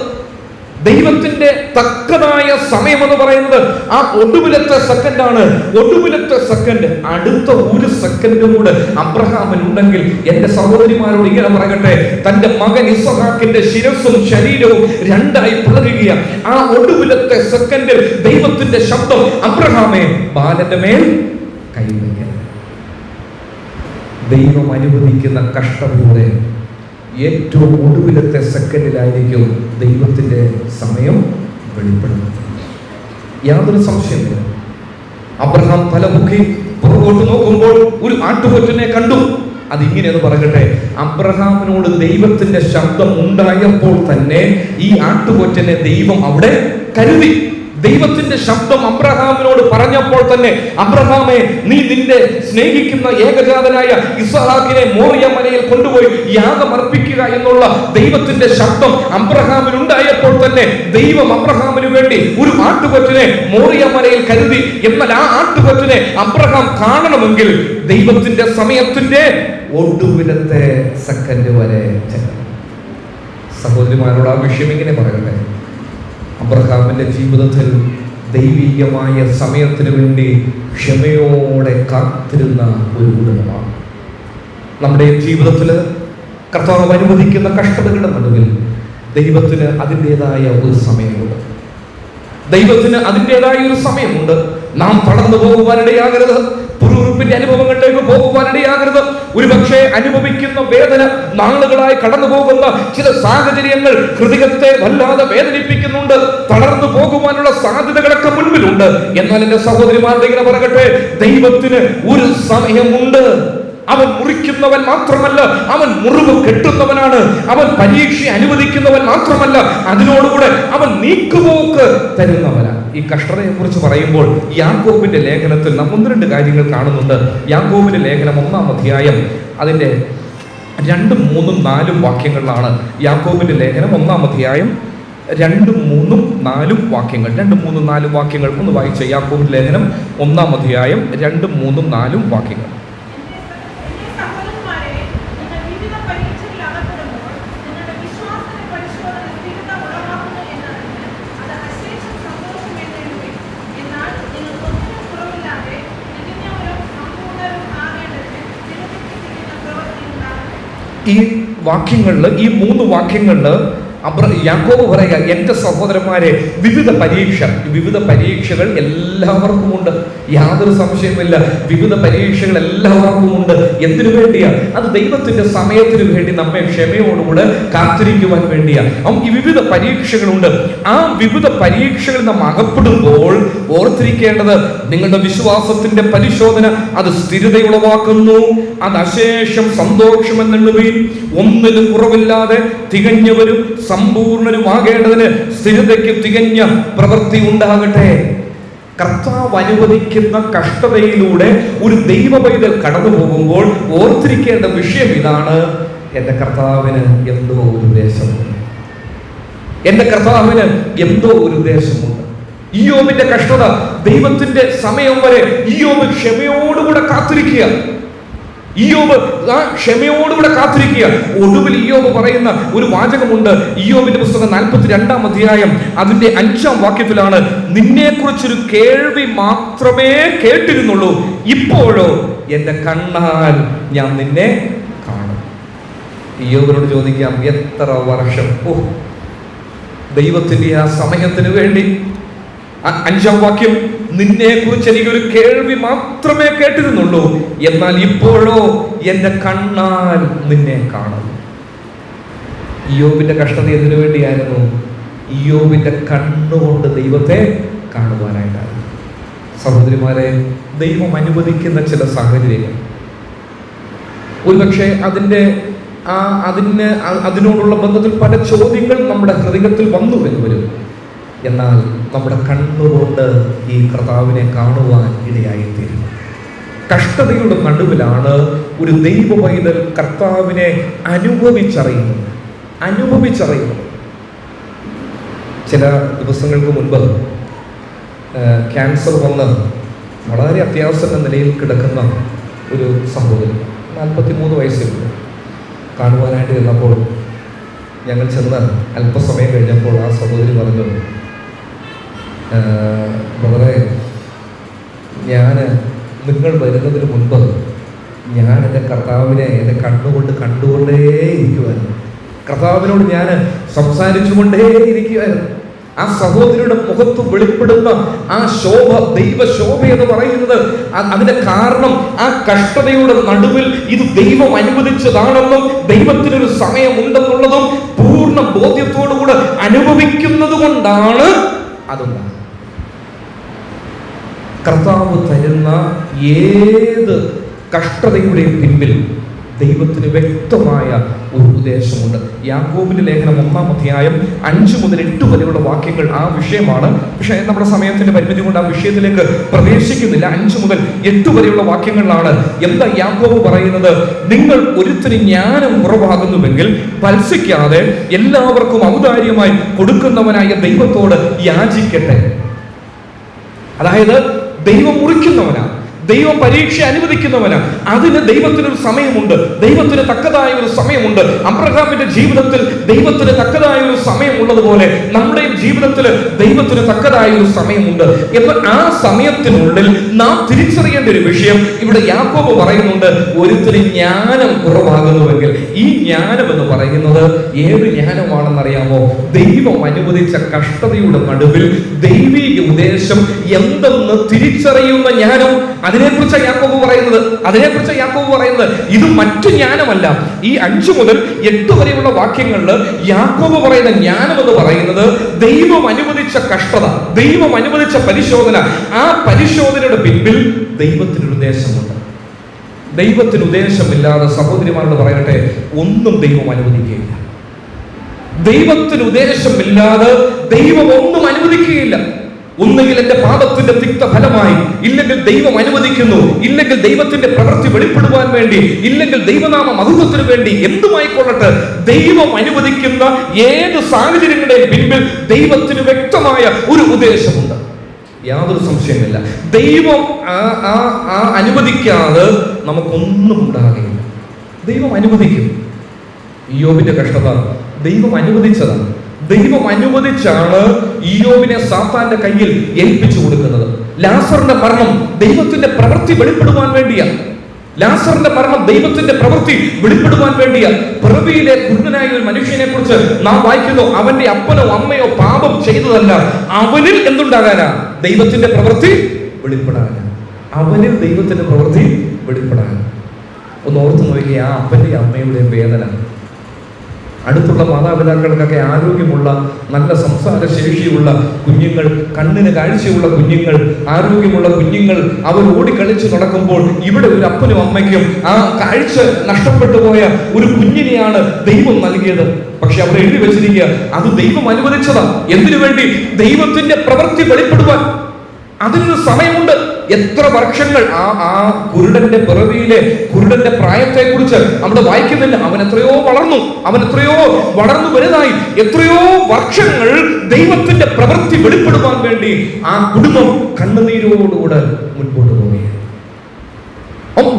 ദൈവത്തിന്റെ തക്കതായ സമയം എന്ന് പറയുന്നത് ആ ഒടുവിലത്തെ സെക്കൻഡാണ്. ഒടുവിലത്തെ സെക്കൻഡ്, അടുത്ത ഒരു സെക്കൻഡും കൂടെ അബ്രഹാമിനുണ്ടെങ്കിൽ, എന്റെ സഹോദരിമാരോട് ഇങ്ങനെ പറയട്ടെ, തന്റെ മകൻ ഇസ്ഹാക്കിന്റെ ശിരസ്സും ശരീരവും രണ്ടായി പിളരുക. ആ ഒടുവിലത്തെ സെക്കൻഡിൽ ദൈവത്തിന്റെ ശബ്ദം: അബ്രഹാമേ, ബാലന്റെ മേൽ കൈവയ്ക്കുക. ദൈവം അനുവദിക്കുന്ന കഷ്ടതയുടെ ഏറ്റവും ഒടുവിലത്തെ സെക്കൻഡിലായിരിക്കും ദൈവത്തിന്റെ സമയം വെളിപ്പെടുന്നത്. യാതൊരു സംശയമില്ല. അബ്രഹാം തലമുക്കി പുറകോട്ട് നോക്കുമ്പോൾ ഒരു ആട്ടുകൊറ്റനെ കണ്ടു. അതിങ്ങനെയെന്ന് പറയട്ടെ, അബ്രഹാമിനോട് ദൈവത്തിന്റെ ശബ്ദം ഉണ്ടായപ്പോൾ തന്നെ ഈ ആട്ടുകൊറ്റനെ ദൈവം അവിടെ കരുതി. ദൈവത്തിന്റെ ശബ്ദം അബ്രഹാമിനോട് പറഞ്ഞപ്പോൾ തന്നെ, അബ്രഹാമേ, നീ നിന്റെ സ്നേഹിക്കുന്ന ഏകജാതനായ ഇസ്ഹാക്കിനെ മോറിയ മലയിൽ കൊണ്ടുപോയി യാഗം അർപ്പിക്കുക എന്നുള്ള ദൈവത്തിന്റെ ശബ്ദം അബ്രഹാമിനുണ്ടായപ്പോൾ തന്നെ ദൈവം അബ്രഹാമിന് വേണ്ടി ഒരു ആട്ടുകൊറ്റനെ മോറിയ മലയിൽ കരുതി. എന്നാൽ ആ ആട്ടുകൊറ്റനെ അബ്രഹാം കാണണമെങ്കിൽ ദൈവത്തിന്റെ സമയത്തിന്റെ ഒടുവിലത്തെ സെക്കൻഡ് വരെ ചെല്ലണം. സഹോദരിമാരോട് ആ വിഷയം ഇങ്ങനെ പറയട്ടെ, അബ്രഹാമിന്റെ ജീവിതത്തിൽ ദൈവികമായ സമയത്തിന് വേണ്ടി ക്ഷമയോടെ കാത്തിരുന്ന ഒരു കുടുംബമാണ്. നമ്മുടെ ജീവിതത്തിൽ കർത്താവ് അനുവദിക്കുന്ന കഷ്ടതകളുടെ നടുവിൽ ദൈവത്തിന് അതിൻ്റെതായ ഒരു സമയമുണ്ട്. ദൈവത്തിന് അതിൻ്റെതായ ഒരു സമയമുണ്ട്. നാം തളർന്നു പോകുവാനിടയാകരുത്. പുരുപ്പിന്റെ അനുഭവങ്ങളിലേക്ക് പോകുവാനിടയാകരുത്. ഒരു പക്ഷേ അനുഭവിക്കുന്ന വേദന, നാളുകളായി കടന്നു പോകുന്ന ചില സാഹചര്യങ്ങൾ ഹൃദയത്തെ വല്ലാതെ വേദനിപ്പിക്കുന്നുണ്ട്. തളർന്നു പോകുവാനുള്ള സാധ്യതകളൊക്കെ മുൻപിലുണ്ട്. എന്നാൽ എന്റെ സഹോദരിമാരുടെ ഇങ്ങനെ പറയട്ടെ, ദൈവത്തിന് ഒരു സമയമുണ്ട്. അവൻ മുറിക്കുന്നവൻ മാത്രമല്ല, അവൻ മുറിവ് കെട്ടുന്നവനാണ്. അവൻ പരീക്ഷ അനുവദിക്കുന്നവൻ മാത്രമല്ല, അതിനോടുകൂടെ അവൻ നീക്കുപോക്ക് തരുന്നവനാണ്. ഈ കഷ്ടതയെ കുറിച്ച് പറയുമ്പോൾ യാക്കോബിന്റെ ലേഖനത്തിൽ നാം 1-2 കാര്യങ്ങൾ കാണുന്നുണ്ട്. യാക്കോബിന്റെ ലേഖനം 1-ാം അധ്യായം അതിന്റെ 2, 3, 4 വാക്യങ്ങളിലാണ്. യാക്കോബിന്റെ ലേഖനം 1-ാം അധ്യായം 2, 3, 4 വാക്യങ്ങൾ. 2, 3, 4 വാക്യങ്ങൾ ഒന്ന് വായിച്ച. യാക്കോബിന്റെ ലേഖനം 1-ാം അധ്യായം 2, 3, 4 വാക്യങ്ങൾ. ഈ വാക്യങ്ങളില്, ഈ 3 വാക്യങ്ങളില് യാക്കോബ് പറയുക, എന്റെ സഹോദരന്മാരെ, വിവിധ പരീക്ഷകൾ എല്ലാവർക്കും ഉണ്ട്. യാതൊരു സംശയമില്ല, വിവിധ പരീക്ഷകൾ എല്ലാവർക്കും ഉണ്ട്. എന്തിനു വേണ്ടിയാണ്? അത് ദൈവത്തിന്റെ സമയത്തിന് വേണ്ടി നമ്മെ ക്ഷമയോടുകൂടെ കാത്തിരിക്കുവാൻ വേണ്ടിയാണ്. ഈ വിവിധ പരീക്ഷകളുണ്ട്. ആ വിവിധ പരീക്ഷകൾ നാം അകപ്പെടുമ്പോൾ ഓർത്തിരിക്കേണ്ടത്, നിങ്ങളുടെ വിശ്വാസത്തിന്റെ പരിശോധന അത് സ്ഥിരത ഉളവാക്കുന്നു. അത് അശേഷം സന്തോഷമെന്നുള്ളവയിൽ ഒന്നിലും കുറവില്ലാതെ തികഞ്ഞവരും സമ്പൂർണരുമാകേണ്ടതിന് സ്ഥിരതയ്ക്ക് തികഞ്ഞ പ്രവൃത്തി ഉണ്ടാകട്ടെ. കർത്താവ് അനുവദിക്കുന്ന കഷ്ടതയിലൂടെ ഒരു ദൈവ പൈതൽ കടന്നു പോകുമ്പോൾ ഓർത്തിരിക്കേണ്ട വിഷയം ഇതാണ്: എന്റെ കർത്താവിന് എന്തോ ഒരു ഉദ്ദേശമുണ്ട്. എന്റെ കർത്താവിന് എന്തോ ഒരു ഉദ്ദേശമുണ്ട്. ഇയ്യോബിന്റെ കഷ്ടത, ദൈവത്തിന്റെ സമയം വരെ ഇയ്യോബ് ക്ഷമയോടുകൂടെ കാത്തിരിക്കുക. ഇയ്യോബ് ആ ക്ഷമയോടുകൂടെ കാത്തിരിക്കുക. ഒടുവിൽ ഇയ്യോബ് പറയുന്ന ഒരു വാചകമുണ്ട്. ഇയ്യോബിന്റെ പുസ്തകം 42-ാം അധ്യായം അതിന്റെ 5-ാം വാക്യത്തിലാണ്, നിന്നെ കുറിച്ചൊരു കേൾവി മാത്രമേ കേട്ടിരുന്നുള്ളൂ, ഇപ്പോഴോ എന്റെ കണ്ണാൽ ഞാൻ നിന്നെ കാണും. ഇയ്യോബിനോട് ചോദിക്കാം, എത്ര വർഷം ദൈവത്തിന്റെ ആ സമയത്തിന് വേണ്ടി. 5-ാം വാക്യം, നിന്നെ കുറിച്ച് എനിക്കൊരു കേൾവി മാത്രമേ കേട്ടിരുന്നുള്ളൂ, എന്നാൽ ഇപ്പോഴോ എന്റെ കണ്ണാൽ നിന്നെ കാണും. ഇയ്യോബിന്റെ കഷ്ടത എന്തിനു വേണ്ടിയായിരുന്നു? ഇയ്യോബിന്റെ കണ്ണുകൊണ്ട് ദൈവത്തെ കാണുവാനായിട്ടായിരുന്നു. സഹോദരിമാരെ, ദൈവം അനുവദിക്കുന്ന ചില സാഹചര്യങ്ങൾ ഒരുപക്ഷെ അതിനോടുള്ള ബന്ധത്തിൽ പല ചോദ്യങ്ങൾ നമ്മുടെ ഹൃദയത്തിൽ വന്നു എന്ന് വരും. എന്നാൽ നമ്മുടെ കണ്ണുകൊണ്ട് ഈ കർത്താവിനെ കാണുവാൻ ഇടയായിത്തീരുന്നു. കഷ്ടതയുടെ നടുവിലാണ് ഒരു ദൈവ പൈതൽ കർത്താവിനെ അനുഭവിച്ചറിയുന്നത്. ചില ദിവസങ്ങൾക്ക് മുൻപ് ക്യാൻസർ വന്ന് വളരെ അത്യാവശ്യ നിലയിൽ കിടക്കുന്ന ഒരു സഹോദരൻ, 43 വയസ്സുണ്ട്. കാണുവാനായിട്ട് ചെന്നപ്പോൾ ഞങ്ങൾ ചെന്ന് അല്പസമയം കഴിഞ്ഞപ്പോൾ ആ സഹോദരി പറഞ്ഞു, വളരെ നിങ്ങൾ വരുന്നതിന് മുൻപ് ഞാൻ എൻ്റെ കർത്താവിനെ എൻ്റെ കണ്ണുകൊണ്ട് കണ്ടുകൊണ്ടേ ഇരിക്കുമായിരുന്നു. കർത്താവിനോട് ഞാൻ സംസാരിച്ചുകൊണ്ടേ ഇരിക്കുമായിരുന്നു. ആ സഹോദരിയുടെ മുഖത്ത് വെളിപ്പെടുന്ന ആ ശോഭ, ദൈവശോഭ എന്ന് പറയുന്നത്, അതിന്റെ കാരണം ആ കഷ്ടതയുടെ നടുവിൽ ഇത് ദൈവം അനുവദിച്ചതാണെന്നും ദൈവത്തിനൊരു സമയമുണ്ടെന്നുള്ളതും പൂർണ്ണ ബോധ്യത്തോടുകൂടെ അനുഭവിക്കുന്നത് കൊണ്ടാണ് അതുണ്ടാകുന്നത്. കർത്താവ് തരുന്ന ഏത് കഷ്ടതയുടെയും പിന്നിൽ ദൈവത്തിന് വ്യക്തമായ ഒരു ഉദ്ദേശമുണ്ട്. യാക്കോബിന്റെ ലേഖനം 1-ാം അധ്യായം 5 മുതൽ 8 വരെയുള്ള വാക്യങ്ങൾ ആ വിഷയമാണ്. പക്ഷേ നമ്മുടെ സമയത്തിന്റെ പരിമിതി കൊണ്ട് ആ വിഷയത്തിലേക്ക് പ്രവേശിക്കുന്നില്ല. 5 മുതൽ 8 വരെയുള്ള വാക്യങ്ങളിലാണ് എന്താ യാക്കോബ് പറയുന്നത്? നിങ്ങൾ ഒരുത്തിന് ജ്ഞാനം കുറവാകുന്നുവെങ്കിൽ ഭത്സിക്കാതെ എല്ലാവർക്കും ഔദാര്യമായി കൊടുക്കുന്നവനായ ദൈവത്തോട് യാചിക്കട്ടെ. അതായത് ദൈവം മുറിക്കുന്നവനാ, ദൈവം പരീക്ഷ അനുവദിക്കുന്നവനാ. അതിന് ദൈവത്തിനൊരു സമയമുണ്ട്, ദൈവത്തിന് തക്കതായ ഒരു സമയമുണ്ട്. അബ്രഹാമിന്റെ ജീവിതത്തിൽ ദൈവത്തിന് തക്കതായ ഒരു സമയമുള്ളതുപോലെ നമ്മുടെ ജീവിതത്തിൽ ദൈവത്തിന് തക്കതായ ഒരു സമയമുണ്ട്. എന്നാൽ ആ സമയത്തിനുള്ളിൽ നാം തിരിച്ചറിയേണ്ട ഒരു വിഷയം ഇവിടെ യാക്കോബ് പറയുന്നുണ്ട്. ഒരുത്തിന് ജ്ഞാനം കുറവാകുന്നുവെങ്കിൽ, ഈ ജ്ഞാനം എന്ന് പറയുന്നത് ഏത് ജ്ഞാനമാണെന്നറിയാമോ? ദൈവം അനുവദിച്ച കഷ്ടതയുടെ നടുവിൽ ദൈവിക ഉദ്ദേശം എന്തെന്ന് തിരിച്ചറിയുന്ന ജ്ഞാനം. അതിനെക്കുറിച്ചാണ് യാക്കോബ് പറയുന്നത്. ഇത് മറ്റു ജ്ഞാനമല്ല. ഈ 5 മുതൽ 8 വരെയുള്ള വാക്യങ്ങളിൽ യാക്കോബ് പറയുന്ന ജ്ഞാനം എന്ന് പറയുന്നത് ദൈവം അനുവദിച്ച കഷ്ടത, ദൈവം അനുവദിച്ച പരിശോധന. ആ പരിശോധനയുടെ പിന്നിൽ ദൈവത്തിനൊരു ഉദ്ദേശമുണ്ട്. ദൈവത്തിന് ഉദ്ദേശമില്ലാതെ, സഹോദരിമാരോട് പറയട്ടെ, ഒന്നും ദൈവം അനുവദിക്കുകയില്ല. ദൈവത്തിന് ഉദ്ദേശമില്ലാതെ ദൈവം ഒന്നും അനുവദിക്കുകയില്ല. ഒന്നുകിൽ എന്റെ പാപത്തിന്റെ തിക്ത ഫലമായി, ഇല്ലെങ്കിൽ ദൈവം അനുവദിക്കുന്നു, ഇല്ലെങ്കിൽ ദൈവത്തിന്റെ പ്രവൃത്തി വെളിപ്പെടുവാൻ വേണ്ടി, ഇല്ലെങ്കിൽ ദൈവനാമ മഹത്വത്തിന് വേണ്ടി, എന്തുമായിക്കൊള്ളട്ടെ, ദൈവം അനുവദിക്കുന്ന ഏത് സാഹചര്യങ്ങളുടെയും പിന്നിൽ ദൈവത്തിന് വ്യക്തമായ ഒരു ഉദ്ദേശമുണ്ട്. യാതൊരു സംശയമില്ല. ദൈവം അനുവദിക്കാതെ നമുക്കൊന്നും ഉണ്ടാകില്ല. ദൈവം അനുവദിക്കും. ഇയ്യോബിന്റെ കഷ്ടത ദൈവം അനുവദിച്ചതാണ്. ദൈവം അനുവദിച്ചാണ് ഇയ്യോബിനെ സാത്താന്റെ കയ്യിൽ ഏൽപ്പിച്ചു കൊടുക്കുന്നത്. ലാസറിന്റെ മരണം ദൈവത്തിന്റെ പ്രവൃത്തി വെളിപ്പെടുവാൻ വേണ്ടിയാ. ലാസറിന്റെ മരണം ദൈവത്തിന്റെ പ്രവൃത്തി വെളിപ്പെടുവാൻ വേണ്ടിയാ. പിറവിയിലെ കുരുടനായ ഒരു മനുഷ്യനെ കുറിച്ച് നാം വായിക്കുന്നു. അവന്റെ അപ്പനോ അമ്മയോ പാപം ചെയ്തതല്ല, അവനിൽ എന്തുണ്ടാകാനാ? ദൈവത്തിന്റെ പ്രവൃത്തി വെളിപ്പെടാനാ. അവനിൽ ദൈവത്തിന്റെ പ്രവൃത്തി വെളിപ്പെടാനാ. ഒന്ന് ഓർത്തു നോക്കിയ ആ അപ്പന്റെ അമ്മയുടെ വേദന. അടുത്തുള്ള മാതാപിതാക്കൾക്കൊക്കെ ആരോഗ്യമുള്ള, നല്ല സംസാര ശേഷിയുള്ള കുഞ്ഞുങ്ങൾ, കണ്ണിന് കാഴ്ചയുള്ള കുഞ്ഞുങ്ങൾ, ആരോഗ്യമുള്ള കുഞ്ഞുങ്ങൾ, അവർ ഓടിക്കളിച്ച് നടക്കുമ്പോൾ ഇവിടെ ഒരു അപ്പനും അമ്മയ്ക്കും ആ കാഴ്ച നഷ്ടപ്പെട്ടു പോയ ഒരു കുഞ്ഞിനെയാണ് ദൈവം നൽകിയത്. പക്ഷെ അവിടെ എഴുതി വെച്ചിരിക്കുക, അത് ദൈവം അനുവദിച്ചതാ. എന്തിനു വേണ്ടി? ദൈവത്തിന്റെ പ്രവൃത്തി വെളിപ്പെടുവാൻ. അതിനൊരു സമയമുണ്ട്. എത്ര വർഷങ്ങൾ ആ കുരുടന്റെ പിറവിയിലെ കുരുടന്റെ പ്രായത്തെ കുറിച്ച് അവിടെ വായിക്കുന്നില്ല. അവൻ എത്രയോ വളർന്നു വലുതായി. എത്രയോ വർഷങ്ങൾ ദൈവത്തിന്റെ പ്രവൃത്തി വെളിപ്പെടുവാൻ വേണ്ടി ആ കുടുംബം കണ്ണുനീരോടുകൂടെ മുൻപോട്ട് പോവുകയാണ്.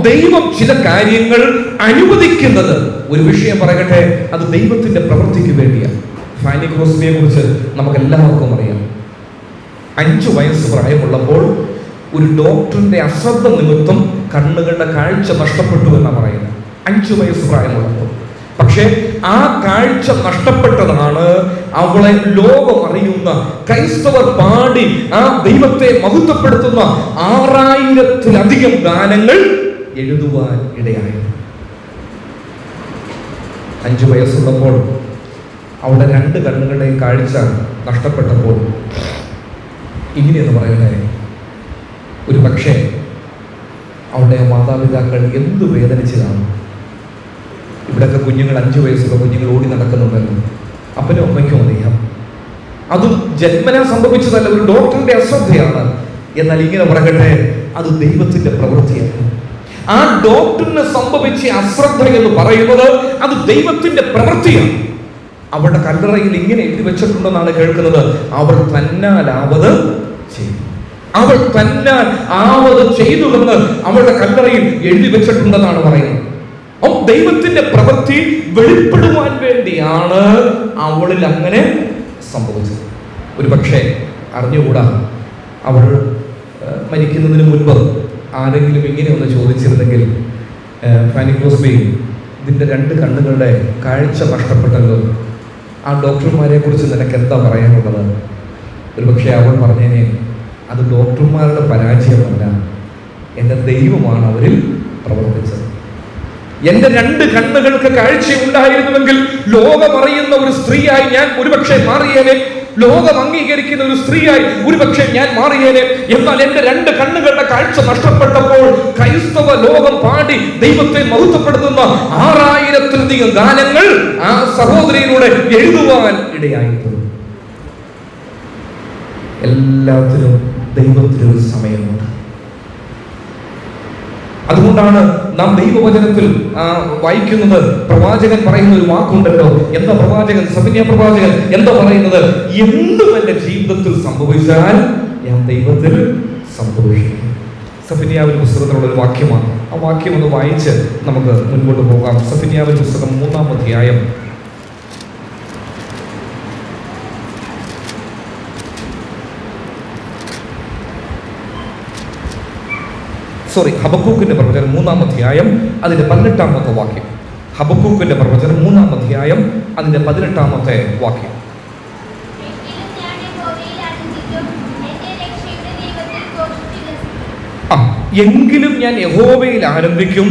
ദൈവം ചില കാര്യങ്ങൾ അനുവദിക്കുന്നത്, ഒരു വിഷയം പറയട്ടെ, അത് ദൈവത്തിന്റെ പ്രവൃത്തിക്ക് വേണ്ടിയാണ്. ഫാനി ക്രോസ്ബിയെ കുറിച്ച് നമുക്ക് എല്ലാവർക്കും അറിയാം. 5 വയസ്സ് പ്രായമുള്ളപ്പോൾ ഒരു ഡോക്ടറിന്റെ അശ്രദ്ധ നിമിത്തം കണ്ണുകളുടെ കാഴ്ച നഷ്ടപ്പെട്ടു എന്നാണ് പറയുന്നത്. 5 വയസ്സ് പ്രായമുള്ളപ്പോൾ. പക്ഷേ ആ കാഴ്ച നഷ്ടപ്പെട്ടതാണ് അവളെ ലോകം അറിയുന്ന, ക്രൈസ്തവർ പാടി ആ ദൈവത്തെ മഹത്വപ്പെടുത്തുന്ന 6000-ലധികം ഗാനങ്ങൾ എഴുതുവാൻ ഇടയായത്. 5 വയസ്സുള്ളപ്പോൾ അവളുടെ 2 കണ്ണുകളുടെ കാഴ്ച നഷ്ടപ്പെട്ടപ്പോൾ ഇങ്ങനെയെന്ന് പറയണേ, ഒരു പക്ഷേ അവളുടെ മാതാപിതാക്കൾ എന്ത് വേദനിച്ച് കാണും. ഇവിടെയൊക്കെ കുഞ്ഞുങ്ങൾ, 5 വയസ്സുള്ള കുഞ്ഞുങ്ങൾ ഓടി നടക്കുന്നുണ്ടല്ലോ. അപ്പനും അമ്മയ്ക്കും അറിയാം അതും ജന്മനാ സംഭവിച്ചതല്ല, ഒരു ഡോക്ടറിന്റെ അശ്രദ്ധയാണ്. എന്നാൽ ഇങ്ങനെ പറയട്ടെ, അത് ദൈവത്തിന്റെ പ്രവൃത്തിയാണ്. ആ ഡോക്ടറിന് സംഭവിച്ച അശ്രദ്ധ എന്ന് പറയുന്നത് അത് ദൈവത്തിന്റെ പ്രവൃത്തിയാണ്. അവളുടെ കല്ലറയിൽ ഇങ്ങനെ എഴുതി വെച്ചിട്ടുണ്ടെന്നാണ് കേൾക്കുന്നത്, അവൾ തന്നാലാവത് ചെയ്തു. അവൾ തന്നാൽ ആവത് ചെയ്തുവെന്ന് അവളുടെ കല്ലറയിൽ എഴുതി വെച്ചിട്ടുണ്ടെന്നാണ് പറയുന്നത്. ദൈവത്തിന്റെ പ്രവൃത്തി വെളിപ്പെടുവാൻ വേണ്ടിയാണ് അവളിൽ അങ്ങനെ സംഭവിച്ചത്. ഒരു പക്ഷേ അറിഞ്ഞുകൂടാ, അവൾ മരിക്കുന്നതിന് മുൻപ് ആരെങ്കിലും ഇങ്ങനെ ഒന്ന് ചോദിച്ചിരുന്നെങ്കിൽ, ഫാനി ക്രോസ്ബി, ഇതിൻ്റെ 2 കണ്ണുകളുടെ കാഴ്ച നഷ്ടപ്പെട്ടല്ലോ, ആ ഡോക്ടർമാരെ കുറിച്ച് നിനക്ക് എന്താ പറയാനുള്ളത്? ഒരു പക്ഷേ അവൾ പറഞ്ഞേനെ, അത് ഡോക്ടർമാരുടെ പരാജയമല്ല, എൻ്റെ ദൈവമാണ് അവരിൽ പ്രവർത്തിച്ചത്. എന്റെ 2 കണ്ണുകൾക്ക് കാഴ്ച ഉണ്ടായിരുന്നുവെങ്കിൽ ലോകം അറിയുന്ന ഒരു സ്ത്രീയായി ഞാൻ ഒരുപക്ഷെ മാറിയേനെ, ലോകം അംഗീകരിക്കുന്ന ഒരു സ്ത്രീയായി ഒരുപക്ഷെ ഞാൻ മാറിയേനെ. എന്നാൽ എന്റെ 2 കണ്ണുകളുടെ കാഴ്ച നഷ്ടപ്പെട്ടപ്പോൾ ക്രൈസ്തവ ലോകം പാടി ദൈവത്തെ മഹത്വപ്പെടുത്തുന്ന 6000-ലധികം ഗാനങ്ങൾ ആ സഹോദരിയിലൂടെ എഴുതുവാൻ ഇടയായിട്ടുണ്ട്. എല്ലാത്തിനും ദൈവത്തിനൊരു സമയമുണ്ട്. അതുകൊണ്ടാണ് നാം ദൈവവചനത്തിൽ വായിക്കുന്നത്, പ്രവാചകൻ പറയുന്ന ഒരു വാക്കുണ്ടല്ലോ. എന്താ പ്രവാചകൻ, സഫന്യാ പ്രവാചകൻ എന്താ പറയുന്നത്? എന്തും എന്റെ ജീവിതത്തിൽ സംഭവിച്ചാൽ ഞാൻ ദൈവത്തിൽ സന്തോഷിക്കും. സഫന്യാവിന്റെ പുസ്തകത്തിലുള്ള ഒരു വാക്യമാണ്. ആ വാക്യം ഒന്ന് വായിച്ച് നമുക്ക് മുൻപോട്ട് പോകാം. സഫന്യാവിന്റെ പുസ്തകം 3-ാം അധ്യായം ഹബക്കൂക്കിന്റെ പ്രവചനം 3-ാം അധ്യായം അതിന്റെ 18-ാമത്തെ വാക്യം. ഹബക്കൂക്കിന്റെ പ്രവചനം 3-ാം അധ്യായം അതിന്റെ 18-ാമത്തെ വാക്യം. എങ്കിലും ഞാൻ യഹോവയിൽ ആനന്ദിക്കും,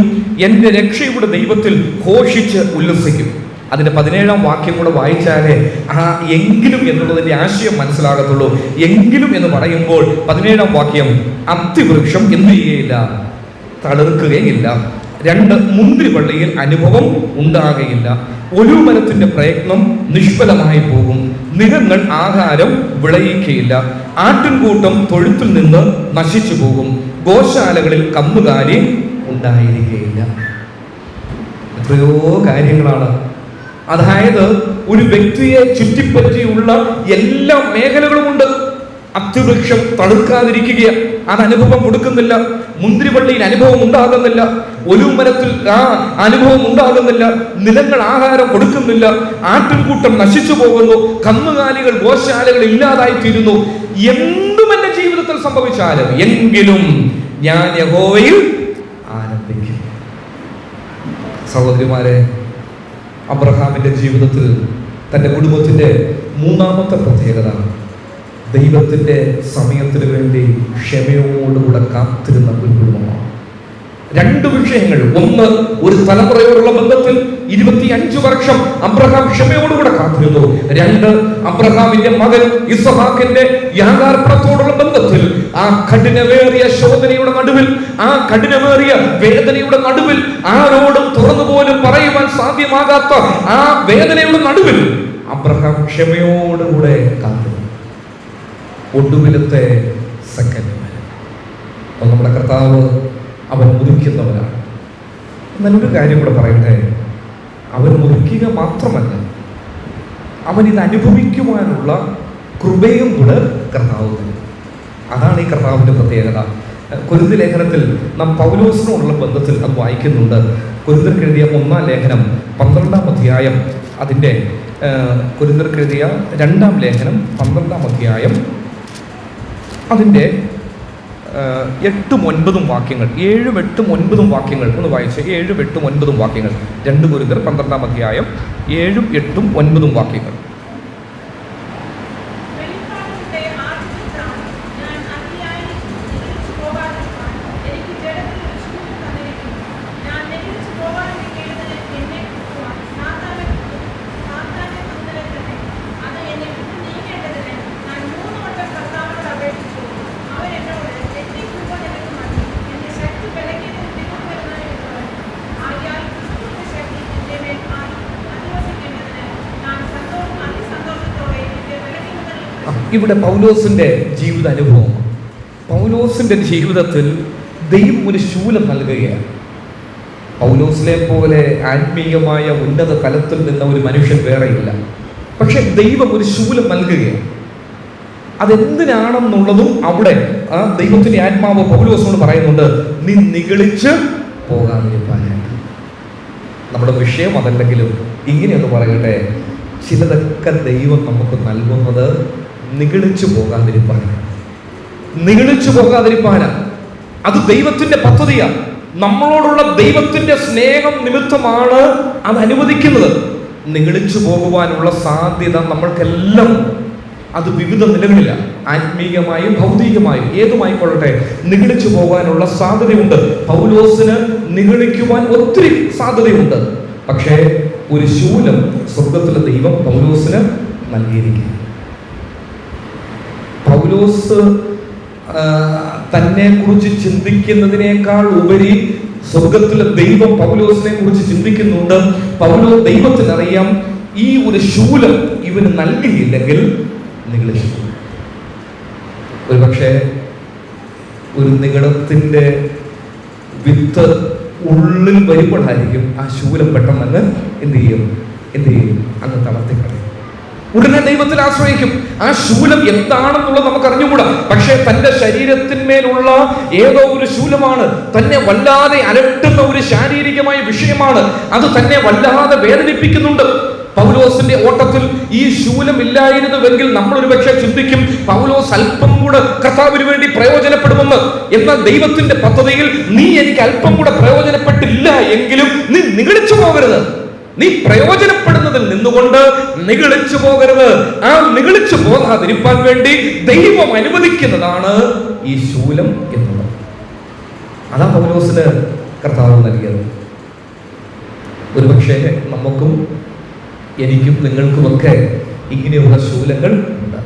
എന്റെ രക്ഷയുടെ ദൈവത്തിൽ ഘോഷിച്ച് ഉല്ലസിക്കും. അതിന്റെ 17-ാം വാക്യം കൂടെ വായിച്ചാലേ ആ എങ്കിലും എന്നുള്ളതിന്റെ ആശയം മനസ്സിലാകത്തുള്ളൂ. എങ്കിലും എന്ന് പറയുമ്പോൾ 17-ാം വാക്യം, അത്തിവൃക്ഷം എന്ത് ചെയ്യുകയില്ല, തളിർക്കുകയില്ല. 2, മുന്തിരിവള്ളിയിൽ അനുഭവം ഉണ്ടാകുകയില്ല. ഒലിവുമരത്തിന്റെ പ്രയത്നം നിഷ്ഫലമായി പോകും. നിലങ്ങൾ ആഹാരം വിളയിക്കുകയില്ല. ആട്ടിൻകൂട്ടം തൊഴുത്തിൽ നിന്ന് നശിച്ചു പോകും. ഗോശാലകളിൽ കന്നുകാലി ഉണ്ടായിരിക്കുകയില്ല. എത്രയോ കാര്യങ്ങളാണ്. അതായത് ഒരു വ്യക്തിയെ ചുറ്റിപ്പറ്റിയുള്ള എല്ലാ മേഖലകളുമുണ്ട്. അത്തിവൃക്ഷം തളുക്കാതിരിക്കുക, അത് അനുഭവം കൊടുക്കുന്നില്ല. മുന്തിരിവള്ളിയിൽ അനുഭവം ഉണ്ടാകുന്നില്ല. ഒലിവുമരത്തിൽ ആ അനുഭവം ഉണ്ടാകുന്നില്ല. നിലങ്ങൾ ആഹാരം കൊടുക്കുന്നില്ല. ആട്ടിൻകൂട്ടം നശിച്ചു പോകുന്നു. കന്നുകാലികൾ ഗോശാലകൾ ഇല്ലാതായിത്തീരുന്നു. എന്തും എന്റെ ജീവിതത്തിൽ സംഭവിച്ചാലും എങ്കിലും ഞാൻ യഹോവയിൽ ആനന്ദിക്കും. സഹോദരിമാരെ, അബ്രഹാമിന്റെ ജീവിതത്തിൽ തന്റെ കുടുംബത്തിന്റെ 3-ാമത്തെ പ്രത്യേകത ദൈവത്തിന്റെ സമയത്തിന് വേണ്ടി ക്ഷമയോടുകൂടെ കാത്തിരുന്ന ഒരു കുടുംബമാണ്. 2 വിഷയങ്ങൾ. ഒന്ന്, ഒരു തലമുറയോടുള്ള ബന്ധത്തിൽ 25 വർഷം അബ്രഹാം ക്ഷമയോടുകൂടെ കാത്തിരുന്നു. 2, അബ്രഹാമിന്റെ മകൻ ഇസ്ഹാക്കിന്റെ യാഗാർപ്പണത്തോടുള്ള ബന്ധത്തിൽ ആ കഠിനമേറിയ ശോധനയുടെ നടുവിൽ, ആ കഠിനമേറിയ വേദനയുടെ നടുവിൽ, ആരോടും തുറന്നു പോലും പറയുവാൻ സാധ്യമാകാത്ത ആ വേദനയുടെ നടുവിൽ അബ്രഹാം ക്ഷമയോടുകൂടെ കാത്തിരുന്നു. ഒടുവിലത്തെ സെക്കൻഡ് നമ്മുടെ കർത്താവ് അവൻ മുറിക്കുന്നവനാണ്. എന്നാൽ ഒരു കാര്യം കൂടെ പറയട്ടെ, അവൻ മുറിക്കുക മാത്രമല്ല, അവൻ ഇത് അനുഭവിക്കുവാനുള്ള കൃപയും കൂടെ കർത്താവ് തരും. അതാണ് ഈ കർത്താവിന്റെ പ്രത്യേകത. കൊരിന്ത്യർ ലേഖനത്തിൽ നാം പൗലോസിനോടുള്ള ബന്ധത്തിൽ അത് വായിക്കുന്നുണ്ട്. കൊരിന്ത്യർക്ക് എഴുതിയ 1-ാം ലേഖനം 12-ാം അധ്യായം, അതിൻ്റെ കൊരിന്ത്യർക്ക് എഴുതിയ 2-ാം ലേഖനം 12-ാം അധ്യായം, അതിൻ്റെ 8ഉം 9ഉം വാക്യങ്ങൾ, 7ഉം 8ഉം 9ഉം വാക്യങ്ങൾ ഒന്ന് വായിച്ച്. 7ഉം 8ഉം 9ഉം വാക്യങ്ങൾ, 2 കൊരിന്ത്യർ 12-ാം അധ്യായം 7ഉം 8ഉം 9ഉം വാക്യങ്ങൾ. ഇവിടെ പൗലോസിന്റെ ജീവിത അനുഭവം. പൗലോസിന്റെ ജീവിതത്തിൽ ദൈവം ഒരു ശൂലം നൽകുകയാണ്. പൗലോസിനെ പോലെ ആത്മീയമായ ഉന്നത തലത്തിൽ നിന്ന ഒരു മനുഷ്യൻ വേറെയില്ല. പക്ഷെ ദൈവം ഒരു ശൂലം നൽകുകയാണ്. അതെന്തിനാണെന്നുള്ളതും അവിടെ ആ ദൈവത്തിന്റെ ആത്മാവ് പൗലോസിനോട് പറയുന്നുണ്ട്, നീ നിഗളിച്ച് പോകാതിരിക്കാനായിട്ട്. നമ്മുടെ വിഷയം അതല്ലെങ്കിലും ഇങ്ങനെയൊന്ന് പറയട്ടെ, ചിലതൊക്കെ ദൈവം നമുക്ക് നൽകുന്നത് നിഗളിച്ചു പോകാതിരിക്കാനാണ്. നിഗളിച്ചു പോകാതിരിക്കാനാണ്. അത് ദൈവത്തിന്റെ പദ്ധതിയാണ്. നമ്മളോടുള്ള ദൈവത്തിന്റെ സ്നേഹം നിമിത്തമാണ് അത് അനുവദിക്കുന്നത്. നിഗളിച്ചു പോകുവാനുള്ള സാധ്യത നമ്മൾക്കെല്ലാം അത് വിവിധ നിലകളിലാണ്. ആത്മീയമായും ഭൗതികമായും ഏതുമായിക്കൊള്ളട്ടെ നിഗളിച്ചു പോകാനുള്ള സാധ്യതയുണ്ട്. പൗലോസിന് നിഗളിക്കുവാൻ ഒത്തിരി സാധ്യതയുണ്ട്. പക്ഷേ ഒരു ശൂലം സ്വർഗത്തിലെ ദൈവം പൗലോസിന് നൽകിയിരിക്കുന്നു. പൗലോസ് തന്നെ കുറിച്ച് ചിന്തിക്കുന്നതിനേക്കാൾ ഉപരി സ്വർഗത്തിലെ ദൈവം പൗലോസിനെ കുറിച്ച് ചിന്തിക്കുന്നുണ്ട്. ദൈവത്തിനറിയാം ഈ ഒരു ശൂലം ഇവന് നൽകിയില്ലെങ്കിൽ നിഗളിച്ചു. ഒരു പക്ഷേ ഒരു നിഗളത്തിന്റെ വിത്ത് ഉള്ളിൽ വരുമ്പോഴായിരിക്കും ആ ശൂലം പെട്ടെന്ന് എന്ത് ചെയ്യും അങ്ങ് തളർത്തിക്കളയും. ഉടനെ ദൈവത്തിൽ ആശ്രയിക്കും. ആ ശൂലം എന്താണെന്നുള്ളത് നമുക്ക് അറിഞ്ഞുകൂടാ. പക്ഷേ തന്റെ ശരീരത്തിന്മേലുള്ള ഏതോ ഒരു ശൂലമാണ്, തന്നെ വല്ലാതെ അലട്ടുന്ന ഒരു ശാരീരികമായ വിഷയമാണ്. അത് തന്നെ വല്ലാതെ വേദനിപ്പിക്കുന്നുണ്ട്. പൗലോസിന്റെ ഓട്ടത്തിൽ ഈ ശൂലം ഇല്ലായിരുന്നുവെങ്കിൽ നമ്മൾ ഒരു പക്ഷേ ചിന്തിക്കും പൗലോസ് അല്പം കൂടെ കർത്താവിന് വേണ്ടി പ്രയോജനപ്പെടുമെന്ന്. എന്നാൽ ദൈവത്തിന്റെ പദ്ധതിയിൽ നീ എനിക്ക് അല്പം കൂടെ പ്രയോജനപ്പെട്ടില്ല എങ്കിലും നീ നിഗളിച്ചു പോകരുത്. നീ പ്രയോജനപ്പെടുന്നതിൽ നിന്നുകൊണ്ട് നിഗളിച്ചു പോകരുത്. ആ നിഗളിച്ചു പോകാതിരിക്കാൻ വേണ്ടി ദൈവം അനുവദിക്കുന്നതാണ് ഈ ശൂലം എന്നുള്ളത്. അതാ പൗലോസിന് കർത്താവ് നൽകിയത്. ഒരുപക്ഷെ നമുക്കും എനിക്കും നിങ്ങൾക്കുമൊക്കെ ഇങ്ങനെയുള്ള ശൂലങ്ങൾ ഉണ്ട്.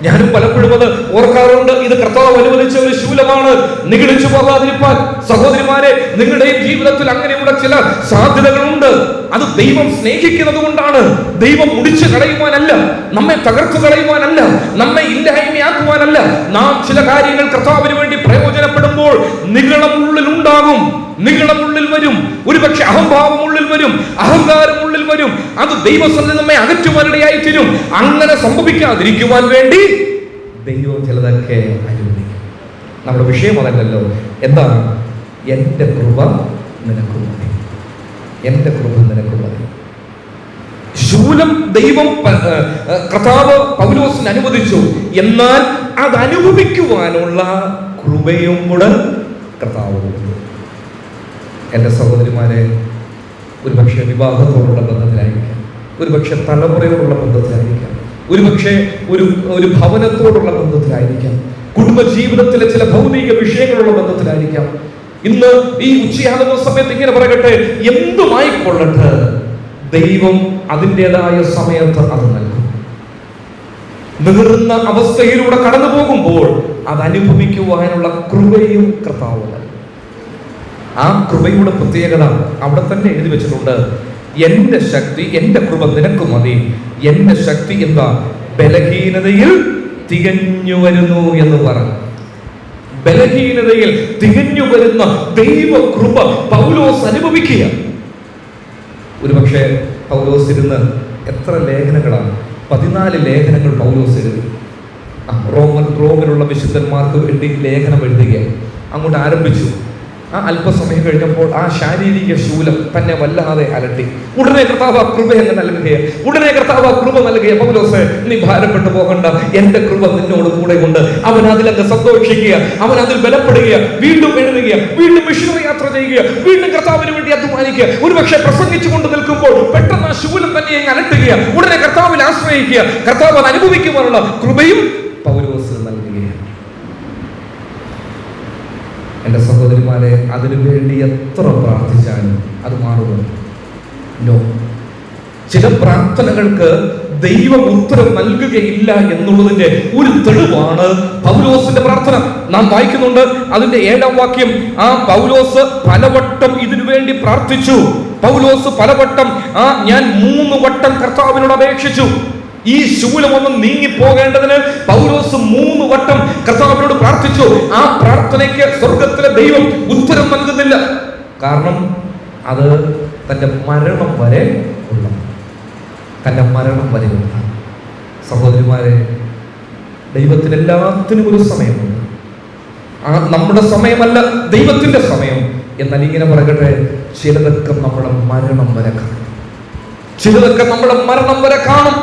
ഞാനും പലപ്പോഴും അത് ഓർക്കാറുണ്ട്. ഇത് കർത്താവ് അനുവദിച്ച ഒരു ശൂലമാണ്, നിഗളിച്ചു പോകാതിരിക്കാൻ. സഹോദരിമാരെ, നിങ്ങളുടെയും ജീവിതത്തിൽ അങ്ങനെയുള്ള ചില സാധ്യതകളുണ്ട്. അത് ദൈവം സ്നേഹിക്കുന്നത് കൊണ്ടാണ്. ദൈവം മുടിച്ചു കളയുവാനല്ല, നമ്മെ തകർത്തു കളയുവാനല്ല, നമ്മെ ഇല്ലായ്മയാക്കുവാനല്ല. നാം ചില കാര്യങ്ങൾ കർത്താവിന് വേണ്ടി പ്രയോജനപ്പെടുമ്പോൾ നിഗളം ഉള്ളിൽ ഉണ്ടാകും, നിഗളം ഉള്ളിൽ വരും. ഒരുപക്ഷെ അഹംഭാവം ഉള്ളിൽ വരും, അഹങ്കാരം ഉള്ളിൽ വരും. അത് ദൈവസന്നിധി നമ്മെ അകറ്റുവാനിടയായി തീരും. അങ്ങനെ സംഭവിക്കാതിരിക്കുവാൻ വേണ്ടി ദൈവം ചിലതൊക്കെ അനുവദിക്കും. നമ്മുടെ വിഷയം അതല്ലല്ലോ. എന്താണ്? എന്റെ കൃപ നിനക്ക് മതി, എന്റെ കൃപ നിനക്ക് മതി. ശൂലം ദൈവം കർത്താവ് പൗലോസിന് അനുവദിച്ചു. എന്നാൽ അത് അനുഭവിക്കുവാനുള്ള കൃപയും കൂടെ കർത്താവ് കൊടുത്തു. എൻ്റെ സഹോദരിമാരെ, ഒരുപക്ഷെ വിവാഹത്തോടുള്ള ബന്ധത്തിലായിരിക്കാം, ഒരുപക്ഷെ തലമുറയോടുള്ള ബന്ധത്തിലായിരിക്കാം, ഒരുപക്ഷെ ഒരു ഭവനത്തോടുള്ള ബന്ധത്തിലായിരിക്കാം, കുടുംബജീവിതത്തിലെ ചില ഭൗതിക വിഷയങ്ങളുള്ള ബന്ധത്തിലായിരിക്കാം. ഇന്ന് ഈ ഉച്ചയാകുന്ന സമയത്ത് ഇങ്ങനെ പറയട്ടെ, എന്തുമായിക്കൊള്ളട്ടെ ദൈവം അതിൻ്റെതായ സമയത്ത് അത് നൽകും. നീറുന്ന അവസ്ഥയിലൂടെ കടന്നു പോകുമ്പോൾ അത് അനുഭവിക്കുവാനുള്ള കൃപയും കർത്താവ് നൽകും. ആ കൃപയുടെ പ്രത്യേകത അവിടെ തന്നെ എഴുതി വെച്ചിട്ടുണ്ട്. എന്റെ ശക്തി, എന്റെ കൃപ നിനക്ക് മതി. എന്റെ ശക്തി എന്താ? ബലഹീനതയിൽ തികഞ്ഞു വരുന്നു എന്ന് പറഞ്ഞു. ബലഹീനതയിൽ തികഞ്ഞു വരുന്ന ദൈവ കൃപ പൗലോസ് അനുഭവിക്കുക. ഒരുപക്ഷെ പൗലോസ് ഇരുന്ന് എത്ര ലേഖനങ്ങളാണ്? 14 ലേഖനങ്ങൾ പൗലോസ് എഴുതി. റോമിലുള്ള വിശുദ്ധന്മാർക്ക് വേണ്ടി ലേഖനം എഴുതുകയാണ്. അങ്ങോട്ട് ആരംഭിച്ചു. അല്പസമയം കഴിഞ്ഞപ്പോൾ ആ ശാരീരിക ശൂലം തന്നെ വല്ലാതെ അലട്ടി. ഉടനെ കർത്താവ് കൃപ എന്ന് നൽകുക, ഉടനെ കർത്താവ് കൃപ നൽകുക. പൗലോസേ, നീ ഭാരപ്പെട്ടു പോകണ്ട, എന്റെ കൃപ നിന്നോട് കൂടെ ഉണ്ട്. അവൻ അതിലൊക്കെ സന്തോഷിക്കുക, അവൻ അതിൽ ബലപ്പെടുക, വീണ്ടും എഴുതുക, വീണ്ടും മിഷനറി യാത്ര ചെയ്യുക, വീണ്ടും കർത്താവിന് വേണ്ടി അധ്വാനിക്കുക. ഒരുപക്ഷെ പ്രസംഗിച്ചു കൊണ്ട് നിൽക്കുമ്പോൾ പെട്ടെന്ന് ആ ശൂലം തന്നെ അലട്ടുക. ഉടനെ കർത്താവിൽ ആശ്രയിക്കുക, കർത്താവ് അത് അനുഭവിക്കുവാനുള്ള കൃപയും പൗലോസ് നൽകുകയാണ്. എൻ്റെ സഹോദരിമാരെ, അതിനുവേണ്ടി എത്ര പ്രാർത്ഥിച്ചാലും അത് മാറുമോ? ചില പ്രാർത്ഥനകൾക്ക് ദൈവം ഉത്തരം നൽകുകയില്ല എന്നുള്ളതിന്റെ ഒരു തെളിവാണ് പൗലോസിന്റെ പ്രാർത്ഥന. നാം വായിക്കുന്നുണ്ട് അതിന്റെ 7-ാം വാക്യം. ആ പൗലോസ് പലവട്ടം ഇതിനു വേണ്ടി പ്രാർത്ഥിച്ചു. പൗലോസ് പലവട്ടം ഞാൻ 3 വട്ടം കർത്താവിനോട് അപേക്ഷിച്ചു. ഈ ശൂലം ഒന്നും നീങ്ങിപ്പോകേണ്ടതിന് പൗലോസ് 3 വട്ടം കർത്താവിനോട് പ്രാർത്ഥിച്ചു. ആ പ്രാർത്ഥനയ്ക്ക് സ്വർഗത്തിലെ ദൈവം ഉത്തരം നൽകുന്നില്ല. കാരണം അത് തന്റെ മരണം വരെ ഉള്ള, തന്റെ മരണം വരെ ഉള്ള. സഹോദരിമാരെ, ദൈവത്തിന് എല്ലാത്തിനും ഒരു സമയമുണ്ട്. നമ്മുടെ സമയമല്ല ദൈവത്തിന്റെ സമയം. എന്നാൽ ഇങ്ങനെ പറയട്ടെ, ചിലതൊക്കെ നമ്മുടെ മരണം വരെ കാണും, ചിലതൊക്കെ നമ്മുടെ മരണം വരെ കാണും,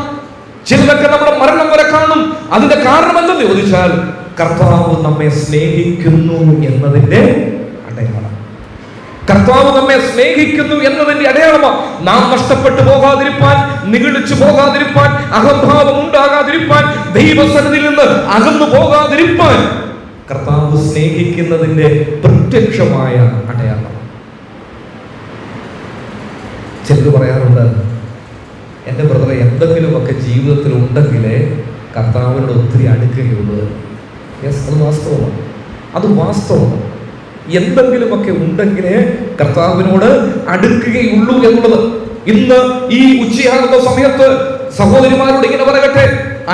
ചിലതൊക്കെ നമ്മുടെ മരണം വരെ കാണും. അതിന്റെ കാരണം എന്തെന്ന് ചോദിച്ചാൽ, കർത്താവ് നമ്മെ സ്നേഹിക്കുന്നു എന്നതിന്റെ അടയാളം. കർത്താവ് നമ്മെ സ്നേഹിക്കുന്നു എന്നതിന്റെ അടയാളമാണ്. നാം നഷ്ടപ്പെട്ടു പോകാതിരിപ്പാൻ, നിഗളിച്ചു പോകാതിരിപ്പാൻ, അഹംഭാവം ഉണ്ടാകാതിരിപ്പാൻ, ദൈവസന്നിധിയിൽ നിന്ന് അകന്നു പോകാതിരിപ്പാൻ കർത്താവ് സ്നേഹിക്കുന്നതിന്റെ പ്രത്യക്ഷമായ അടയാളം. ചിലർ പറയാറുണ്ട്, എൻ്റെ ബ്രദറെ, എന്തെങ്കിലുമൊക്കെ ജീവിതത്തിൽ ഉണ്ടെങ്കിലേ കർത്താവിനോട് ഒത്തിരി അടുക്കുകയുള്ളൂ. യെസ്, അത് വാസ്തവമാണ്, അത് വാസ്തവമാണ്. എന്തെങ്കിലുമൊക്കെ ഉണ്ടെങ്കിലേ കർത്താവിനോട് അടുക്കുകയുള്ളൂ എന്നുള്ളത്. ഇന്ന് ഈ ഉച്ചയാകുന്ന സമയത്ത് സഹോദരിമാരോട് ഇങ്ങനെ പറയട്ടെ,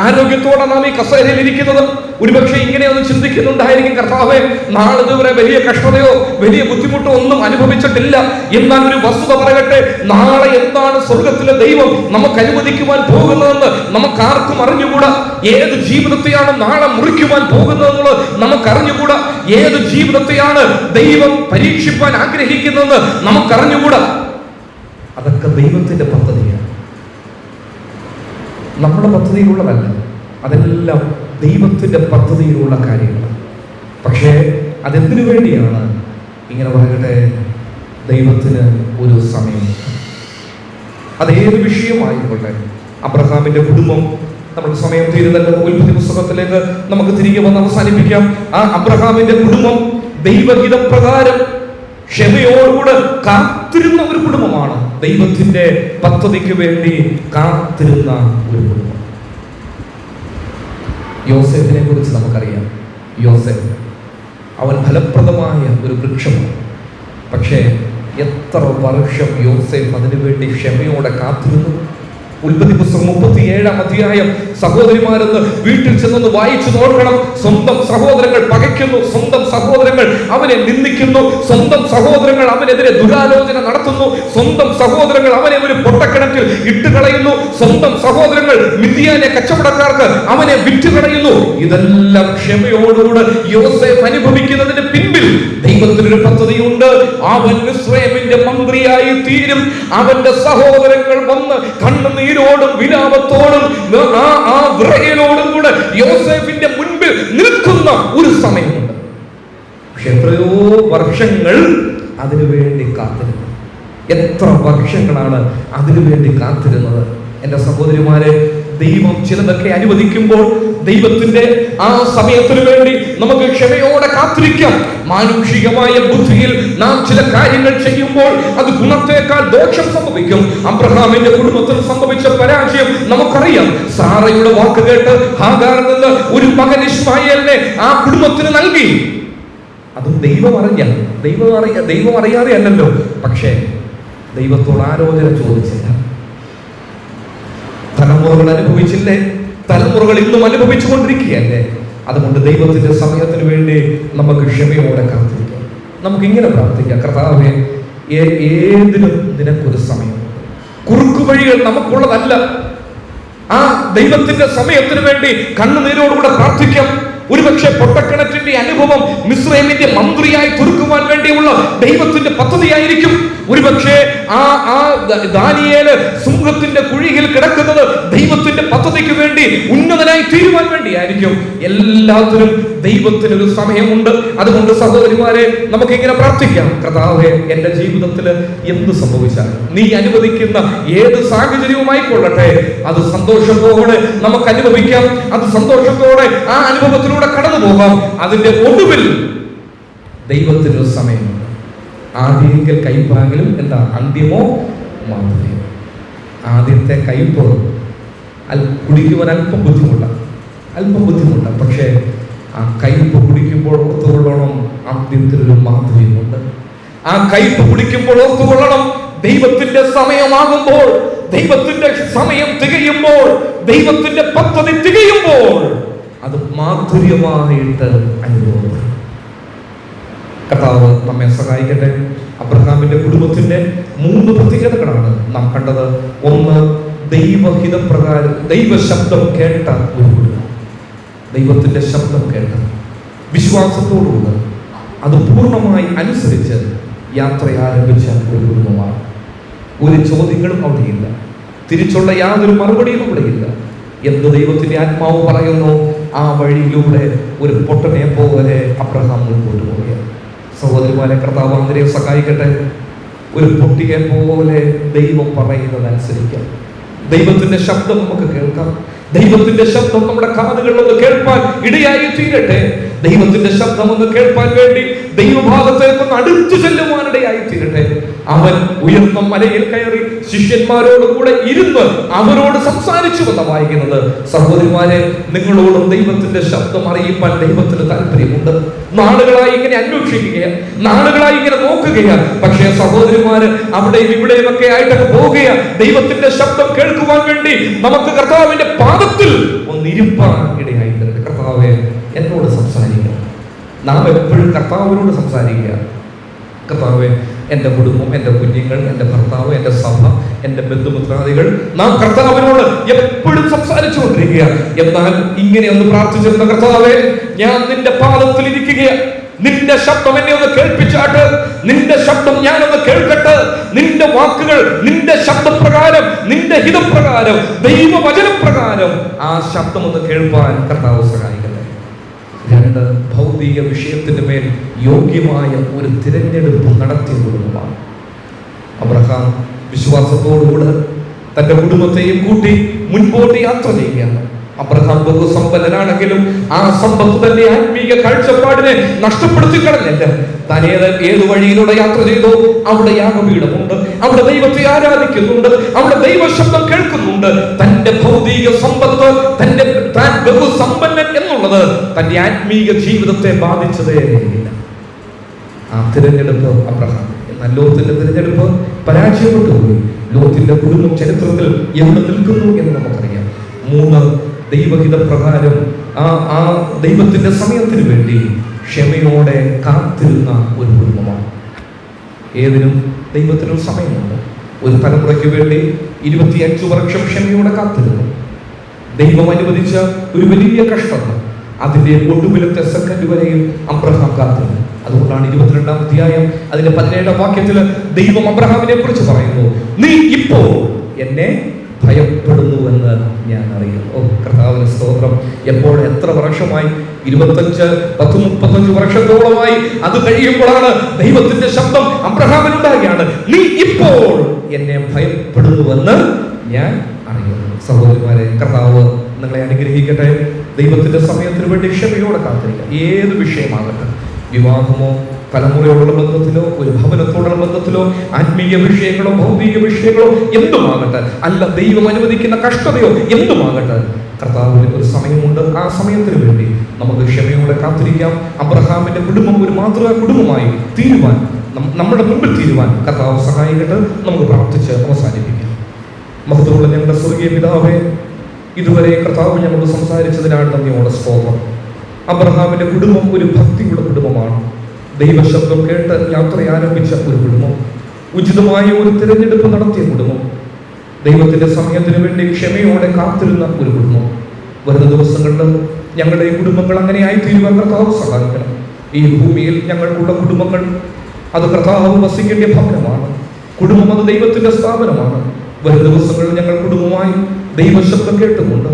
ആരോഗ്യത്തോടെ നാം ഈ കസേരയിൽ ഇരിക്കുന്നത് ഒരുപക്ഷെ ഇങ്ങനെയൊന്നും ചിന്തിക്കുന്നുണ്ടായിരിക്കും, കർത്താവേ, നാളെ ഇതുവരെ വലിയ കഷ്ടതയോ വലിയ ബുദ്ധിമുട്ടോ ഒന്നും അനുഭവിച്ചിട്ടില്ല. എന്നാൽ ഒരു വസ്തുത പറയട്ടെ, നാളെ എന്താണ് സ്വർഗത്തിലെ ദൈവം നമുക്ക് അനുവദിക്കുവാൻ പോകുന്നതെന്ന് നമുക്കാർക്കും അറിഞ്ഞുകൂടാ. ഏത് ജീവിതത്തെയാണ് നാളെ മുറിക്കുവാൻ പോകുന്നതെന്നുള്ളത് നമുക്കറിഞ്ഞുകൂടാ. ഏത് ജീവിതത്തെയാണ് ദൈവം പരീക്ഷിപ്പാൻ ആഗ്രഹിക്കുന്നതെന്ന് നമുക്കറിഞ്ഞുകൂടാ. അതൊക്കെ ദൈവത്തിന്റെ പദ്ധതിയാണ്, നമ്മുടെ പദ്ധതിയിലുള്ളതല്ല. അതെല്ലാം ദൈവത്തിന്റെ പദ്ധതിയിലുള്ള കാര്യങ്ങളാണ്. പക്ഷേ അതെന്തിനു വേണ്ടിയാണ്? ഇങ്ങനെ പറയട്ടെ, ദൈവത്തിന് ഒരു സമയം. അതേത് വിഷയമായിക്കോട്ടെ. അബ്രഹാമിന്റെ കുടുംബം, നമ്മുടെ സമയം തീരുന്നല്ലോ, ഉൽപ്പത്തി പുസ്തകത്തിലേക്ക് നമുക്ക് തിരികെ വന്ന് അവസാനിപ്പിക്കാം. ആ അബ്രഹാമിന്റെ കുടുംബം ദൈവഹിതം പ്രകാരം ക്ഷമയോടുകൂടെ കാത്തിരുന്ന ഒരു കുടുംബമാണ്. ദൈവത്തിന്റെ പദ്ധതിക്ക് വേണ്ടി കാത്തിരുന്ന ഒരു കുടുംബം. യോസേഫിനെ കുറിച്ച് നമുക്കറിയാം. യോസേഫ്, അവൻ ഫലപ്രദമായ ഒരു വൃക്ഷമാണ്. പക്ഷേ എത്ര വർഷം യോസേഫ് അതിനു വേണ്ടി ക്ഷമയോടെ കാത്തിരുന്നു. ഉൽപ്പത്തി പുസ്തകം 37-ാം അധ്യായം സഹോദരിമാരെന്ന് വീട്ടിൽ ചെന്നൊന്ന് വായിച്ചു നോക്കണം. സ്വന്തം സഹോദരങ്ങൾ പകയ്ക്കുന്നു, സ്വന്തം സഹോദരങ്ങൾ അവനെ നിന്ദിക്കുന്നു, സ്വന്തം സഹോദരങ്ങൾ അവനെതിരെ ദുരാലോചന നടത്തുന്നു, സ്വന്തം സഹോദരങ്ങൾ അവനെ ഒരു പൊട്ടക്കിണറ്റിൽ ഇട്ടുകളയുന്നു, സ്വന്തം സഹോദരങ്ങൾ മിദ്യാനെ കച്ചവടക്കാർക്ക് അവനെ വിറ്റുകളയുന്നു. ഇതെല്ലാം ക്ഷമയോടുകൂടെ യോസേഫ് അനുഭവിക്കുന്നതിന് പിൻപിൽ ദൈവത്തിനൊരു പദ്ധതിയുണ്ട്. അവൻ മിസ്രയീമിന്റെ മന്ത്രിയായി തീരും. അവന്റെ സഹോദരങ്ങൾ വന്ന് കണ്ണുനീരോടും വിലാപത്തോടും ആ വിറയലോടും കൂടെ യോസേഫിന്റെ മുൻപിൽ നിൽക്കുന്ന ഒരു സമയമുണ്ട്. പക്ഷെ എത്രയോ വർഷങ്ങൾ അതിനുവേണ്ടി കാത്തിരുന്നു. എത്ര വർഷങ്ങളാണ് അതിനുവേണ്ടി കാത്തിരുന്നത്? എൻ്റെ സഹോദരിമാരെ, ദൈവം ചിലതൊക്കെ അനുവദിക്കുമ്പോൾ ദൈവത്തിന്റെ ആ സമയത്തിന് വേണ്ടി നമുക്ക് ക്ഷമയോടെ കാത്തിരിക്കാം. മാനുഷികമായ ബുദ്ധിയിൽ നാം ചില കാര്യങ്ങൾ ചെയ്യുമ്പോൾ അത് ഗുണത്തേക്കാൾ ദോഷം സംഭവിക്കും. അബ്രഹാമിന്റെ കുടുംബത്തിൽ സംഭവിച്ച പരാജയം നമുക്കറിയാം. സാറയുടെ വാക്ക് കേട്ട് ഹാഗാറിൽ നിന്ന് ഒരു മകൻ ഇശ്മായേലിനെ ആ കുടുംബത്തിന് നൽകി. അതും ദൈവം അറിയാതെ അല്ലല്ലോ. പക്ഷേ ദൈവത്തോട് ആലോചന ചോദിച്ചില്ല. തലമുറകൾ അനുഭവിച്ചില്ലേ? തലമുറകൾ ഇന്നും അനുഭവിച്ചു കൊണ്ടിരിക്കുകയല്ലേ? അതുകൊണ്ട് ദൈവത്തിന്റെ സമയത്തിന് വേണ്ടി നമുക്ക് ക്ഷമയോടെ കാത്തിരിക്കാം. നമുക്ക് ഇങ്ങനെ പ്രാർത്ഥിക്കാം, കർത്താവേ, ഏതിനും നിനക്കൊരു സമയം. കുറുക്കു വഴികൾ നമുക്കുള്ളതല്ല. ആ ദൈവത്തിന്റെ സമയത്തിന് വേണ്ടി കണ്ണുനീരോടുകൂടെ പ്രാർത്ഥിക്കാം. ഒരുപക്ഷെ പൊട്ടക്കിണറ്റിന്റെ അനുഭവം മിസ്രൈമിന്റെ മന്ത്രിയായി തീർക്കുവാൻ വേണ്ടിയുള്ള ദൈവത്തിന്റെ പദ്ധതിയായിരിക്കും. ഒരുപക്ഷെ ദാനിയേല് സിംഹത്തിന്റെ കുഴിയിൽ കിടക്കുന്നത് ദൈവത്തിന്റെ പദ്ധതിക്ക് വേണ്ടി ഉന്നതനായി തീരുവാൻ വേണ്ടിയായിരിക്കും. എല്ലാത്തിനും ദൈവത്തിനൊരു സമയമുണ്ട്. അതുകൊണ്ട് സഹോദരിമാരെ, നമുക്ക് ഇങ്ങനെ പ്രാർത്ഥിക്കാം: കർത്താവേ, എന്റെ ജീവിതത്തിൽ എന്ത് സംഭവിച്ചാലും, നീ അനുവദിക്കുന്ന ഏത് സാഹചര്യവുമായി കൊള്ളട്ടെ, അത് സന്തോഷത്തോടെ നമുക്ക് അനുഭവിക്കാം. അത് സന്തോഷത്തോടെ ആ അനുഭവത്തിലൂടെ കടന്നു പോകാം. അതിന്റെ ഒടുവിൽ ദൈവത്തിനൊരു സമയമുണ്ട്. ആദ്യത്തിൽ കയ്പാണെങ്കിലും എന്താ, അന്ത്യമോ മാധുര്യം. ആദ്യത്തെ കയ്പ് കുടിക്കുവാൻ അല്പം ബുദ്ധിമുട്ടാണ്. പക്ഷേ ആ കയ്പ് കുടിക്കുമ്പോൾ ഓർത്തുകൊള്ളണം, ആദ്യത്തിലൊരു മാധുര്യമുണ്ട്. ആ കയ്പ് കുടിക്കുമ്പോൾ ഓർത്തുകൊള്ളണം, ദൈവത്തിന്റെ സമയമാകുമ്പോൾ, ദൈവത്തിന്റെ സമയം തികയുമ്പോൾ, ദൈവത്തിന്റെ പദ്ധതി തികയുമ്പോൾ അത് മാധുര്യമായിട്ട് അനുഭവപ്പെടും. കർത്താവ് നമ്മെ സഹായിക്കട്ടെ. അബ്രഹാമിന്റെ കുടുംബത്തിന്റെ 3 പ്രത്യേകതകളാണ് നാം കണ്ടത്. ഒന്ന്, ദൈവഹിതപ്രകാരം ദൈവശബ്ദം കേട്ട ഒരു കുടുംബം. ദൈവത്തിന്റെ ശബ്ദം കേട്ട, വിശ്വാസത്തോടുകൂടെ അത് പൂർണ്ണമായി അനുസരിച്ച് യാത്ര ആരംഭിച്ച ഒരു കുടുംബമാണ്. ഒരു ചോദ്യങ്ങളും അവിടെയില്ല, തിരിച്ചുള്ള യാതൊരു മറുപടിയും അവിടെയില്ല. എന്ത് ദൈവത്തിന്റെ ആത്മാവ് പറയുന്നു, ആ വഴിയിലൂടെ ഒരു പൊട്ടനെ പോലെ അബ്രഹാം മുൻപോട്ട് പോവുകയാണ്. സഹോദരിമാരെ, കർത്താവ് അവരെ സഹായിക്കട്ടെ. ഒരു പൊട്ടിയെ പോലെ ദൈവം പറയുന്നതനുസരിക്കാം. ദൈവത്തിന്റെ ശബ്ദം നമുക്ക് കേൾക്കാം. ദൈവത്തിന്റെ ശബ്ദം നമ്മുടെ കാതുകളിലൊന്ന് കേൾപ്പാൻ ഇടയായി തീരട്ടെ. ദൈവത്തിന്റെ ശബ്ദം ഒന്ന് കേൾപ്പാൻ വേണ്ടി ദൈവഭാഗത്തേക്കൊന്ന് അടുത്തു ചെല്ലുവാനിടയായി തീരട്ടെ. അവൻ ഉയർന്ന മലയിൽ കയറി ശിഷ്യന്മാരോട് കൂടെ ഇരുന്ന് അവരോട് സംസാരിച്ചു എന്ന് വായിക്കുന്നത്. സഹോദരിമാരെ, നിങ്ങളോടും ദൈവത്തിന്റെ ശബ്ദം അറിയിപ്പാൻ ദൈവത്തിന് താല്പര്യമുണ്ട്. നാളുകളായി ഇങ്ങനെ അന്വേഷിക്കുകയാണ്, നാളുകളായി ഇങ്ങനെ നോക്കുകയാണ്. പക്ഷേ സഹോദരിമാര് അവിടെയും ഇവിടെയും ഒക്കെ ആയിട്ടൊക്കെ പോവുകയാണ്. ദൈവത്തിന്റെ ശബ്ദം കേൾക്കുവാൻ വേണ്ടി നമുക്ക് കർത്താവിന്റെ പാദത്തിൽ ഒന്നിരിപ്പാൻ ഇടയായി തരട്ടെ. കർത്താവേ, എന്നോട് സംസാരിക്കുക. നാം എപ്പോഴും കർത്താവിനോട് സംസാരിക്കുക. കർത്താവേ, എൻ്റെ കുടുംബം, എൻ്റെ കുഞ്ഞുങ്ങൾ, എൻ്റെ ഭർത്താവ്, എൻ്റെ സഭ, എൻ്റെ ബന്ധുമിത്രാദികൾ, നാം കർത്താവിനോട് എപ്പോഴും സംസാരിച്ചുകൊണ്ടിരിക്കുക. എന്നാൽ ഇങ്ങനെ ഒന്ന് പ്രാർത്ഥിച്ചിരുന്ന കർത്താവേ, ഞാൻ നിന്റെ പാദത്തിൽ ഇരിക്കുകയാണ്. നിന്റെ ശബ്ദം എന്നെ ഒന്ന് കേൾപ്പിച്ചാട്ട്, നിന്റെ ശബ്ദം ഞാനൊന്ന് കേൾക്കട്ടെ. നിന്റെ വാക്കുകൾ, നിന്റെ ശബ്ദപ്രകാരം, നിന്റെ ഹിതപ്രകാരം, ദൈവവചനപ്രകാരം ആ ശബ്ദം ഒന്ന് കേൾപ്പാൻ കർത്താവ് സഹായിക്കട്ടെ. 2, ഭൗതിക വിഷയത്തിന് മേൽ യോഗ്യമായ ഒരു തിരഞ്ഞെടുപ്പ് നടത്തിയ കുടുംബമാണ്. അബ്രഹാം വിശ്വാസത്തോടുകൂടെ തന്റെ കുടുംബത്തെയും കൂട്ടി മുൻപോട്ട് യാത്ര ചെയ്യുകയാണ്. അബ്രഹാം ബഹുസമ്പന്നനാണെങ്കിലും ആ സമ്പത്ത് തന്റെ ആത്മീയ കാഴ്ചപ്പാടിനെ നഷ്ടപ്പെടുത്തി കളഞ്ഞല്ല. താൻ ഏത് വഴിയിലൂടെ യാത്ര ചെയ്തോ അവിടെ യാഗപീഠമുണ്ട്, അവിടെ ദൈവത്തെ ആരാധിക്കുന്നുണ്ട്, അവിടെ ദൈവശബ്ദം കേൾക്കുന്നുണ്ട്. തന്റെ ഭൗതിക സമ്പത്ത്, താൻ ബഹുസമ്പന്നൻ എന്നുള്ളത് തന്റെ ആത്മീയ ജീവിതത്തെ ബാധിച്ചതേ ഇല്ല. ആ തിരഞ്ഞെടുപ്പ് അബ്രഹാം. എന്നാൽ ലോത്തിന്റെ തിരഞ്ഞെടുപ്പ് പരാജയപ്പെട്ടു പോയി. ലോത്തിന്റെ കുടുംബം ചരിത്രത്തിൽ എവിടെ നിൽക്കുന്നു എന്ന് നമുക്കറിയാം. 3, ദൈവഹിത പ്രകാരം ആ ദൈവത്തിന്റെ സമയത്തിന് വേണ്ടി ക്ഷമയോടെ കാത്തിരുന്ന ഒരു കുടുംബമാണ്. ഏതിനും ദൈവത്തിനൊരു സമയമുണ്ട്. ഒരു തലമുറയ്ക്ക് വേണ്ടി 25 വർഷം ക്ഷമയോടെ കാത്തിരുന്നു. ദൈവം അനുവദിച്ച ഒരു വലിയ കഷ്ടം, അതിന്റെ ഒടുവിലത്തെ സെക്കൻഡ് വരെയും അബ്രഹാം കാത്തിരുന്നു. അതുകൊണ്ടാണ് 22-ാം അധ്യായം അതിന്റെ 17-ാം വാക്യത്തിൽ ദൈവം അബ്രഹാമിനെ കുറിച്ച് പറയുന്നു, നീ ഇപ്പോൾ എന്നെ ഭയപ്പെടുന്നുവെന്ന് ഞാൻ അറിയുന്നു. ഓ കർത്താവിന് സ്തോത്രം. എപ്പോൾ, എത്ര വർഷമായി? 35 വർഷത്തോളമായി. അത് കഴിയുമ്പോഴാണ് ദൈവത്തിന്റെ ശബ്ദം അബ്രഹാമിനുണ്ടാകുകയാണ്, നീ ഇപ്പോൾ എന്നെ ഭയപ്പെടുന്നുവെന്ന് ഞാൻ അറിയുന്നു. സഹോദരിമാരെ, കർത്താവ് നിങ്ങളെ അനുഗ്രഹിക്കട്ടെ. ദൈവത്തിന്റെ സമയത്തിന് വേണ്ടി ക്ഷമയോടെ കാത്തിരിക്കുക. ഏത് വിഷയമാകട്ടെ, വിവാഹമോ, തലമുറയോടുള്ള ബന്ധത്തിലോ, ഒരു ഭവനത്തോടുള്ള ബന്ധത്തിലോ, ആത്മീയ വിഷയങ്ങളോ, ഭൗതിക വിഷയങ്ങളോ എന്തുമാകട്ടെ, അല്ല ദൈവം അനുവദിക്കുന്ന കഷ്ടതയോ എന്തുമാകട്ടെ, കർത്താവിന് ഒരു സമയമുണ്ട്. ആ സമയത്തിന് വേണ്ടി നമുക്ക് ക്ഷമയോടെ കാത്തിരിക്കാം. അബ്രഹാമിന്റെ കുടുംബം ഒരു മാതൃകാ കുടുംബമായി തീരുവാൻ, നമ്മുടെ മുമ്പിൽ തീരുവാൻ കർത്താവ് സഹായിക്കട്ടെ. നമുക്ക് പ്രാർത്ഥിച്ച് അവസാനിപ്പിക്കാം. മഹത്വമുള്ള ഞങ്ങളുടെ സ്വർഗീയ പിതാവേ, ഇതുവരെ കർത്താവ് ഞങ്ങളോട് സംസാരിച്ചതിനാണ് നന്ദിയോടെ സ്തോത്രം. അബ്രഹാമിന്റെ കുടുംബം ഒരു ഭക്തിയുടെ കുടുംബമാണ്. ദൈവശബ്ദം കേട്ട് യാത്ര ആരംഭിച്ച ഒരു കുടുംബം, ഉചിതമായ ഒരു തിരഞ്ഞെടുപ്പ് നടത്തിയ കുടുംബം, ദൈവത്തിന്റെ സമയത്തിന് വേണ്ടി ക്ഷമയോടെ കാത്തിരുന്ന ഒരു കുടുംബം. വരുന്ന ദിവസങ്ങളിൽ ഞങ്ങളുടെ ഈ കുടുംബങ്ങൾ അങ്ങനെയായി തീരുവാൻ കർത്താവ് സഹായിക്കണം. ഈ ഭൂമിയിൽ ഞങ്ങൾക്കുള്ള കുടുംബങ്ങൾ അത് കർത്താവ് വസിക്കേണ്ട ഭവനമാണ്. കുടുംബം അത് ദൈവത്തിന്റെ സ്ഥാപനമാണ്. വരും ദിവസങ്ങളിൽ ഞങ്ങൾ കുടുംബമായി ദൈവശബ്ദം കേട്ടുകൊണ്ട്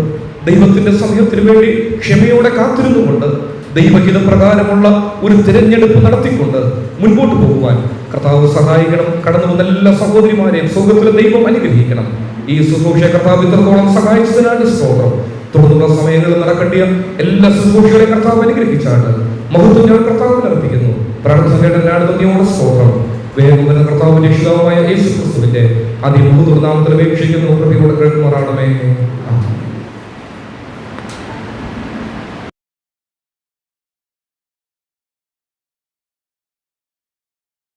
ദൈവത്തിന്റെ സമയത്തിന് വേണ്ടി ക്ഷമയോടെ കാത്തിരുന്നുകൊണ്ട് ദൈവഹിത പ്രകാരമുള്ള ഒരു തിരഞ്ഞെടുപ്പ് നടത്തിക്കൊണ്ട് മുൻപോട്ട് പോകുവാൻ കർത്താവ് സഹായിക്കണം. കടന്നു വന്ന എല്ലാ സഹോദരിമാരെയും സ്വർഗ്ഗത്തിലെ ദൈവം അനുഗ്രഹിക്കണം. ഈ ശുശ്രൂഷ കർത്താവ് ഇത്രത്തോളം സഹായിച്ചതിനാണ് സ്തോത്രം. തുടർന്നുള്ള സമയങ്ങളിൽ നടക്കേണ്ടിയ എല്ലാ ശുശ്രൂഷകളെയും കർത്താവ് അനുഗ്രഹിച്ചാണ് മഹത്വം ഞാൻ കർത്താവിന് അർപ്പിക്കുന്നു. പ്രാർത്ഥനയുടെ നന്ദിയോടെ സ്തോത്രം. വേഗം തന്നെ കർത്താവ് രക്ഷിതാവായ യേശു ക്രിസ്തുവിന്റെ അതിമഹത്വനാമത്തിൽ അപേക്ഷിക്കുന്നു. കൃപയോടെ കേൾക്കുമാറാണമേ.